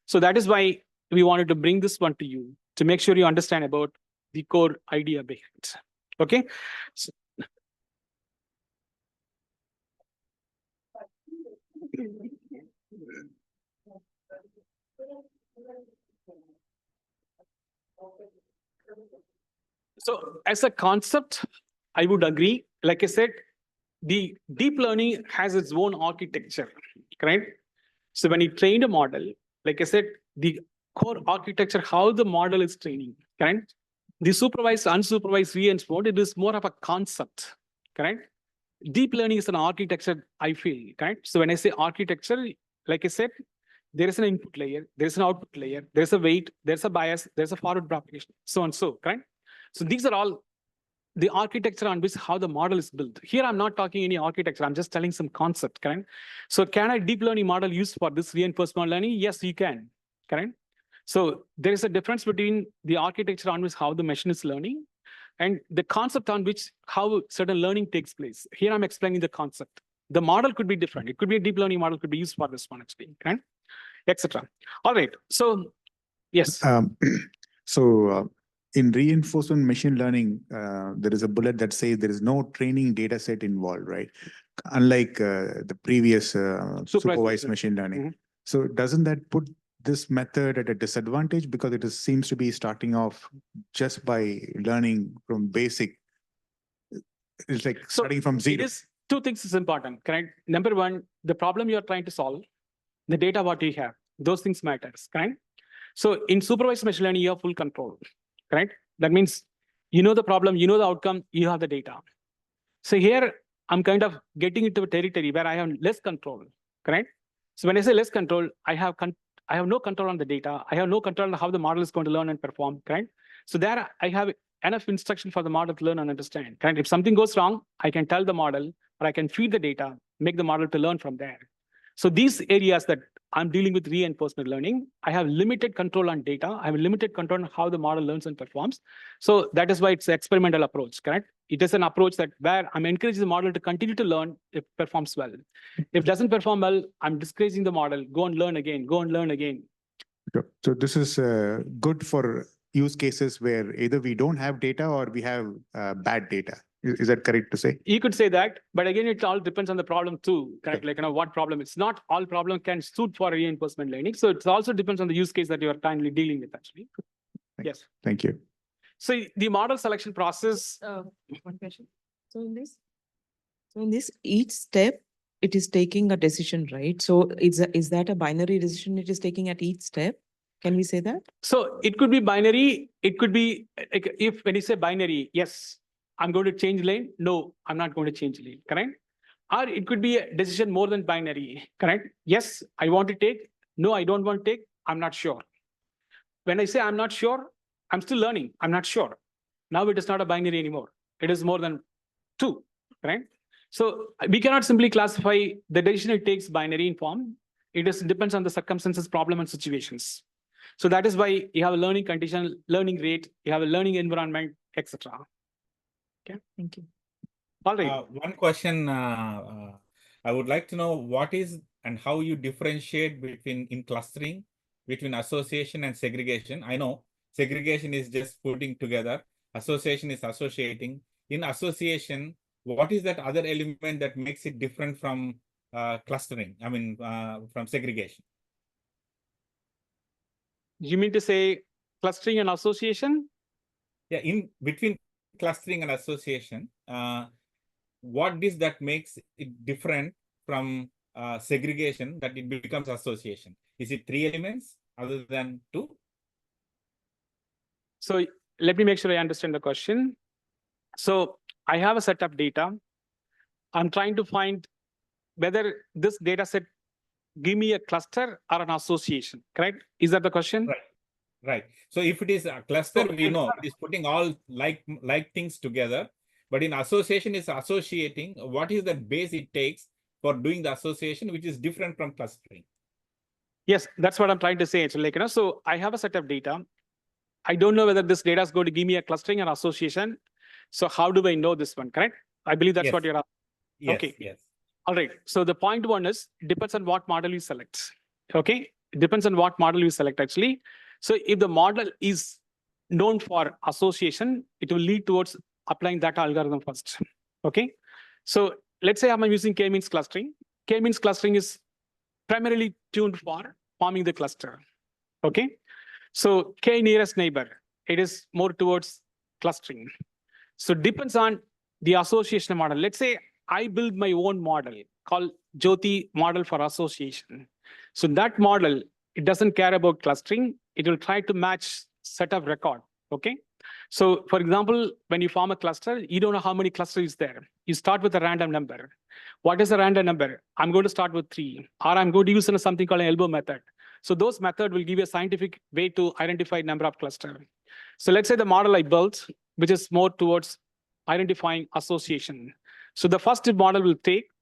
So that is why we wanted to bring this one to you, to make sure you understand about the core idea behind it. Okay. So as a concept, I would agree. Like I said, the deep learning has its own architecture, right? So when you train a model, like I said, the core architecture, how the model is training, correct? The supervised, unsupervised reinforcement, it is more of a concept, correct? Deep learning is an architecture, I feel, correct? So when I say architecture, like I said, there is an input layer, there's an output layer, there's a weight, there's a bias, there's a forward propagation, so and so, correct? So these are all the architecture on which how the model is built. Here, I'm not talking any architecture. I'm just telling some concept, correct? So can a deep learning model used for this reinforcement learning? Yes, you can, correct? So there is a difference between the architecture on which how the machine is learning and the concept on which how certain learning takes place. Here, I'm explaining the concept. The model could be different. It could be a deep learning model could be used for this one, actually, correct? Etc. All right. So, yes. In reinforcement machine learning, there is a bullet that says there is no training data set involved, right? Unlike the previous supervised machine learning. Mm-hmm. So doesn't that put this method at a disadvantage because it seems to be starting off just by learning from basic? It's like starting from zero. It is two things is important, correct? Number one, the problem you are trying to solve, the data what you have, those things matters, correct? So in supervised machine learning, you have full control, correct? That means you know the problem, you know the outcome, you have the data. So here I'm kind of getting into a territory where I have less control, correct? So when I say less control, I have no control on the data. I have no control on how the model is going to learn and perform, correct? So there I have enough instruction for the model to learn and understand, correct? If something goes wrong, I can tell the model, or I can feed the data, make the model to learn from there. So these areas that I'm dealing with reinforcement learning, I have limited control on data. I have limited control on how the model learns and performs. So that is why it's an experimental approach, correct? It is an approach that where I'm encouraging the model to continue to learn if it performs well. If it doesn't perform well, I'm discouraging the model, go and learn again, go and learn again. So this is good for use cases where either we don't have data or we have bad data. Is that correct to say? You could say that, but again, it all depends on the problem too, correct? Like, what problem? It's not all problem can suit for reinforcement learning. So it also depends on the use case that you are kindly dealing with, actually. Yes. Thank you. So the model selection process. One question. So in this, each step, it is taking a decision, right? So is that a binary decision it is taking at each step? Can we say that? So it could be binary. It could be, like, if when you say binary, yes, I'm going to change lane. No, I'm not going to change lane, correct? Or it could be a decision more than binary, correct? Yes, I want to take. No, I don't want to take. I'm not sure. When I say I'm not sure, I'm still learning. I'm not sure. Now it is not a binary anymore. It is more than two, correct? So we cannot simply classify the decision it takes binary in form. It depends on the circumstances, problem, and situations. So that is why you have a learning condition, learning rate, you have a learning environment, etc. Okay. Thank you. All right. One question I would like to know what is and how you differentiate between in clustering between association and segregation. I know segregation is just putting together. Association is associating. In association, what is that other element that makes it different from clustering? I mean, from segregation. You mean to say clustering and association? Yeah, in between clustering and association, what is that makes it different from segregation that it becomes association? Is it 3 elements other than 2? So let me make sure I understand the question. So I have a set of data. I'm trying to find whether this data set give me a cluster or an association, correct? Is that the question? Right. Right. So if it is a cluster, we know it is putting all like things together. But in association, is associating. What is the base it takes for doing the association, which is different from clustering? Yes, that's what I'm trying to say. Actually, so I have a set of data. I don't know whether this data is going to give me a clustering or association. So how do I know this one, correct? I believe that's what you're asking. Yes, Okay. yes. All right. So the point one is depends on what model you select. Okay. It depends on what model you select actually. So if the model is known for association, it will lead towards applying that algorithm first. Okay. So let's say I'm using k-means clustering. K-means clustering is primarily tuned for forming the cluster. Okay. So k nearest neighbor, it is more towards clustering. So depends on the association model. Let's say I build my own model called Jothi model for association. So that model, it doesn't care about clustering. It will try to match set of record. Okay. So for example, when you form a cluster, you don't know how many clusters is there. You start with a random number. What is a random number? I'm going to start with 3, or I'm going to use something called an elbow method. So those methods will give you a scientific way to identify number of cluster. So let's say the model I built, which is more towards identifying association. So the first model will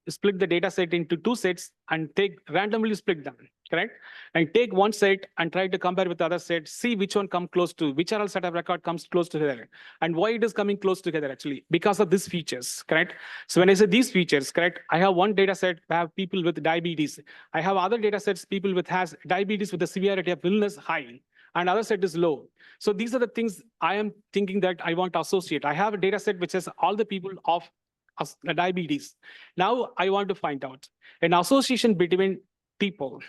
split the data set into 2 sets and randomly split them, correct? And take one set and try to compare with the other set, see which one come close to, which are all set of record comes close together. And why it is coming close together actually, because of these features, correct? So when I say these features, correct, I have one data set, I have people with diabetes. I have other data sets, people with has diabetes with the severity of illness high, and other set is low. So these are the things I am thinking that I want to associate. I have a data set which has all the people of diabetes. Now I want to find out an association between people.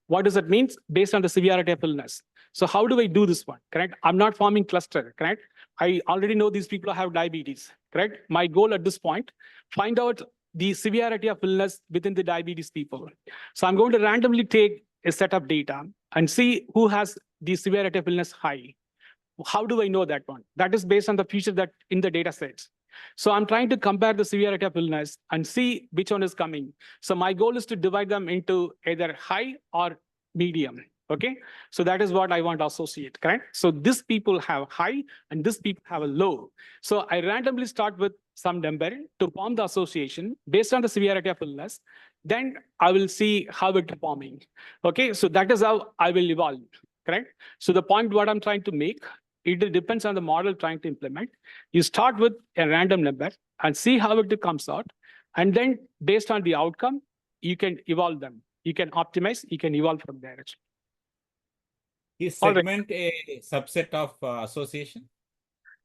What does that mean? Based on the severity of illness. So how do I do this one, correct? I'm not forming cluster, correct? I already know these people have diabetes, correct? My goal at this point, find out the severity of illness within the diabetes people. So I'm going to randomly take a set of data and see who has the severity of illness high. How do I know that one? That is based on the feature that in the data sets. So I'm trying to compare the severity of illness and see which one is coming. So my goal is to divide them into either high or medium. Okay, so that is what I want to associate, correct? So these people have high and these people have a low. So I randomly start with some number to form the association based on the severity of illness. Then I will see how it's forming. Okay, so that is how I will evolve, correct? So the point what I'm trying to make, it depends on the model trying to implement. You start with a random number and see how it comes out. And then based on the outcome, you can evolve them. You can optimize, you can evolve from there. Is segment a subset of association?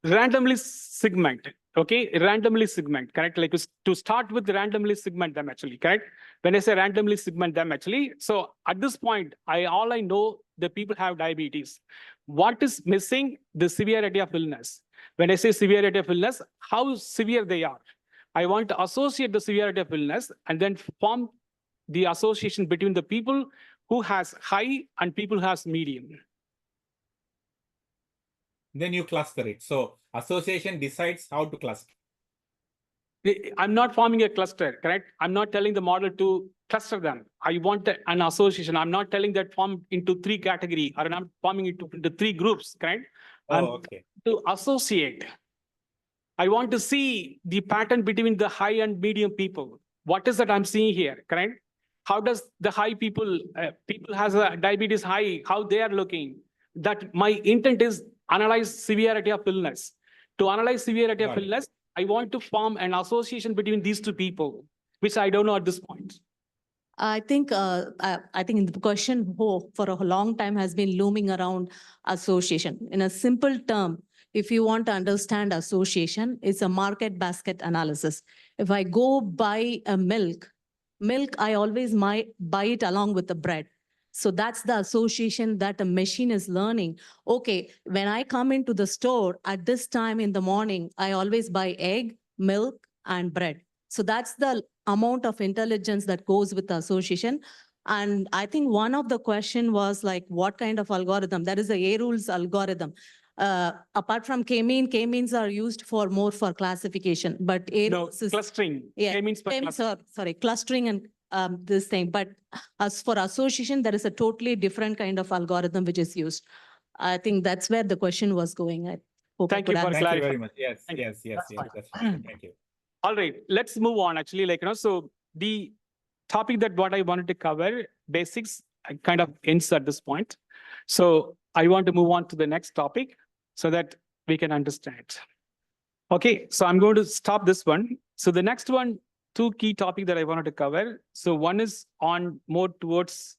Randomly segment, okay? Randomly segment, correct? Like to start with randomly segment them actually, correct? When I say randomly segment them actually, so at this point, all I know the people have diabetes. What is missing? The severity of illness. When I say severity of illness, how severe they are. I want to associate the severity of illness and then form the association between the people who has high and people who has medium. Then you cluster it. So association decides how to cluster. I'm not forming a cluster, correct? I'm not telling the model to cluster them. I want an association. I'm not telling that form into 3 categories or I'm forming it into 3 groups, correct? Okay. To associate. I want to see the pattern between the high and medium people. What is that I'm seeing here, correct? How does the high people has a diabetes high, how they are looking? That my intent is analyze severity of illness. To analyze severity of illness, I want to form an association between these 2 people, which I don't know at this point. I think the question for a long time has been looming around association. In a simple term, if you want to understand association, it's a market basket analysis. If I go buy a milk, I always might buy it along with the bread. So that's the association that a machine is learning. Okay, when I come into the store at this time in the morning, I always buy egg, milk, and bread. So that's the amount of intelligence that goes with the association. And I think one of the question was like, what kind of algorithm? That is the A-rules algorithm. Apart from K-means are used for more for classification, but A-rules is clustering. Yeah, K-means for sorry, clustering and this thing. But as for association, there is a totally different kind of algorithm which is used. I think that's where the question was going. I hope Thank you for Thank you very much. Yes, Thank yes, yes, That's yes. fine. That's fine. Thank you. All right, let's move on actually. So the topic that what I wanted to cover, basics kind of ends at this point. So I want to move on to the next topic so that we can understand. Okay, so I'm going to stop this one. So the next one, two key topics that I wanted to cover. So one is on more towards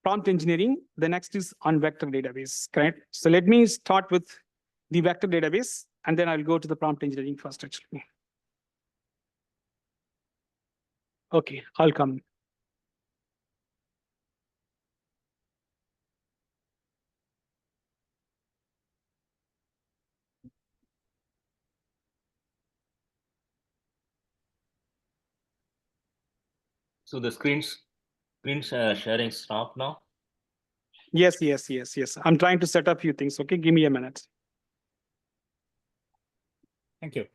prompt engineering. The next is on vector database, correct? So let me start with the vector database, and then I'll go to the prompt engineering first, actually. Okay, I'll come. So the screens sharing stop now. Yes. I'm trying to set up a few things. Okay, give me a minute. Thank you.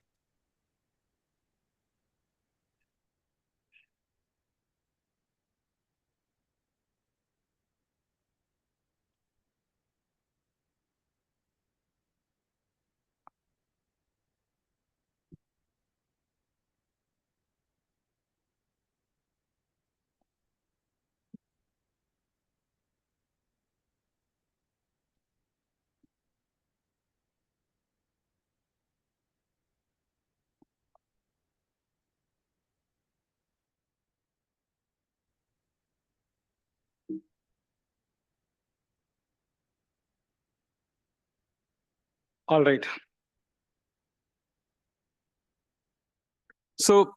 All right. So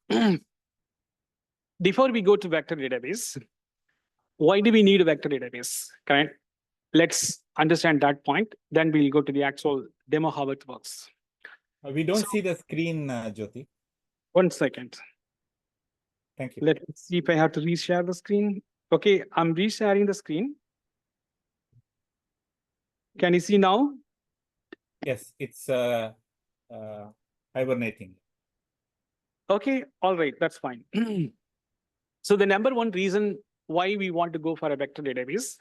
before we go to vector database, why do we need a vector database? Correct? Let's understand that point. Then we'll go to the actual demo, how it works. We don't see the screen, Jothi. 1 second. Thank you. Let me see if I have to reshare the screen. Okay, I'm resharing the screen. Can you see now? Yes, it's hibernating. Okay, all right, that's fine. So the number one reason why we want to go for a vector database,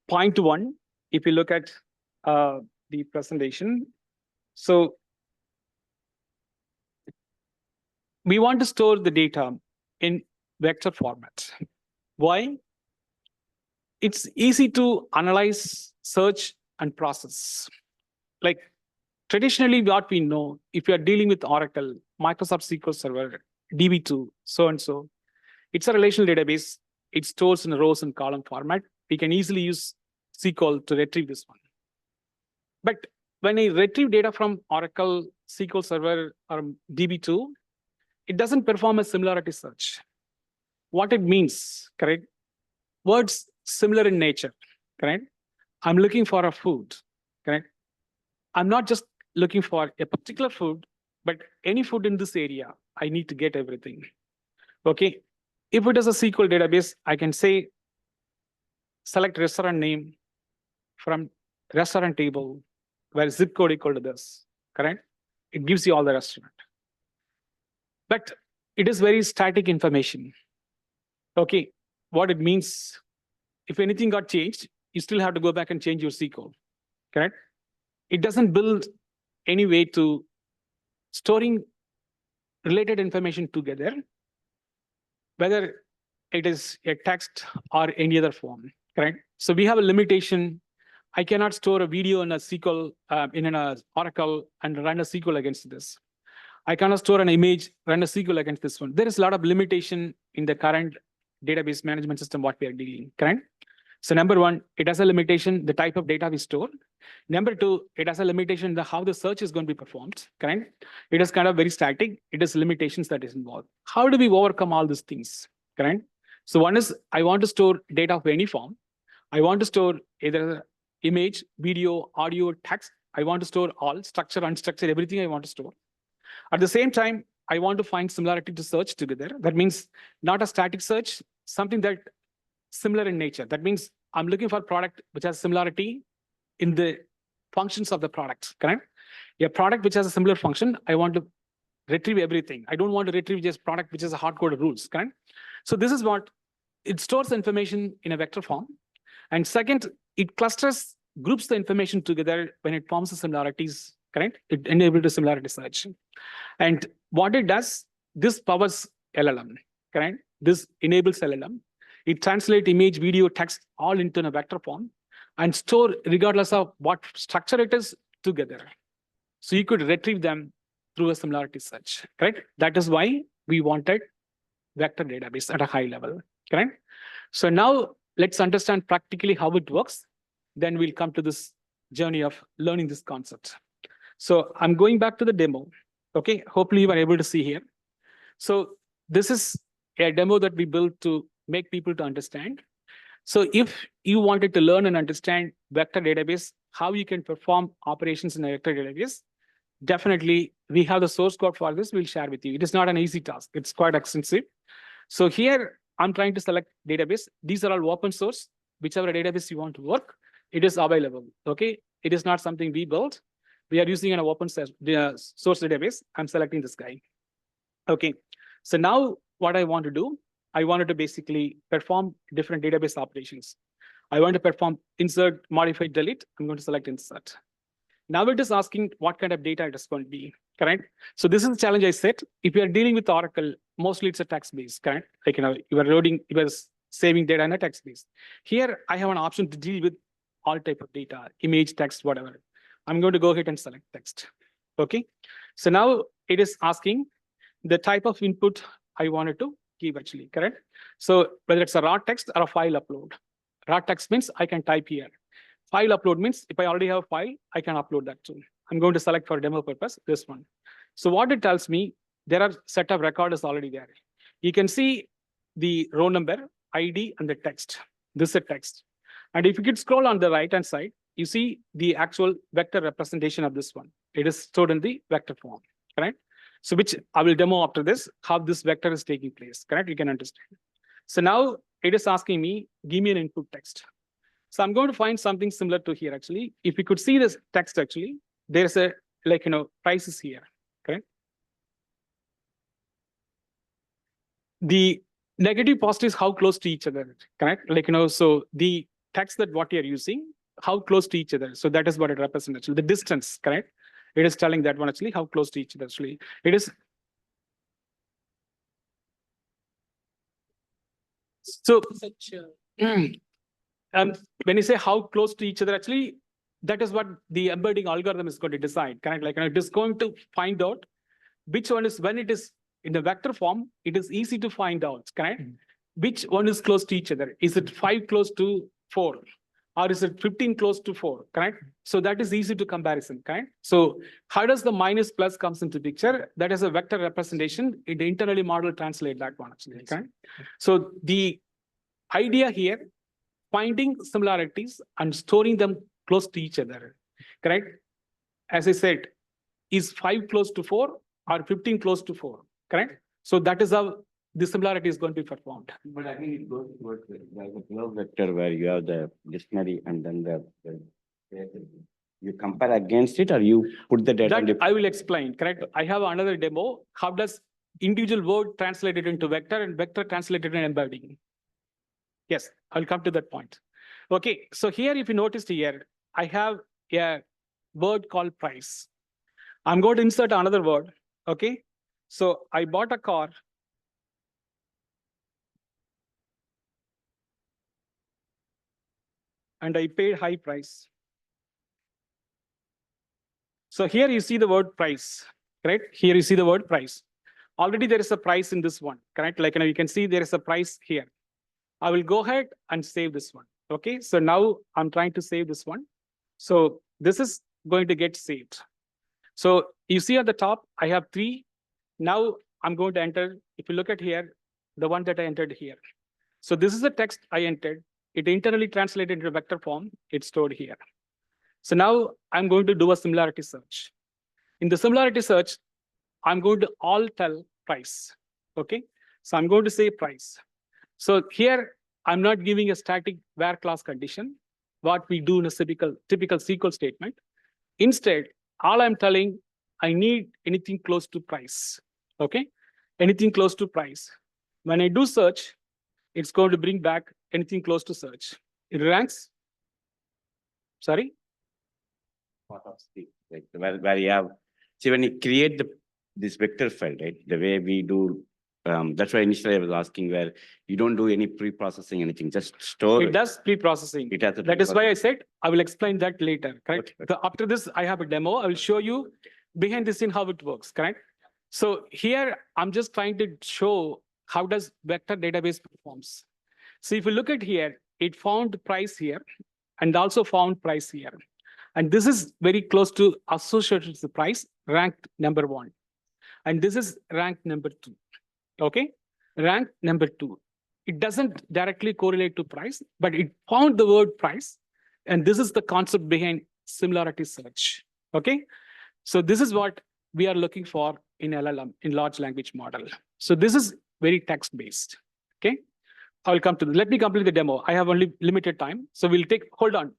point one, if you look at the presentation, so we want to store the data in vector format. Why? It's easy to analyze, search, and process. Like traditionally, what we know, if you are dealing with Oracle, Microsoft SQL Server, DB2, so and so, it's a relational database. It stores in rows and column format. We can easily use SQL to retrieve this one. But when I retrieve data from Oracle, SQL Server, or DB2, it doesn't perform a similarity search. What it means, correct? Words similar in nature, correct? I'm looking for a food, correct? I'm not just looking for a particular food, but any food in this area, I need to get everything. Okay, if it is a SQL database, I can say, select restaurant name from restaurant table where zip code equal to this, correct? It gives you all the restaurant. But it is very static information. Okay, what it means, if anything got changed, you still have to go back and change your SQL, correct? It doesn't build any way to storing related information together, whether it is a text or any other form, correct? So we have a limitation. I cannot store a video in a SQL, in an Oracle and run a SQL against this. I cannot store an image, run a SQL against this one. There is a lot of limitation in the current database management system, what we are dealing, correct? So number one, it has a limitation, the type of data we store. Number two, it has a limitation, how the search is going to be performed, correct? It is kind of very static. It has limitations that is involved. How do we overcome all these things, correct? So one is, I want to store data of any form. I want to store either image, video, audio, text. I want to store all, structure, unstructured, everything I want to store. At the same time, I want to find similarity to search together. That means not a static search, something that similar in nature. That means I'm looking for a product which has similarity in the functions of the product, correct? A product which has a similar function, I want to retrieve everything. I don't want to retrieve just product which is a hard-coded rules, correct? So this is what, it stores information in a vector form. And second, it clusters, groups the information together when it forms the similarities, correct? It enables the similarity search. And what it does, this powers LLM, correct? This enables LLM. It translates image, video, text all into a vector form and store regardless of what structure it is together. So you could retrieve them through a similarity search, correct? That is why we wanted vector database at a high level, correct? So now let's understand practically how it works. Then we'll come to this journey of learning this concept. So I'm going back to the demo. Okay, hopefully you are able to see here. So this is a demo that we built to make people to understand. So if you wanted to learn and understand vector database, how you can perform operations in a vector database, definitely we have the source code for this. We'll share with you. It is not an easy task. It's quite extensive. So here I'm trying to select database. These are all open source. Whichever database you want to work, it is available. Okay, it is not something we built. We are using an open source database. I'm selecting this guy. Okay, so now what I want to do, I wanted to basically perform different database operations. I want to perform insert, modify, delete. I'm going to select insert. Now it is asking what kind of data it is going to be, correct? So this is the challenge I set. If you are dealing with Oracle, mostly it's a text base, correct? Like, you are loading, you are saving data in a text base. Here, I have an option to deal with all type of data, image, text, whatever. I'm going to go ahead and select text. Okay, so now it is asking the type of input I wanted to give actually, correct? So whether it's a raw text or a file upload. Raw text means I can type here. File upload means if I already have a file, I can upload that too. I'm going to select for demo purpose this one. So what it tells me, there are set of records already there. You can see the row number, ID, and the text. This is a text. And if you could scroll on the right-hand side, you see the actual vector representation of this one. It is stored in the vector form, correct? So which I will demo after this, how this vector is taking place, correct? You can understand. So now it is asking me, give me an input text. So I'm going to find something similar to here actually. If you could see this text actually, there's a, like, prices here, correct? The negative positive is how close to each other, correct? Like, so the text that what you're using, how close to each other. So that is what it represents actually, the distance, correct? It is telling that one actually, how close to each other actually. It is. So, when you say how close to each other, actually, that is what the embedding algorithm is going to decide, correct? Like, it is going to find out which one is, when it is in the vector form, it is easy to find out, correct? Which one is close to each other? Is it 5 close to 4? Or is it 15 close to 4, correct? So that is easy to comparison, correct? So how does the minus plus comes into picture? That is a vector representation. It internally model translate that one actually, correct? So the idea here, finding similarities and storing them close to each other, correct? As I said, is 5 close to 4 or 15 close to 4, correct? So that is how the similarity is going to be performed. But I think it goes towards the flow vector where you have the dictionary and then you compare against it, or you put the data. That I will explain, correct? I have another demo. How does individual word translated into vector and vector translated in embedding? Yes, I'll come to that point. Okay, so here, if you noticed here, I have a word called price. I'm going to insert another word, okay? So I bought a car. And I paid high price. So here you see the word price, correct? Here you see the word price. Already there is a price in this one, correct? Like, you can see there is a price here. I will go ahead and save this one, okay? So now I'm trying to save this one. So this is going to get saved. So you see at the top, I have 3. Now I'm going to enter, if you look at here, the one that I entered here. So this is the text I entered. It internally translated into vector form. It's stored here. So now I'm going to do a similarity search. In the similarity search, I'm going to all tell price, okay? So I'm going to say price. So here, I'm not giving a static where clause condition, what we do in a typical SQL statement. Instead, all I'm telling, I need anything close to price, okay? Anything close to price. When I do search, it's going to bring back anything close to search. It ranks, sorry? Part of the, like where you have, see when you create this vector file, right? The way we do That's why initially I was asking where you don't do any pre-processing, anything, just store. It does pre-processing. It has a That is why I pre-processing. said I will explain that later, correct? Okay. So after this, I have a demo. I will show you behind the scene how it works, correct? So here, I'm just trying to show how does vector database performs. So if you look at here, it found price here and also found price here. And this is very close to associated to the price, ranked number 1. And this is ranked number 2. Okay, rank number 2. It doesn't directly correlate to price, but it found the word price. And this is the concept behind similarity search. Okay, so this is what we are looking for in LLM, in large language model. So this is very text based. Okay, I will come to this. Let me complete the demo. I have only limited time. So we'll take, hold on.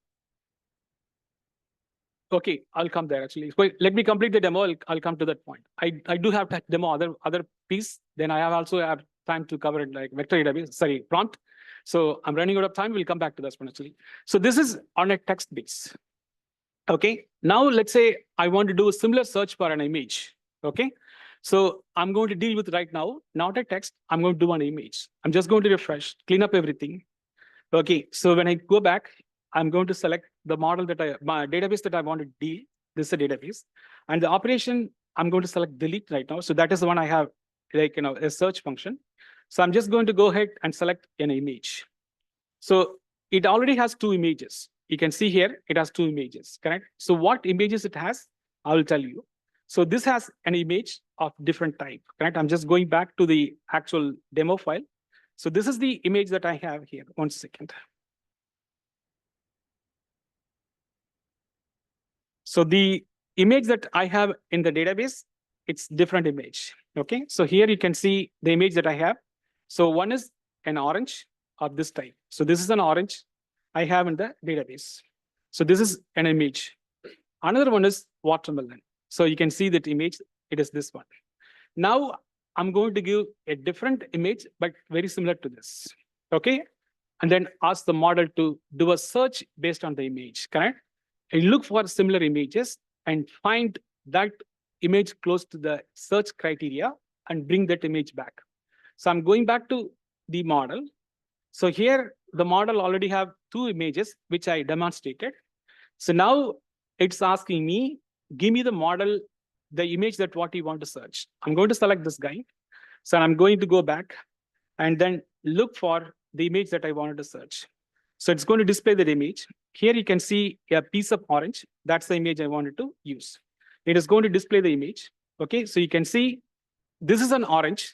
Okay, I'll come there actually. Wait, let me complete the demo. I'll come to that point. I do have that demo other piece. Then I also have time to cover it like vector database, sorry, prompt. So I'm running out of time. We'll come back to this one actually. So this is on a text base. Okay, now let's say I want to do a similar search for an image. Okay, so I'm going to deal with right now, not a text. I'm going to do an image. I'm just going to refresh, clean up everything. Okay, so when I go back, I'm going to select the model that my database that I want to deal. This is a database. And the operation, I'm going to select delete right now. So that is the one I have, like, a search function. So I'm just going to go ahead and select an image. So it already has 2 images. You can see here, it has 2 images, correct? So what images it has, I will tell you. So this has an image of different type, correct? I'm just going back to the actual demo file. So this is the image that I have here. 1 second. So the image that I have in the database, it's different image. Okay, so here you can see the image that I have. So one is an orange of this type. So this is an orange I have in the database. So this is an image. Another one is watermelon. So you can see that image, it is this one. Now I'm going to give a different image, but very similar to this. Okay, and then ask the model to do a search based on the image, correct? And look for similar images and find that image close to the search criteria and bring that image back. So I'm going back to the model. So here, the model already have 2 images, which I demonstrated. So now it's asking me, give me the model, the image that what you want to search. I'm going to select this guy. So I'm going to go back and then look for the image that I wanted to search. So it's going to display that image. Here you can see a piece of orange. That's the image I wanted to use. It is going to display the image. Okay, so you can see this is an orange,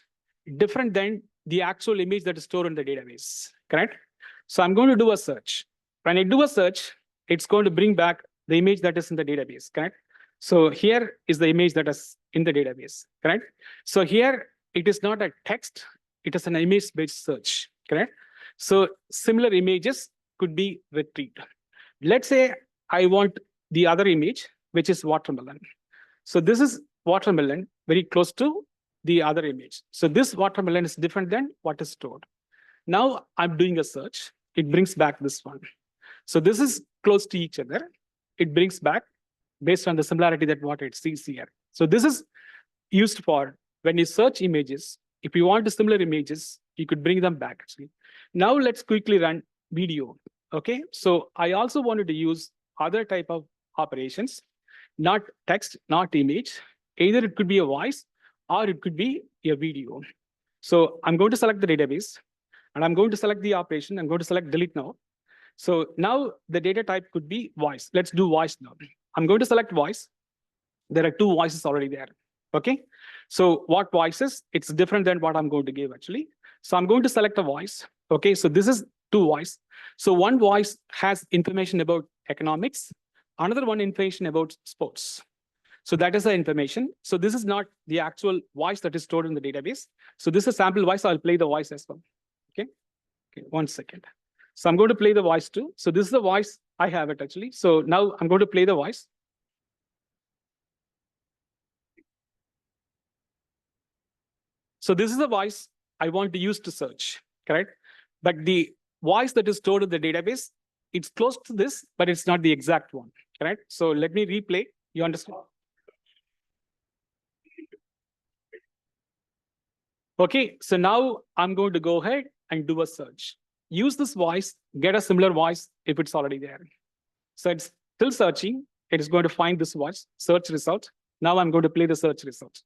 different than the actual image that is stored in the database, correct? So I'm going to do a search. When I do a search, it's going to bring back the image that is in the database, correct? So here is the image that is in the database, correct? So here, it is not a text, it is an image-based search, correct? So similar images could be retrieved. Let's say I want the other image, which is watermelon. So this is watermelon, very close to the other image. So this watermelon is different than what is stored. Now I'm doing a search. It brings back this one. So this is close to each other. It brings back based on the similarity that what it sees here. So this is used for when you search images. If you want similar images, you could bring them back actually. Now let's quickly run video. Okay, so I also wanted to use other type of operations, not text, not image. Either it could be a voice or it could be a video. So I'm going to select the database and I'm going to select the operation. I'm going to select delete now. So now the data type could be voice. Let's do voice now. I'm going to select voice. There are 2 voices already there. Okay, so what voices? It's different than what I'm going to give actually. So I'm going to select a voice. Okay, so this is 2 voice. So one voice has information about economics, another one information about sports. So that is the information. So this is not the actual voice that is stored in the database. So this is a sample voice. I'll play the voice as well. Okay, 1 second. So I'm going to play the voice too. So this is the voice I have it actually. So now I'm going to play the voice. So this is the voice I want to use to search, correct? But the voice that is stored in the database, it's close to this, but it's not the exact one, correct? So let me replay. You understand? Okay, so now I'm going to go ahead and do a search. Use this voice, get a similar voice if it's already there. So it's still searching. It is going to find this voice, search result. Now I'm going to play the search result.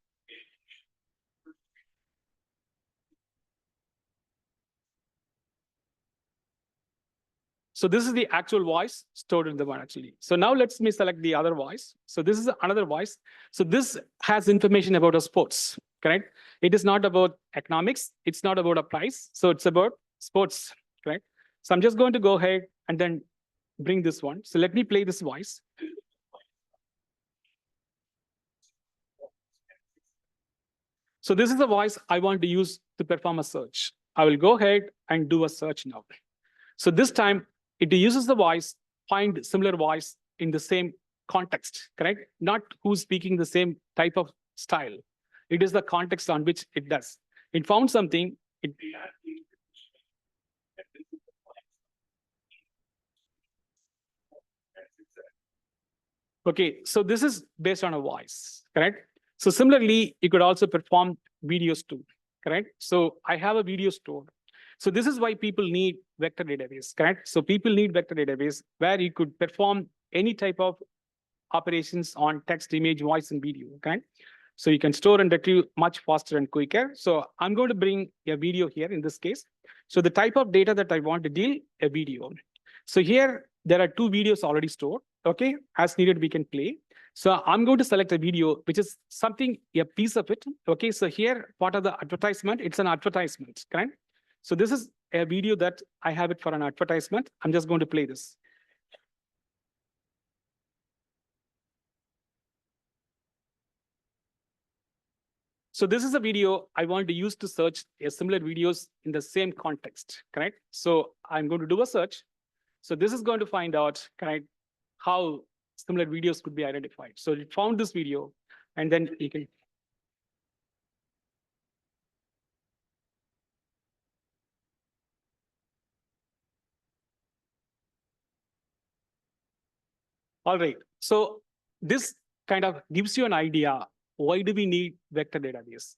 So this is the actual voice stored in the one actually. So now let me select the other voice. So this is another voice. So this has information about a sports, correct? It is not about economics. It's not about a price. So it's about sports, correct? So I'm just going to go ahead and then bring this one. So let me play this voice. So this is the voice I want to use to perform a search. I will go ahead and do a search now. So this time it uses the voice, find similar voice in the same context, correct? Not who's speaking the same type of style. It is the context on which it does. It found something. Okay, so this is based on a voice, correct? So similarly, you could also perform videos too, correct? So I have a video stored. So this is why people need vector database, correct? So people need vector database where you could perform any type of operations on text, image, voice, and video, correct? So you can store and retrieve much faster and quicker. So I'm going to bring a video here in this case. So the type of data that I want to deal, a video. So here, there are 2 videos already stored. Okay, as needed, we can play. So I'm going to select a video, which is something, a piece of it. Okay, so here, part of the advertisement, it's an advertisement, correct? So this is a video that I have it for an advertisement. I'm just going to play this. So this is a video I want to use to search a similar videos in the same context, correct? So I'm going to do a search. So this is going to find out, correct, how similar videos could be identified. So it found this video, and then you can. All right, so this kind of gives you an idea, why do we need vector database?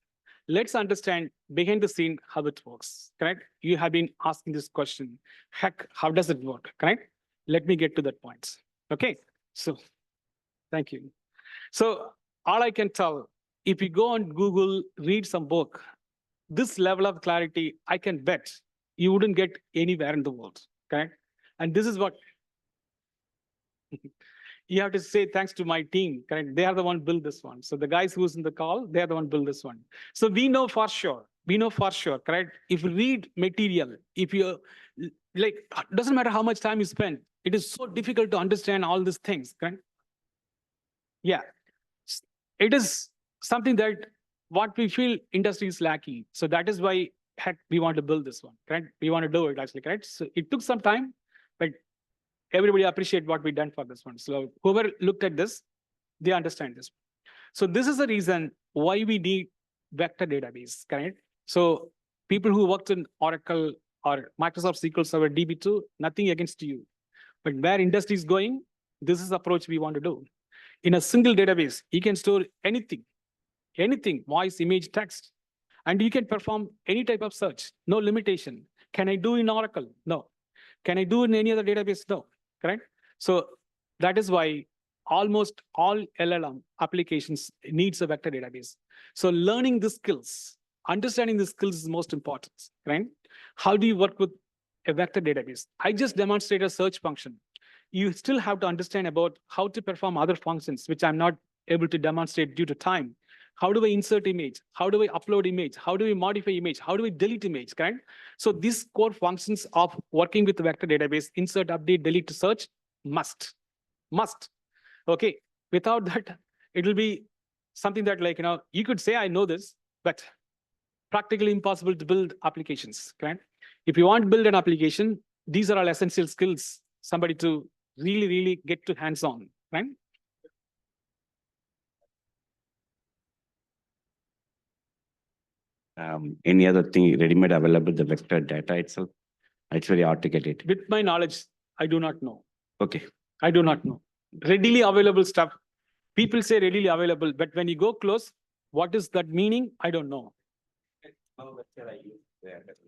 Let's understand behind the scene how it works, correct? You have been asking this question, heck, how does it work, correct? Let me get to that point, okay? So, thank you. So all I can tell, if you go on Google, read some book, this level of clarity, I can bet you wouldn't get anywhere in the world, correct? And this is what you have to say thanks to my team, correct? They are the one build this one. So the guys who's in the call, they are the one build this one. So we know for sure, correct? If you read material, if you, like, doesn't matter how much time you spend, it is so difficult to understand all these things, correct? Yeah, it is something that what we feel industry is lacking. So that is why, heck, we want to build this one, correct? We want to do it actually, correct? So it took some time, but everybody appreciate what we done for this one. So whoever looked at this, they understand this. So this is the reason why we need vector database, correct? So people who worked in Oracle or Microsoft SQL Server DB2, nothing against you. But where industry is going, this is the approach we want to do. In a single database, you can store anything, voice, image, text, and you can perform any type of search, no limitation. Can I do in Oracle? No. Can I do in any other database? No, correct? So that is why almost all LLM applications needs a vector database. So learning the skills, understanding the skills is most important, right? How do you work with a vector database? I just demonstrated a search function. You still have to understand about how to perform other functions, which I'm not able to demonstrate due to time. How do I insert image? How do I upload image? How do we modify image? How do we delete image, correct? So these core functions of working with the vector database, insert, update, delete, search, must. Okay, without that, it will be something that, like, you could say I know this, but practically impossible to build applications, correct? If you want to build an application, these are all essential skills, somebody to really get to hands-on, right? Any other thing ready-made available, the vector data itself? It's very hard to get it. With my knowledge, I do not know. Okay. I do not know. Readily available stuff. People say readily available, but when you go close, what is that meaning? I don't know.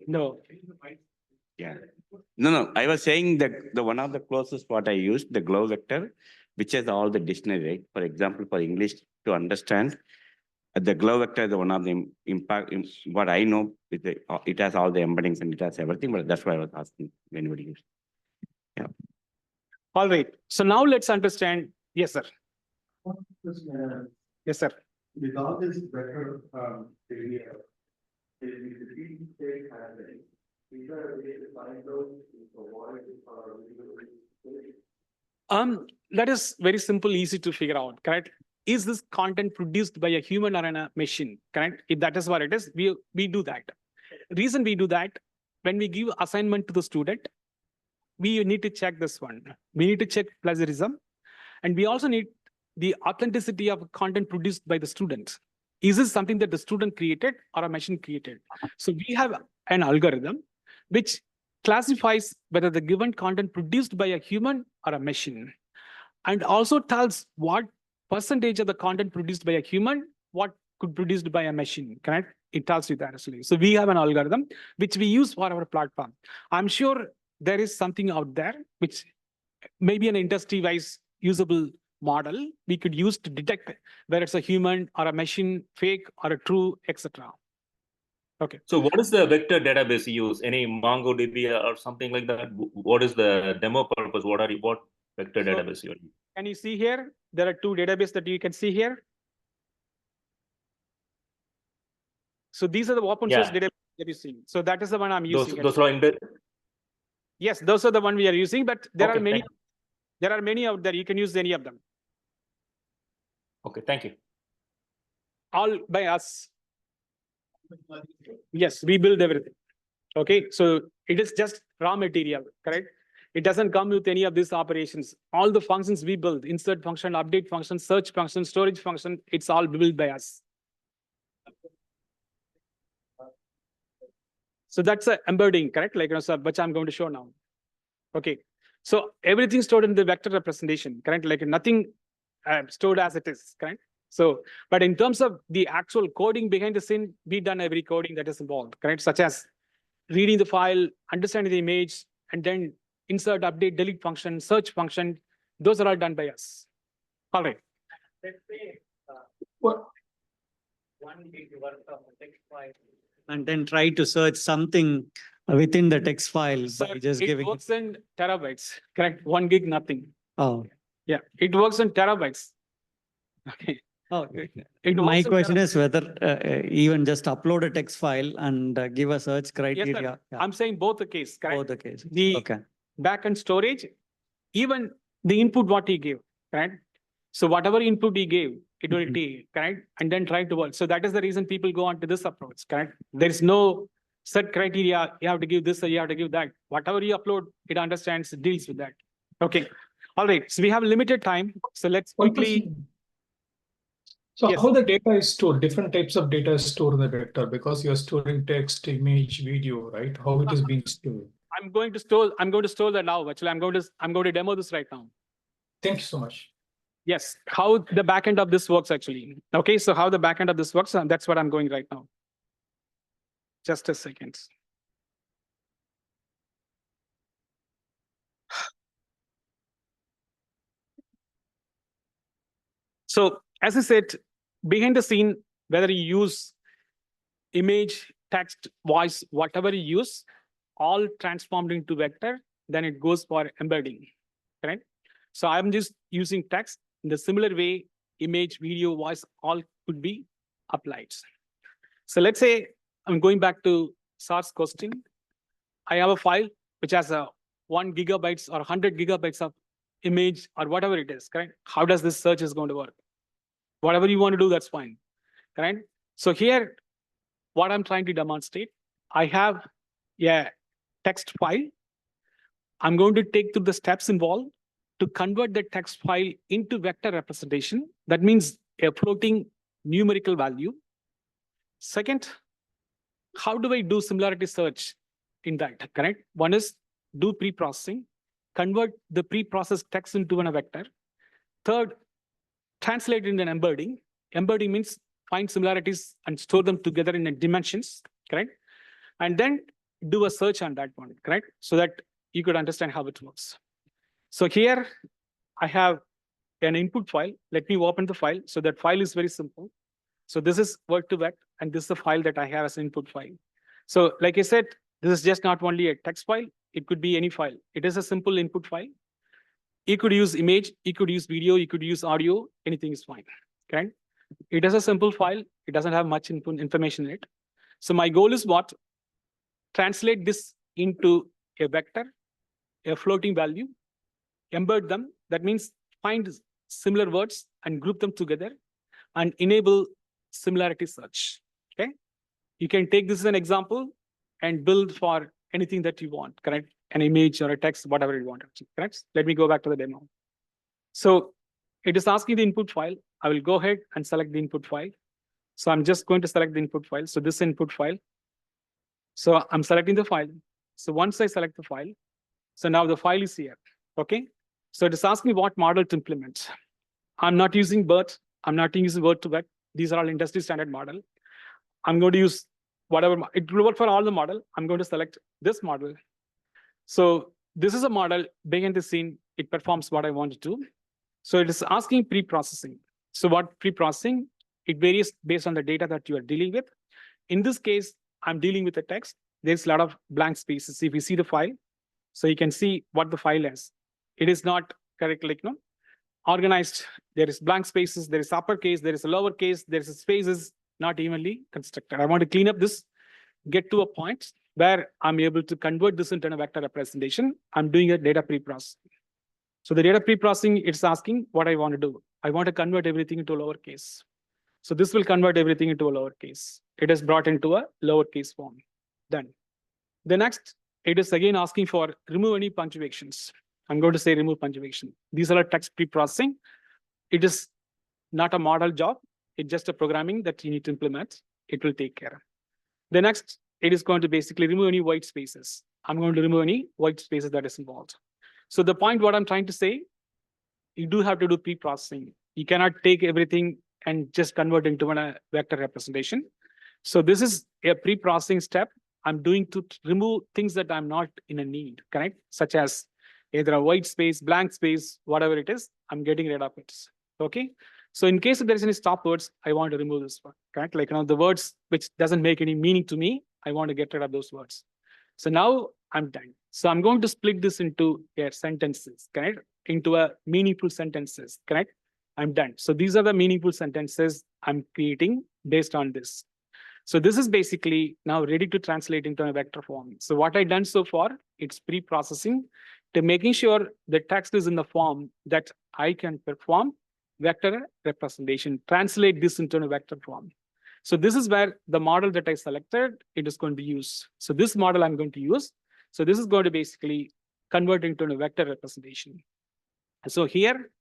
No. Yeah. No. I was saying that the one of the closest what I used, the glow vector, which has all the dictionary, right? For example, for English to understand, the glow vector is one of the impact. What I know, it has all the embeddings and it has everything, but that's why I was asking if anybody used. Yeah. All right. So now let's understand. Yes, sir. Yes, sir. With all this better area, is the deep state happening? Is there a way to find out if the voice or That is very simple, easy to figure out, correct? Is this content produced by a human or a machine, correct? If that is what it is, we do that. Reason we do that, when we give assignment to the student, we need to check this one. We need to check plagiarism, and we also need the authenticity of content produced by the student. Is this something that the student created or a machine created? So we have an algorithm which classifies whether the given content produced by a human or a machine, and also tells what percentage of the content produced by a human, what could produced by a machine, correct? It tells you that actually. So we have an algorithm which we use for our platform. I'm sure there is something out there which maybe an industry-wise usable model we could use to detect whether it's a human or a machine, fake or a true, etc. Okay. So what is the vector database you use? Any MongoDB or something like that? What is the demo purpose? What vector database you use? Can you see here? There are two databases that you can see here. So these are the open source databases that you see. So that is the one I'm using. Those are embedded. Yes, those are the one we are using, but there are many. There are many out there. You can use any of them. Okay, thank you. All by us. Yes, we build everything. Okay, so it is just raw material, correct? It doesn't come with any of these operations. All the functions we build, insert function, update function, search function, storage function, it's all built by us. So that's a embedding, correct? Like, which I'm going to show now. Okay, so everything stored in the vector representation, correct? Like nothing stored as it is, correct? So, but in terms of the actual coding behind the scene, we've done every coding that is involved, correct? Such as reading the file, understanding the image, and then insert, update, delete function, search function. Those are all done by us. All right. Let's say, what? 1 gig worth of text file. And then try to search something within the text file by just giving. It works in terabytes, correct? 1 gig, nothing. Oh. Yeah, it works in terabytes. Okay. Oh, my question is whether even just upload a text file and give a search criteria. Yes, yeah. I'm saying both the case, correct? Both the case. The backend storage, even the input what he gave, correct? So whatever input he gave, it will take, correct? And then try to work. So that is the reason people go on to this approach, correct? There is no set criteria. You have to give this or you have to give that. Whatever you upload, it understands, deals with that. Okay. All right. So we have limited time. So let's quickly. So how the data is stored? Different types of data is stored in the vector because you're storing text, image, video, right? How it is being stored? I'm going to store that now. Actually, I'm going to demo this right now. Thank you so much. Yes, how the backend of this works actually. Okay, so how the backend of this works, and that's what I'm going right now. Just a second. So as I said, behind the scene, whether you use image, text, voice, whatever you use, all transformed into vector, then it goes for embedding, correct? So I'm just using text. In the similar way, image, video, voice, all could be applied. So let's say I'm going back to source question. I have a file which has a 1 gigabytes or 100 gigabytes of image or whatever it is, correct? How does this search is going to work? Whatever you want to do, that's fine, correct? So here, what I'm trying to demonstrate, I have a text file. I'm going to take through the steps involved to convert the text file into vector representation. That means a floating numerical value. Second, how do I do similarity search in that, correct? One is do pre-processing, convert the pre-processed text into a vector. Third, translate in an embedding. Embedding means find similarities and store them together in dimensions. correct? And then do a search on that one, correct? So that you could understand how it works. So here I have an input file. Let me open the file. So that file is very simple. So this is word to vec, and this is the file that I have as input file. So like I said, this is just not only a text file. It could be any file. It is a simple input file. You could use image, you could use video, you could use audio, anything is fine, okay? It is a simple file. It doesn't have much information in it. So my goal is what? Translate this into a vector, a floating value, embed them. That means find similar words and group them together and enable similarity search, okay? You can take this as an example and build for anything that you want, correct? An image or a text, whatever you want, correct? Let me go back to the demo. So it is asking the input file. I will go ahead and select the input file. So I'm just going to select the input file. So this input file. So I'm selecting the file. So once I select the file, so now the file is here, okay? So it is asking what model to implement. I'm not using BERT. I'm not using word to vec. These are all industry standard model. I'm going to use whatever, it will work for all the model. I'm going to select this model. So this is a model, behind the scene, it performs what I want to do. So it is asking pre-processing. So what pre-processing? It varies based on the data that you are dealing with. In this case, I'm dealing with a text. There's a lot of blank spaces. If you see the file, so you can see what the file is. It is not correctly organized. There is blank spaces, there is uppercase, there is a lowercase, there is spaces not evenly constructed. I want to clean up this, get to a point where I'm able to convert this into a vector representation. I'm doing a data pre-processing. So the data pre-processing, it's asking what I want to do. I want to convert everything into a lowercase. So this will convert everything into a lowercase. It is brought into a lowercase form. Done. The next, it is again asking for remove any punctuations. I'm going to say remove punctuation. These are text pre-processing. It is not a model job. It's just a programming that you need to implement. It will take care of. The next, it is going to basically remove any white spaces. I'm going to remove any white spaces that is involved. So the point what I'm trying to say, you do have to do pre-processing. You cannot take everything and just convert into a vector representation. So this is a pre-processing step I'm doing to remove things that I'm not in a need, correct? Such as either a white space, blank space, whatever it is, I'm getting rid of it, okay? So in case if there's any stop words, I want to remove this one, correct? Like, the words which doesn't make any meaning to me, I want to get rid of those words. So now I'm done. So I'm going to split this into sentences, correct? Into a meaningful sentences, correct? I'm done. So these are the meaningful sentences I'm creating based on this. So this is basically now ready to translate into a vector form. So what I've done so far, it's pre-processing to making sure the text is in the form that I can perform vector representation, translate this into a vector form. So this is where the model that I selected, it is going to use. So this model I'm going to use. So this is going to basically convert into a vector representation. So here,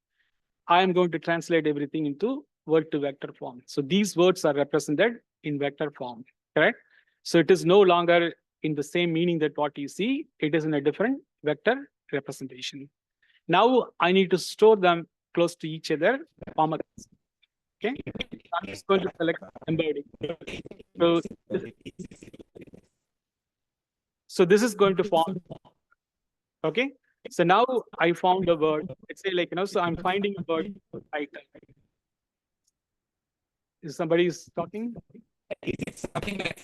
I am going to translate everything into word to vector form. So these words are represented in vector form, correct? So it is no longer in the same meaning that what you see, it is in a different vector representation. Now I need to store them close to each other. Okay, I'm just going to select embedding. So this is going to form. Okay, so now I found a word. Let's say so I'm finding a word. Is somebody talking? Something like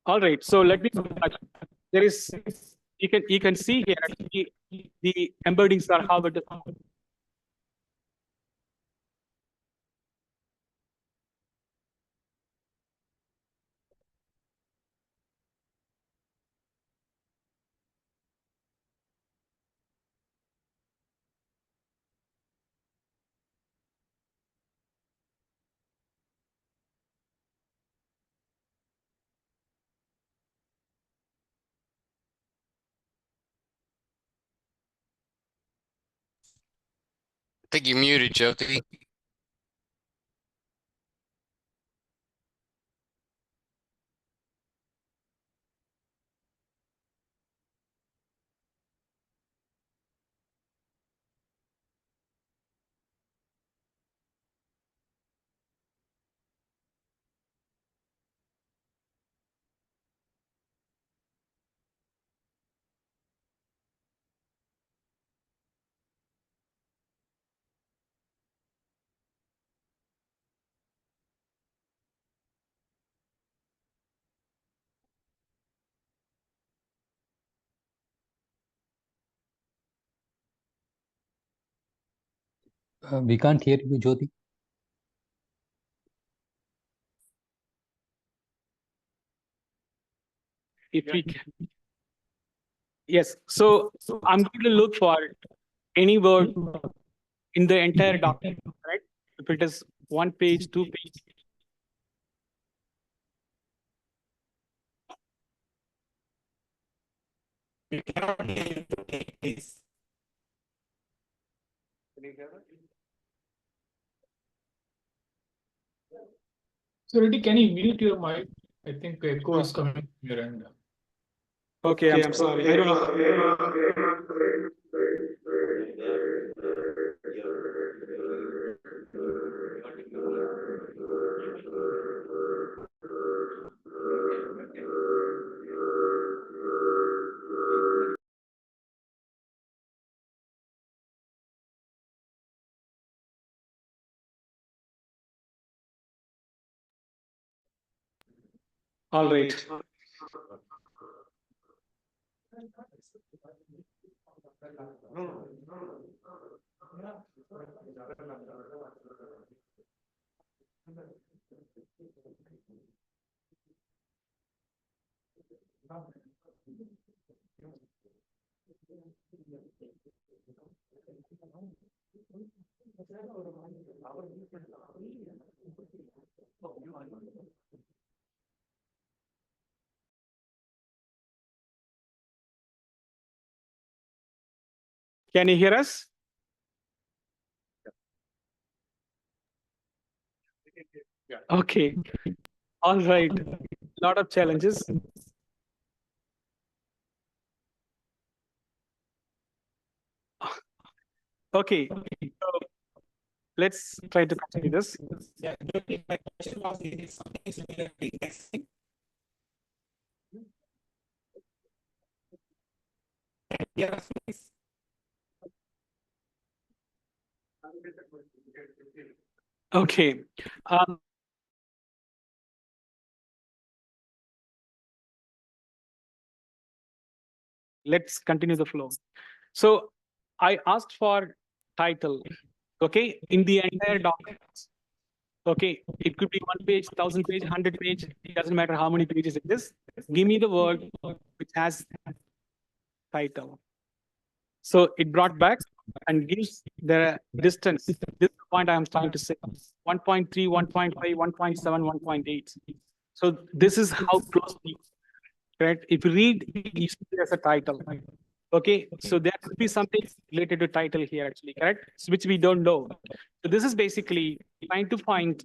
all right, so let me. There is you can see here actually the embeddings are how it is. I think you're muted, Jothi. We can't hear you, Jothi. If we can. Yes, so I'm going to look for any word in the entire document, right? If it is 1 page, 2 page. So Reddy, can you mute your mic? I think echo is coming from your end. Okay, I'm sorry. I don't know. All right. Can you hear us? Okay. All right. Lot of challenges. Okay. So let's try to continue this. Yeah, my question was, is it something similar to indexing? Yeah. Okay. Let's continue the flow. So I asked for title, okay, in the entire document. Okay, it could be 1 page, 1,000 page, 100 page. It doesn't matter how many pages it is. Give me the word which has title. So it brought back and gives the distance. This is the point I am trying to say. 1.3, 1.5, 1.7, 1.8. So this is how close we are, right? If you read, you see it as a title. Okay, so there could be something related to title here actually, correct? So which we don't know. So this is basically trying to find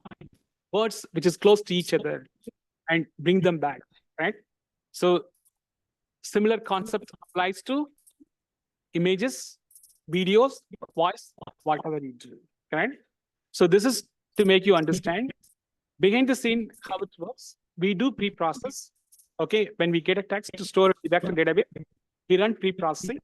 words which is close to each other and bring them back, right? So similar concept applies to images, videos, voice, whatever you do, right? So this is to make you understand behind the scene how it works. We do pre-process. Okay, when we get a text to store the vector database, we run pre-processing,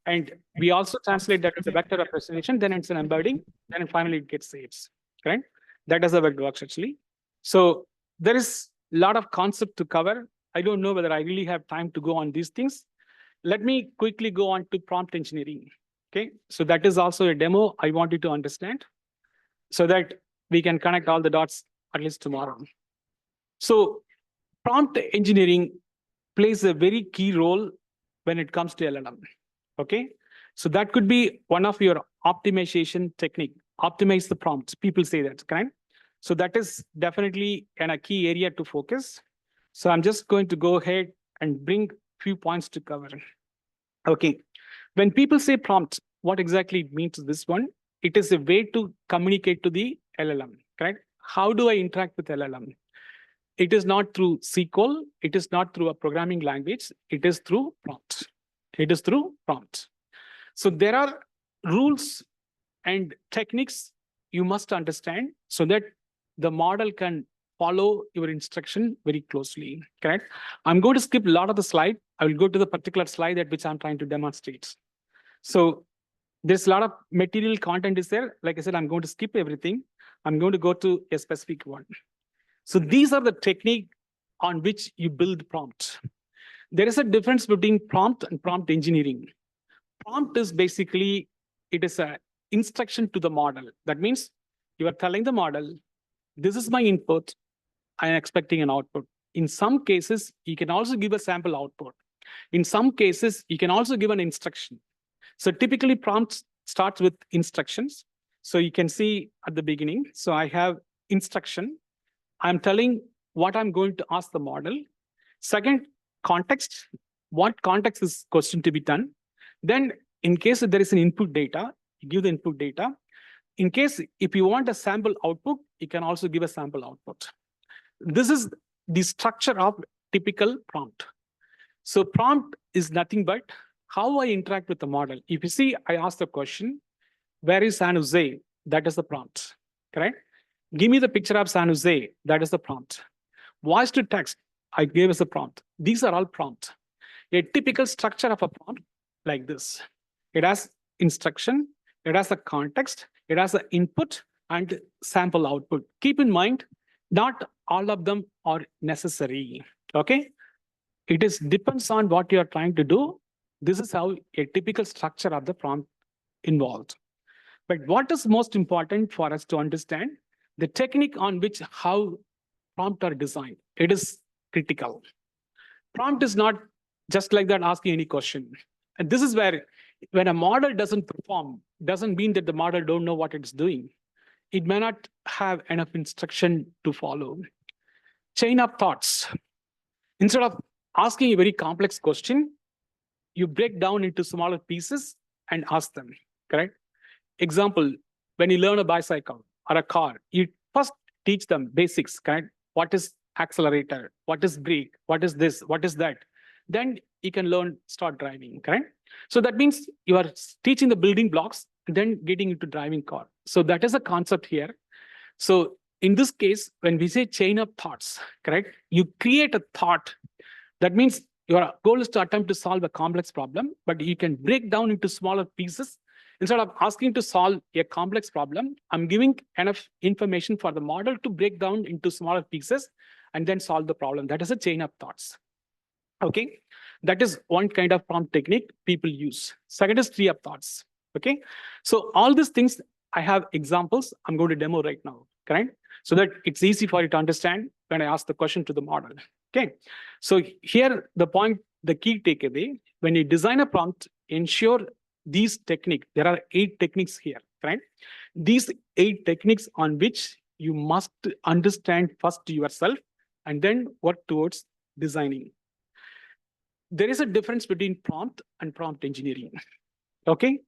and we also translate that to the vector representation. Then it's an embedding, and then finally it gets saved. Correct? That is how it works actually. So there is a lot of concept to cover. I don't know whether I really have time to go on these things. Let me quickly go on to prompt engineering. Okay, so that is also a demo I want you to understand, so that we can connect all the dots at least tomorrow. So prompt engineering plays a very key role when it comes to LLM. Okay, so that could be one of your optimization technique. Optimize the prompts. People say that, correct? So that is definitely a key area to focus. So I'm just going to go ahead and bring few points to cover. Okay, when people say prompt, what exactly it means this one? It is a way to communicate to the LLM, correct? How do I interact with LLM? It is not through SQL. It is not through a programming language. It is through prompt. It is through prompt. So there are rules and techniques you must understand so that the model can follow your instruction very closely, correct? I'm going to skip a lot of the slide. I will go to the particular slide at which I'm trying to demonstrate. So there's a lot of material content is there. Like I said, I'm going to skip everything. I'm going to go to a specific one. So these are the technique on which you build prompt. There is a difference between prompt and prompt engineering. Prompt is basically, it is a instruction to the model. That means you are telling the model, this is my input, I am expecting an output. In some cases, you can also give a sample output. In some cases, you can also give an instruction. So typically prompts starts with instructions. So you can see at the beginning, so I have instruction. I'm telling what I'm going to ask the model. Second, context. What context is question to be done? Then in case there is an input data, you give the input data. In case if you want a sample output, you can also give a sample output. This is the structure of typical prompt. So prompt is nothing but how I interact with the model. If you see, I ask the question, where is San Jose? That is the prompt, correct? Give me the picture of San Jose. That is the prompt. Voice to text, I gave as a prompt. These are all prompts. A typical structure of a prompt like this. It has instruction, it has a context, it has an input and sample output. Keep in mind, not all of them are necessary, okay? It depends on what you are trying to do. This is how a typical structure of the prompt involved. But what is most important for us to understand, the technique on which how prompts are designed. It is critical. Prompt is not just like that asking any question. And this is where when a model doesn't perform, doesn't mean that the model don't know what it's doing. It may not have enough instruction to follow. Chain of thoughts. Instead of asking a very complex question, you break down into smaller pieces and ask them, correct? Example, when you learn a bicycle or a car, you first teach them basics, correct? What is accelerator? What is brake? What is this? What is that? Then you can learn, start driving, correct? So that means you are teaching the building blocks and then getting into driving car. So that is a concept here. So in this case, when we say chain of thoughts, correct? You create a thought. That means your goal is to attempt to solve a complex problem, but you can break down into smaller pieces. Instead of asking to solve a complex problem, I'm giving enough information for the model to break down into smaller pieces and then solve the problem. That is a chain of thoughts. Okay, that is one kind of prompt technique people use. Second is tree of thoughts. Okay, so all these things, I have examples I'm going to demo right now, correct? So that it's easy for you to understand when I ask the question to the model. Okay, so here the point, the key takeaway, when you design a prompt, ensure these techniques, there are 8 techniques here, right? These 8 techniques on which you must understand first yourself and then work towards designing. There is a difference between prompt and prompt engineering, okay?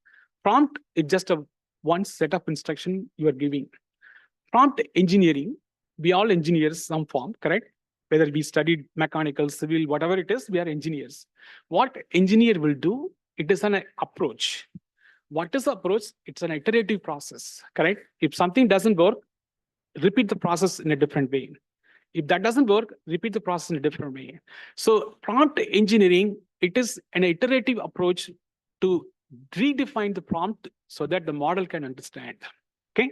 Prompt is just a one set of instruction you are giving. Prompt engineering, we all engineers some form, correct? Whether we studied mechanical, civil, whatever it is, we are engineers. What engineer will do, it is an approach. What is the approach? It's an iterative process, correct? If something doesn't work, repeat the process in a different way. If that doesn't work, repeat the process in a different way. So prompt engineering, it is an iterative approach to redefine the prompt so that the model can understand, okay?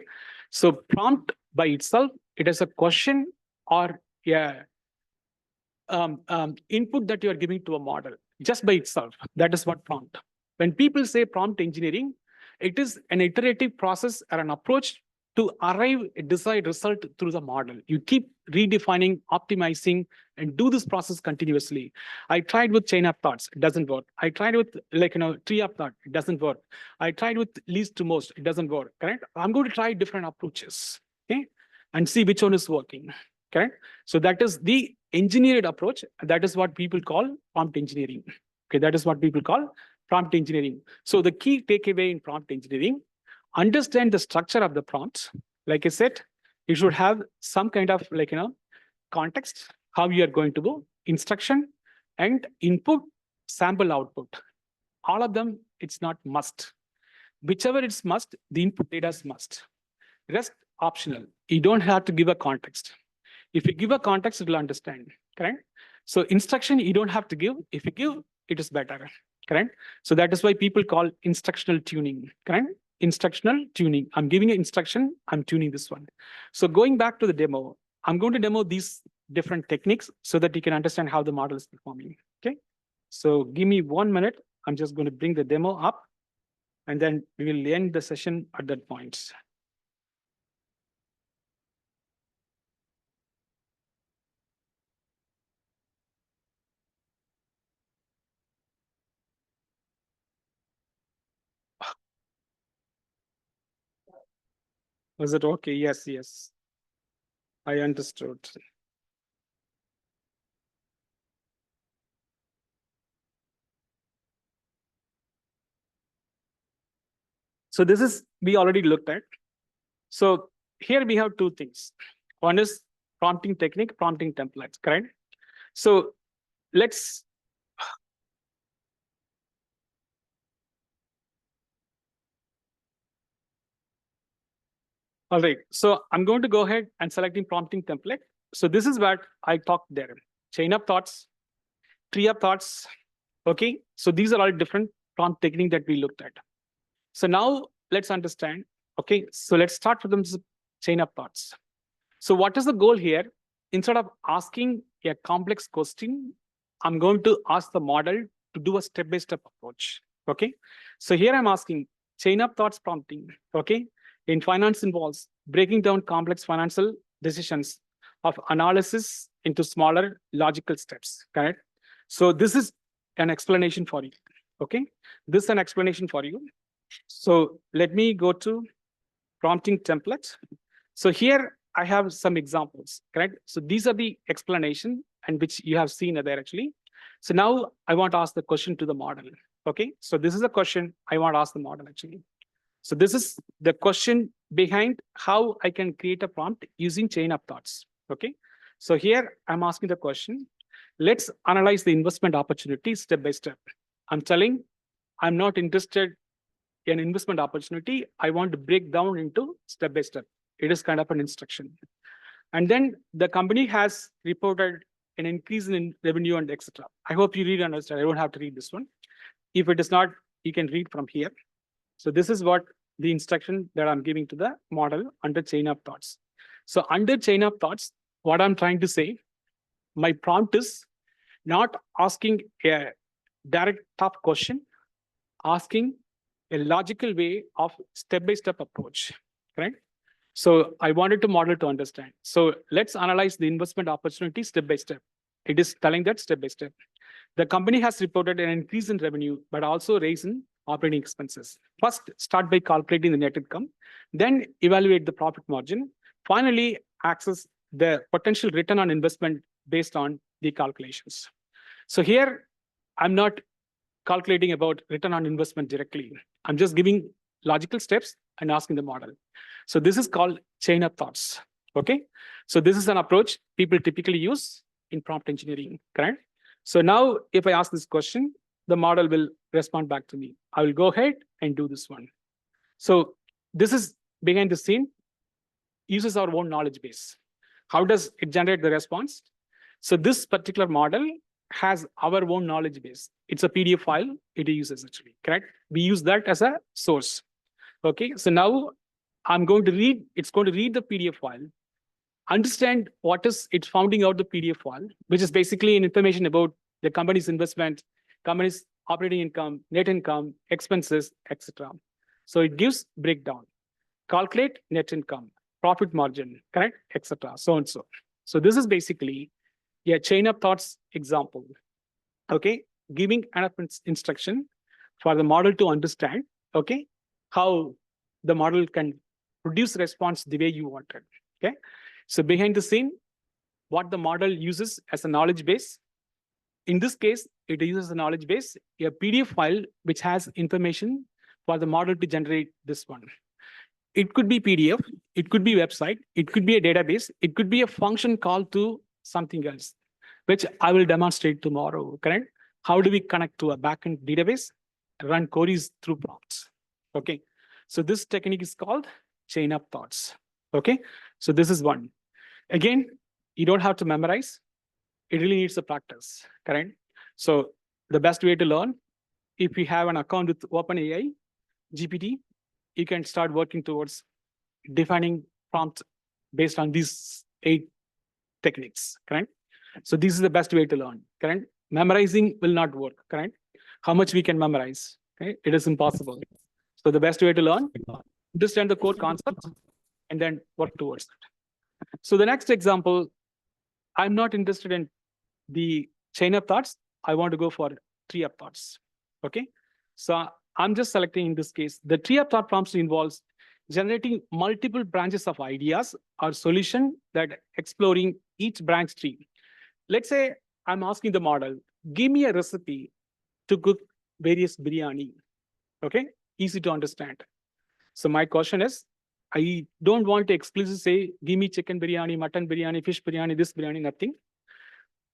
So prompt by itself, it is a question or input that you are giving to a model just by itself. That is what prompt. When people say prompt engineering, it is an iterative process or an approach to arrive a desired result through the model. You keep redefining, optimizing, and do this process continuously. I tried with chain of thoughts, it doesn't work. I tried with tree of thought, it doesn't work. I tried with least to most, it doesn't work, correct? I'm going to try different approaches, okay? And see which one is working, correct? So that is the engineered approach. That is what people call prompt engineering. Okay, that is what people call prompt engineering. So the key takeaway in prompt engineering, understand the structure of the prompts. Like I said, you should have some kind of context, how you are going to go, instruction, and input, sample, output. All of them, it's not must. Whichever it's must, the input data is must. Rest optional. You don't have to give a context. If you give a context, it'll understand, correct? So instruction, you don't have to give. If you give, it is better, correct? So that is why people call instructional tuning, correct? Instructional tuning. I'm giving an instruction, I'm tuning this one. So going back to the demo, I'm going to demo these different techniques so that you can understand how the model is performing, okay? So give me 1 minute. I'm just going to bring the demo up And then we will end the session at that point. Was it okay? Yes, yes. I understood. So this is, we already looked at. So here we have two things. One is prompting technique, prompting templates, correct? So let's, all right. So I'm going to go ahead and selecting prompting template. So this is what I talked there. Chain of thoughts, tree of thoughts. Okay. So these are all different prompt technique that we looked at. So now let's understand. Okay. So let's start with the chain of thoughts. So what is the goal here? Instead of asking a complex question, I'm going to ask the model to do a step-by-step approach. Okay. So here I'm asking chain of thoughts prompting. Okay. In finance involves breaking down complex financial decisions of analysis into smaller logical steps. Correct. So this is an explanation for you. Okay. This is an explanation for you. So let me go to prompting template. So here I have some examples, correct? So these are the explanation and which you have seen there actually. So now I want to ask the question to the model. Okay, so this is a question I want to ask the model actually. So this is the question behind how I can create a prompt using chain of thoughts. Okay, so here I'm asking the question. Let's analyze the investment opportunity step by step. I'm telling I'm not interested in investment opportunity. I want to break down into step by step. It is kind of an instruction. And then the company has reported an increase in revenue and etc. I hope you read and understand. I don't have to read this one. If it is not, you can read from here. So this is what the instruction that I'm giving to the model under chain of thoughts. So under chain of thoughts, what I'm trying to say, my prompt is not asking a direct tough question, asking a logical way of step-by-step approach, correct? So I wanted to model to understand. So let's analyze the investment opportunity step by step. It is telling that step by step. The company has reported an increase in revenue, but also raise in operating expenses. First, start by calculating the net income, then evaluate the profit margin. Finally, access the potential return on investment based on the calculations. So here, I'm not calculating about return on investment directly. I'm just giving logical steps and asking the model. So this is called chain of thoughts. Okay. So this is an approach people typically use in prompt engineering, correct? So now if I ask this question, the model will respond back to me. I will go ahead and do this one. So this is behind the scene, uses our own knowledge base. How does it generate the response? So this particular model has our own knowledge base. It's a PDF file it uses actually, correct? We use that as a source. Okay, so now I'm going to read, it's going to read the PDF file, understand what is it's founding out the PDF file, which is basically an information about the company's investment, company's operating income, net income, expenses, etc. So it gives breakdown, calculate net income, profit margin, correct, etc. So and so. So this is basically a chain of thoughts example. Okay, giving enough instruction for the model to understand, okay, how the model can produce response the way you wanted. Okay, so behind the scene, what the model uses as a knowledge base. In this case, it uses a knowledge base, a PDF file which has information for the model to generate this one. It could be PDF, it could be website, it could be a database, it could be a function call to something else, which I will demonstrate tomorrow, correct? How do we connect to a backend database, run queries through prompts? Okay, so this technique is called chain of thoughts. Okay, so this is one. Again, you don't have to memorize. It really needs a practice, correct? So the best way to learn, if you have an account with OpenAI, GPT, you can start working towards defining prompt based on these 8 techniques, correct? So this is the best way to learn, correct? Memorizing will not work, correct? How much we can memorize, okay? It is impossible. So the best way to learn, understand the core concept and then work towards it. So the next example, I'm not interested in the chain of thoughts. I want to go for tree of thoughts. Okay. So I'm just selecting in this case, the tree of thought prompts involves generating multiple branches of ideas or solution that exploring each branch tree. Let's say I'm asking the model, give me a recipe to cook various biryani. Okay, easy to understand. So my question is, I don't want to explicitly say, give me chicken biryani, mutton biryani, fish biryani, this biryani, nothing.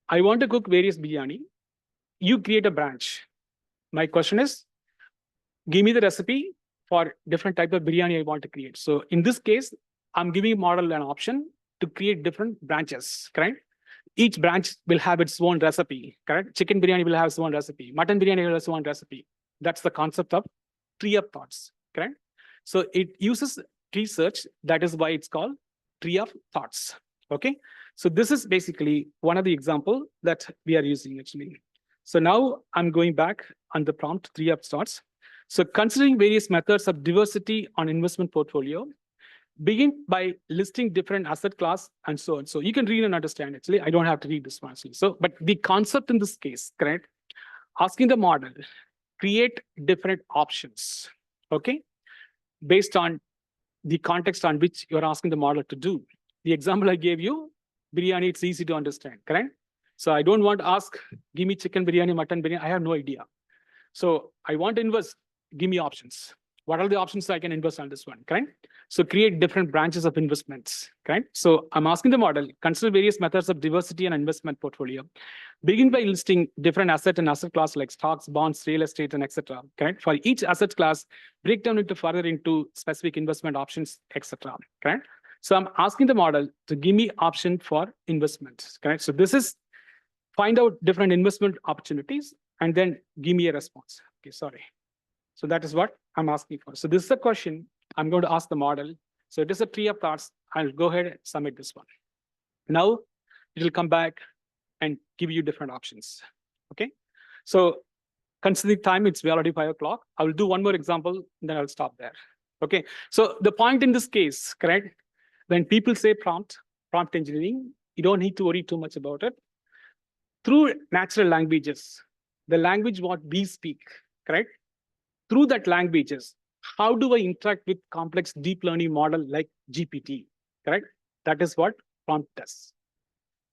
I want to cook various biryani. You create a branch. My question is, give me the recipe for different type of biryani I want to create. So in this case, I'm giving model an option to create different branches, correct? Each branch will have its own recipe, correct? Chicken biryani will have its own recipe. Mutton biryani will have its own recipe. That's the concept of tree of thoughts, correct? So it uses tree search. That is why it's called tree of thoughts, okay? So this is basically one of the example that we are using actually. So now I'm going back on the prompt tree of thoughts. So considering various methods of diversity on investment portfolio, begin by listing different asset class and so on. So you can read and understand actually. I don't have to read this one actually. So, but the concept in this case, correct? Asking the model, create different options, okay? Based on the context on which you're asking the model to do. The example I gave you, biryani, it's easy to understand, correct? So I don't want to ask, give me chicken biryani, mutton biryani. I have no idea. So I want to invest, give me options. What are the options I can invest on this one, correct? So create different branches of investments, correct? So I'm asking the model, consider various methods of diversity and investment portfolio. Begin by listing different asset and asset class like stocks, bonds, real estate, and etc. Correct? For each asset class, break down into further into specific investment options, etc. Correct? So I'm asking the model to give me option for investments, correct? So this is find out different investment opportunities and then give me a response. Okay, sorry. So that is what I'm asking for. So this is a question I'm going to ask the model. So it is a tree of thoughts. I'll go ahead and submit this one. Now it will come back and give you different options. Okay. So considering time, it's already 5 o'clock. I will do one more example, then I'll stop there. Okay. So the point in this case, correct? When people say prompt engineering, you don't need to worry too much about it. Through natural languages, the language what we speak, correct? Through that languages, how do I interact with complex deep learning model like GPT, correct? That is what prompt does.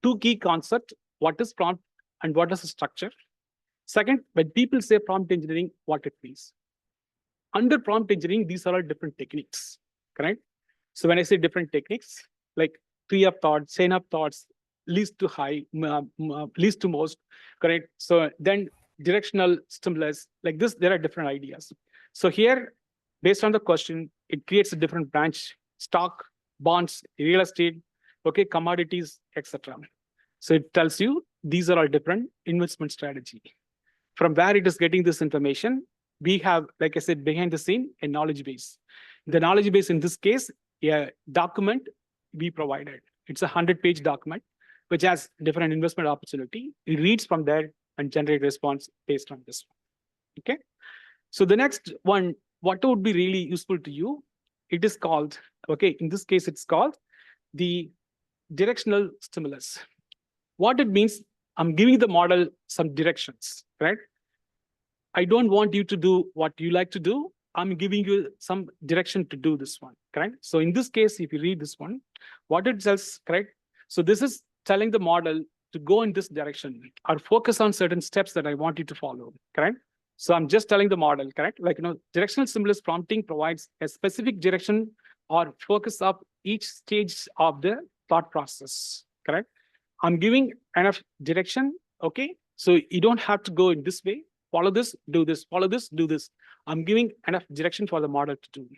Two key concepts, what is prompt and what is the structure? Second, when people say prompt engineering, what it means. Under prompt engineering, these are all different techniques, correct? So when I say different techniques, like tree of thoughts, chain of thoughts, least to high, least to most, correct? So then directional stimulus, like this, there are different ideas. So here, based on the question, it creates a different branch, stock, bonds, real estate, okay, commodities, etc. So it tells you these are all different investment strategy. From where it is getting this information, we have, like I said, behind the scene, a knowledge base. The knowledge base in this case, a document we provided. It's a 100-page document, which has different investment opportunity. It reads from there and generate response based on this one. Okay. So the next one, what would be really useful to you? It is called, okay, in this case, it's called the directional stimulus. What it means, I'm giving the model some directions, right? I don't want you to do what you like to do. I'm giving you some direction to do this one, correct? So in this case, if you read this one, what it says, correct? So this is telling the model to go in this direction or focus on certain steps that I want you to follow, correct? So I'm just telling the model, correct? Like, directional stimulus prompting provides a specific direction or focus of each stage of the thought process, correct? I'm giving enough direction, okay? So you don't have to go in this way, follow this, do this, follow this, do this. I'm giving enough direction for the model to do.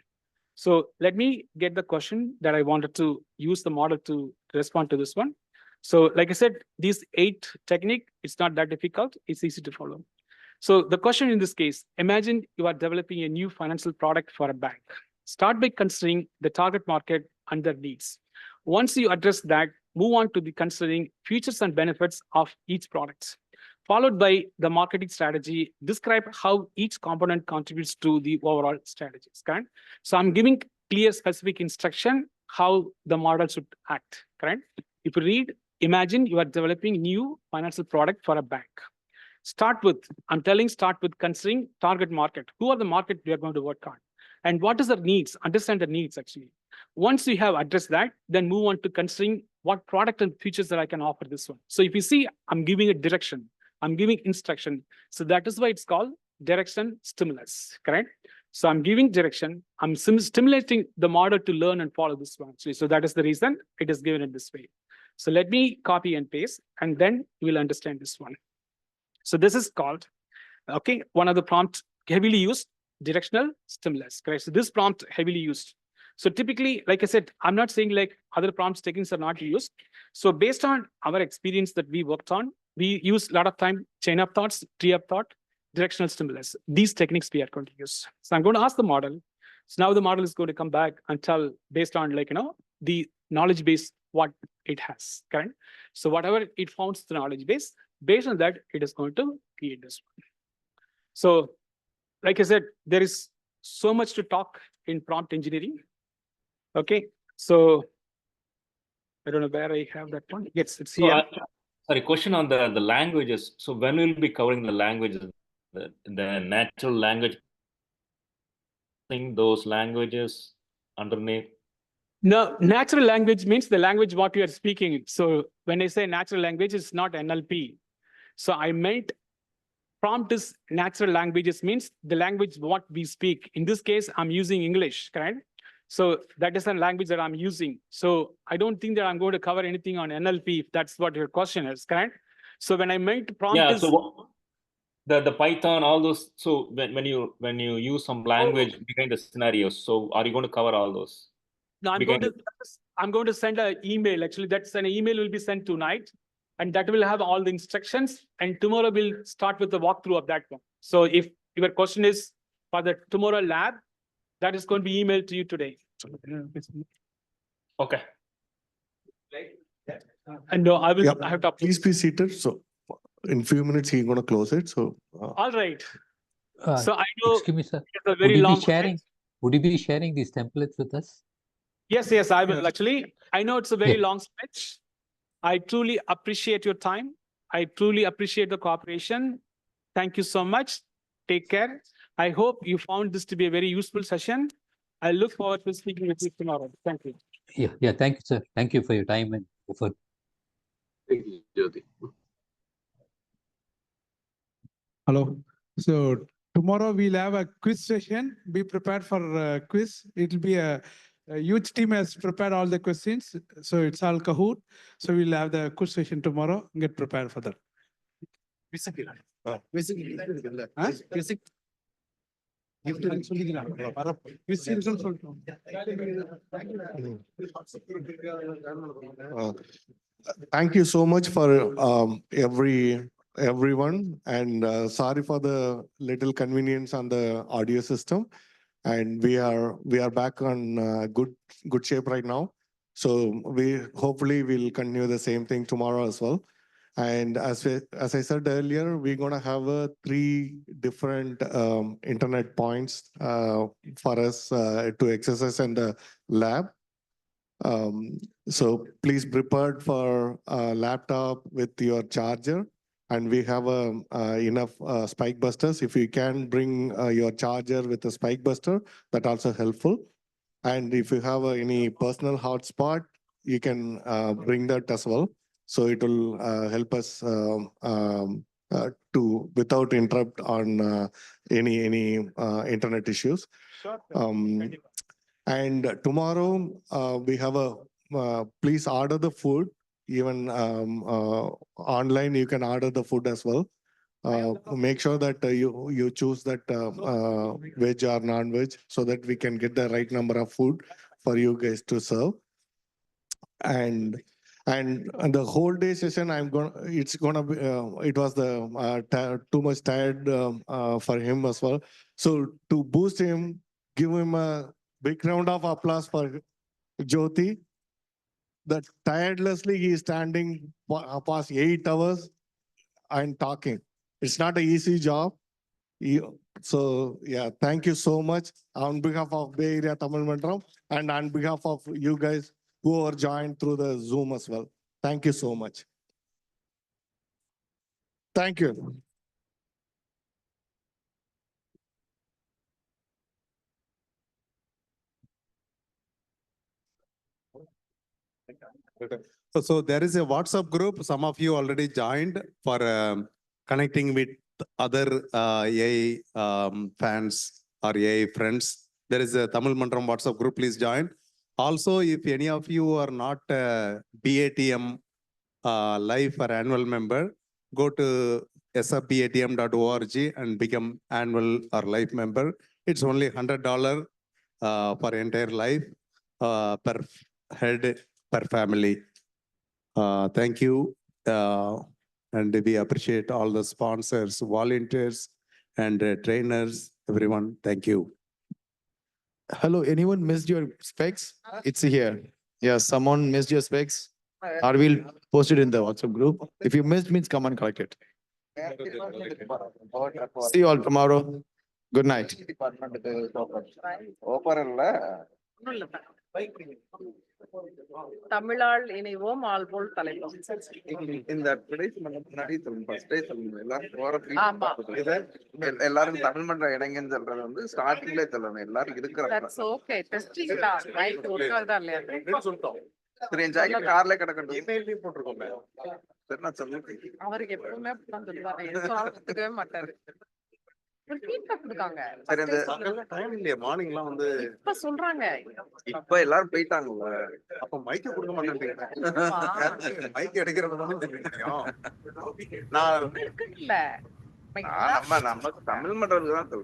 So let me get the question that I wanted to use the model to respond to this one. So like I said, these 8 technique, it's not that difficult. It's easy to follow. So the question in this case, imagine you are developing a new financial product for a bank. Start by considering the target market and their needs. Once you address that, move on to the considering features and benefits of each product. followed by the marketing strategy, describe how each component contributes to the overall strategies, correct? So I'm giving clear specific instruction how the model should act, correct? If you read, imagine you are developing new financial product for a bank. Start with considering target market. Who are the market we are going to work on? And what is the needs? Understand the needs actually. Once you have addressed that, then move on to considering what product and features that I can offer this one. So if you see, I'm giving a direction, I'm giving instruction. So that is why it's called direction stimulus, correct? So I'm giving direction, I'm stimulating the model to learn and follow this one actually. So that is the reason it is given in this way. So let me copy and paste, and then you will understand this one. So this is called, okay, one of the prompt heavily used directional stimulus, correct? So this prompt heavily used. So typically, like I said, I'm not saying like other prompts techniques are not used. So based on our experience that we worked on, we use a lot of time chain of thoughts, tree of thought, directional stimulus. These techniques we are going to use. So I'm going to ask the model. So now the model is going to come back and tell based on like, the knowledge base, what it has, correct? So whatever it founds the knowledge base, based on that, it is going to create this one. So like I said, there is so much to talk in prompt engineering. Okay, so I don't know where I have that one. Yes, it's here. Sorry, question on the languages. So when we'll be covering the languages, the natural language, those languages underneath? No, natural language means the language what you are speaking. So when I say natural language, it's not NLP. So I meant prompt is natural languages means the language what we speak. In this case, I'm using English, correct? So that is the language that I'm using. So I don't think that I'm going to cover anything on NLP if that's what your question is, correct? So when I meant prompt is... So the Python, all those. So when you use some language behind the scenarios, so are you going to cover all those? No, I'm going to send an email. Actually, that's an email will be sent tonight, and that will have all the instructions. And tomorrow we'll start with the walkthrough of that one. So if your question is for the tomorrow lab, that is going to be emailed to you today. Okay. And no, I have to. Please be seated. So in few minutes, he's going to close it. So. All right. So I know. Excuse me, sir. It's a very long. Would you be sharing these templates with us? Yes, I will. Actually, I know it's a very long speech. I truly appreciate your time. I truly appreciate the cooperation. Thank you so much. Take care. I hope you found this to be a very useful session. I look forward to speaking with you tomorrow. Thank you. Yeah. Thank you, sir. Thank you for your time and effort. Thank you, Jothi. Hello. So tomorrow we'll have a quiz session. Be prepared for a quiz. It will be a huge team has prepared all the questions. So it's all Kahoot. So we'll have the quiz session tomorrow. Get prepared for that. Thank you so much for everyone, and sorry for the little convenience on the audio system. And we are back on good shape right now. So we hopefully will continue the same thing tomorrow as well. And as I said earlier, we're gonna have 3 different internet points for us to exercise in the lab. So please prepare for a laptop with your charger, and we have enough spike busters. If you can bring your charger with a spike buster, that's also helpful. And if you have any personal hotspot, you can bring that as well. So it will help us to without interrupt on any internet issues. Sure. And tomorrow we have please order the food. Even online, you can order the food as well. Make sure that you choose that veg or non-veg, so that we can get the right number of food for you guys to serve. And the whole day session, it's gonna be it was too much tired for him as well. So to boost him, give him a big round of applause for Jothi. That tirelessly he is standing past 8 hours and talking. It's not an easy job. So yeah, thank you so much on behalf of Bay Area Tamil Mandram and on behalf of you guys who are joined through the Zoom as well. Thank you so much. Thank you. So there is a WhatsApp group. Some of you already joined for connecting with other AI fans or AI friends. There is a Tamil Mandram WhatsApp group. Please join. Also, if any of you are not BATM live or annual member, go to SFBATM.org and become annual or life member. It's only $100 for entire life per head per family. Thank you. And we appreciate all the sponsors, volunteers, and trainers, everyone. Thank you. Hello, anyone missed your specs? It's here. Yeah, someone missed your specs. Or we'll post it in the WhatsApp group. If you missed means come and collect it. See you all tomorrow. Good night. தமிழால் இணைவோம் ஆள்போல் தலைப்போம். இந்த எல்லாரும் தமிழ் மன்ற இடைங்கன்னு சொல்றது வந்து ஸ்டார்டிங்ல சொல்லணும். எல்லாரும் இருக்கிற ஓகே டெஸ்டிங் தான் ரைட் ஒர்க் தான் இல்லையா சொல்லிட்டோம். கார்ல கிடக்கணும். இமெயிலையும் போட்டிருக்கோமே. சரி நான் சொல்லுங்க. அவருக்கு எப்பவுமே அப்படிதான் சொல்லுவாங்க. எதுவும் ஆகவே மாட்டாரு. சரி அந்த டைம் இல்லையா மார்னிங்லாம் வந்து இப்ப சொல்றாங்க. இப்ப எல்லாரும் போயிட்டாங்கல்ல. அப்ப மைக்க கொடுக்க மாட்டேன்றீங்க. மைக் எடுக்கிறது தான் தெரியும். நான் நம்ம தமிழ் மன்றத்துக்கு தான் சொல்றேன்.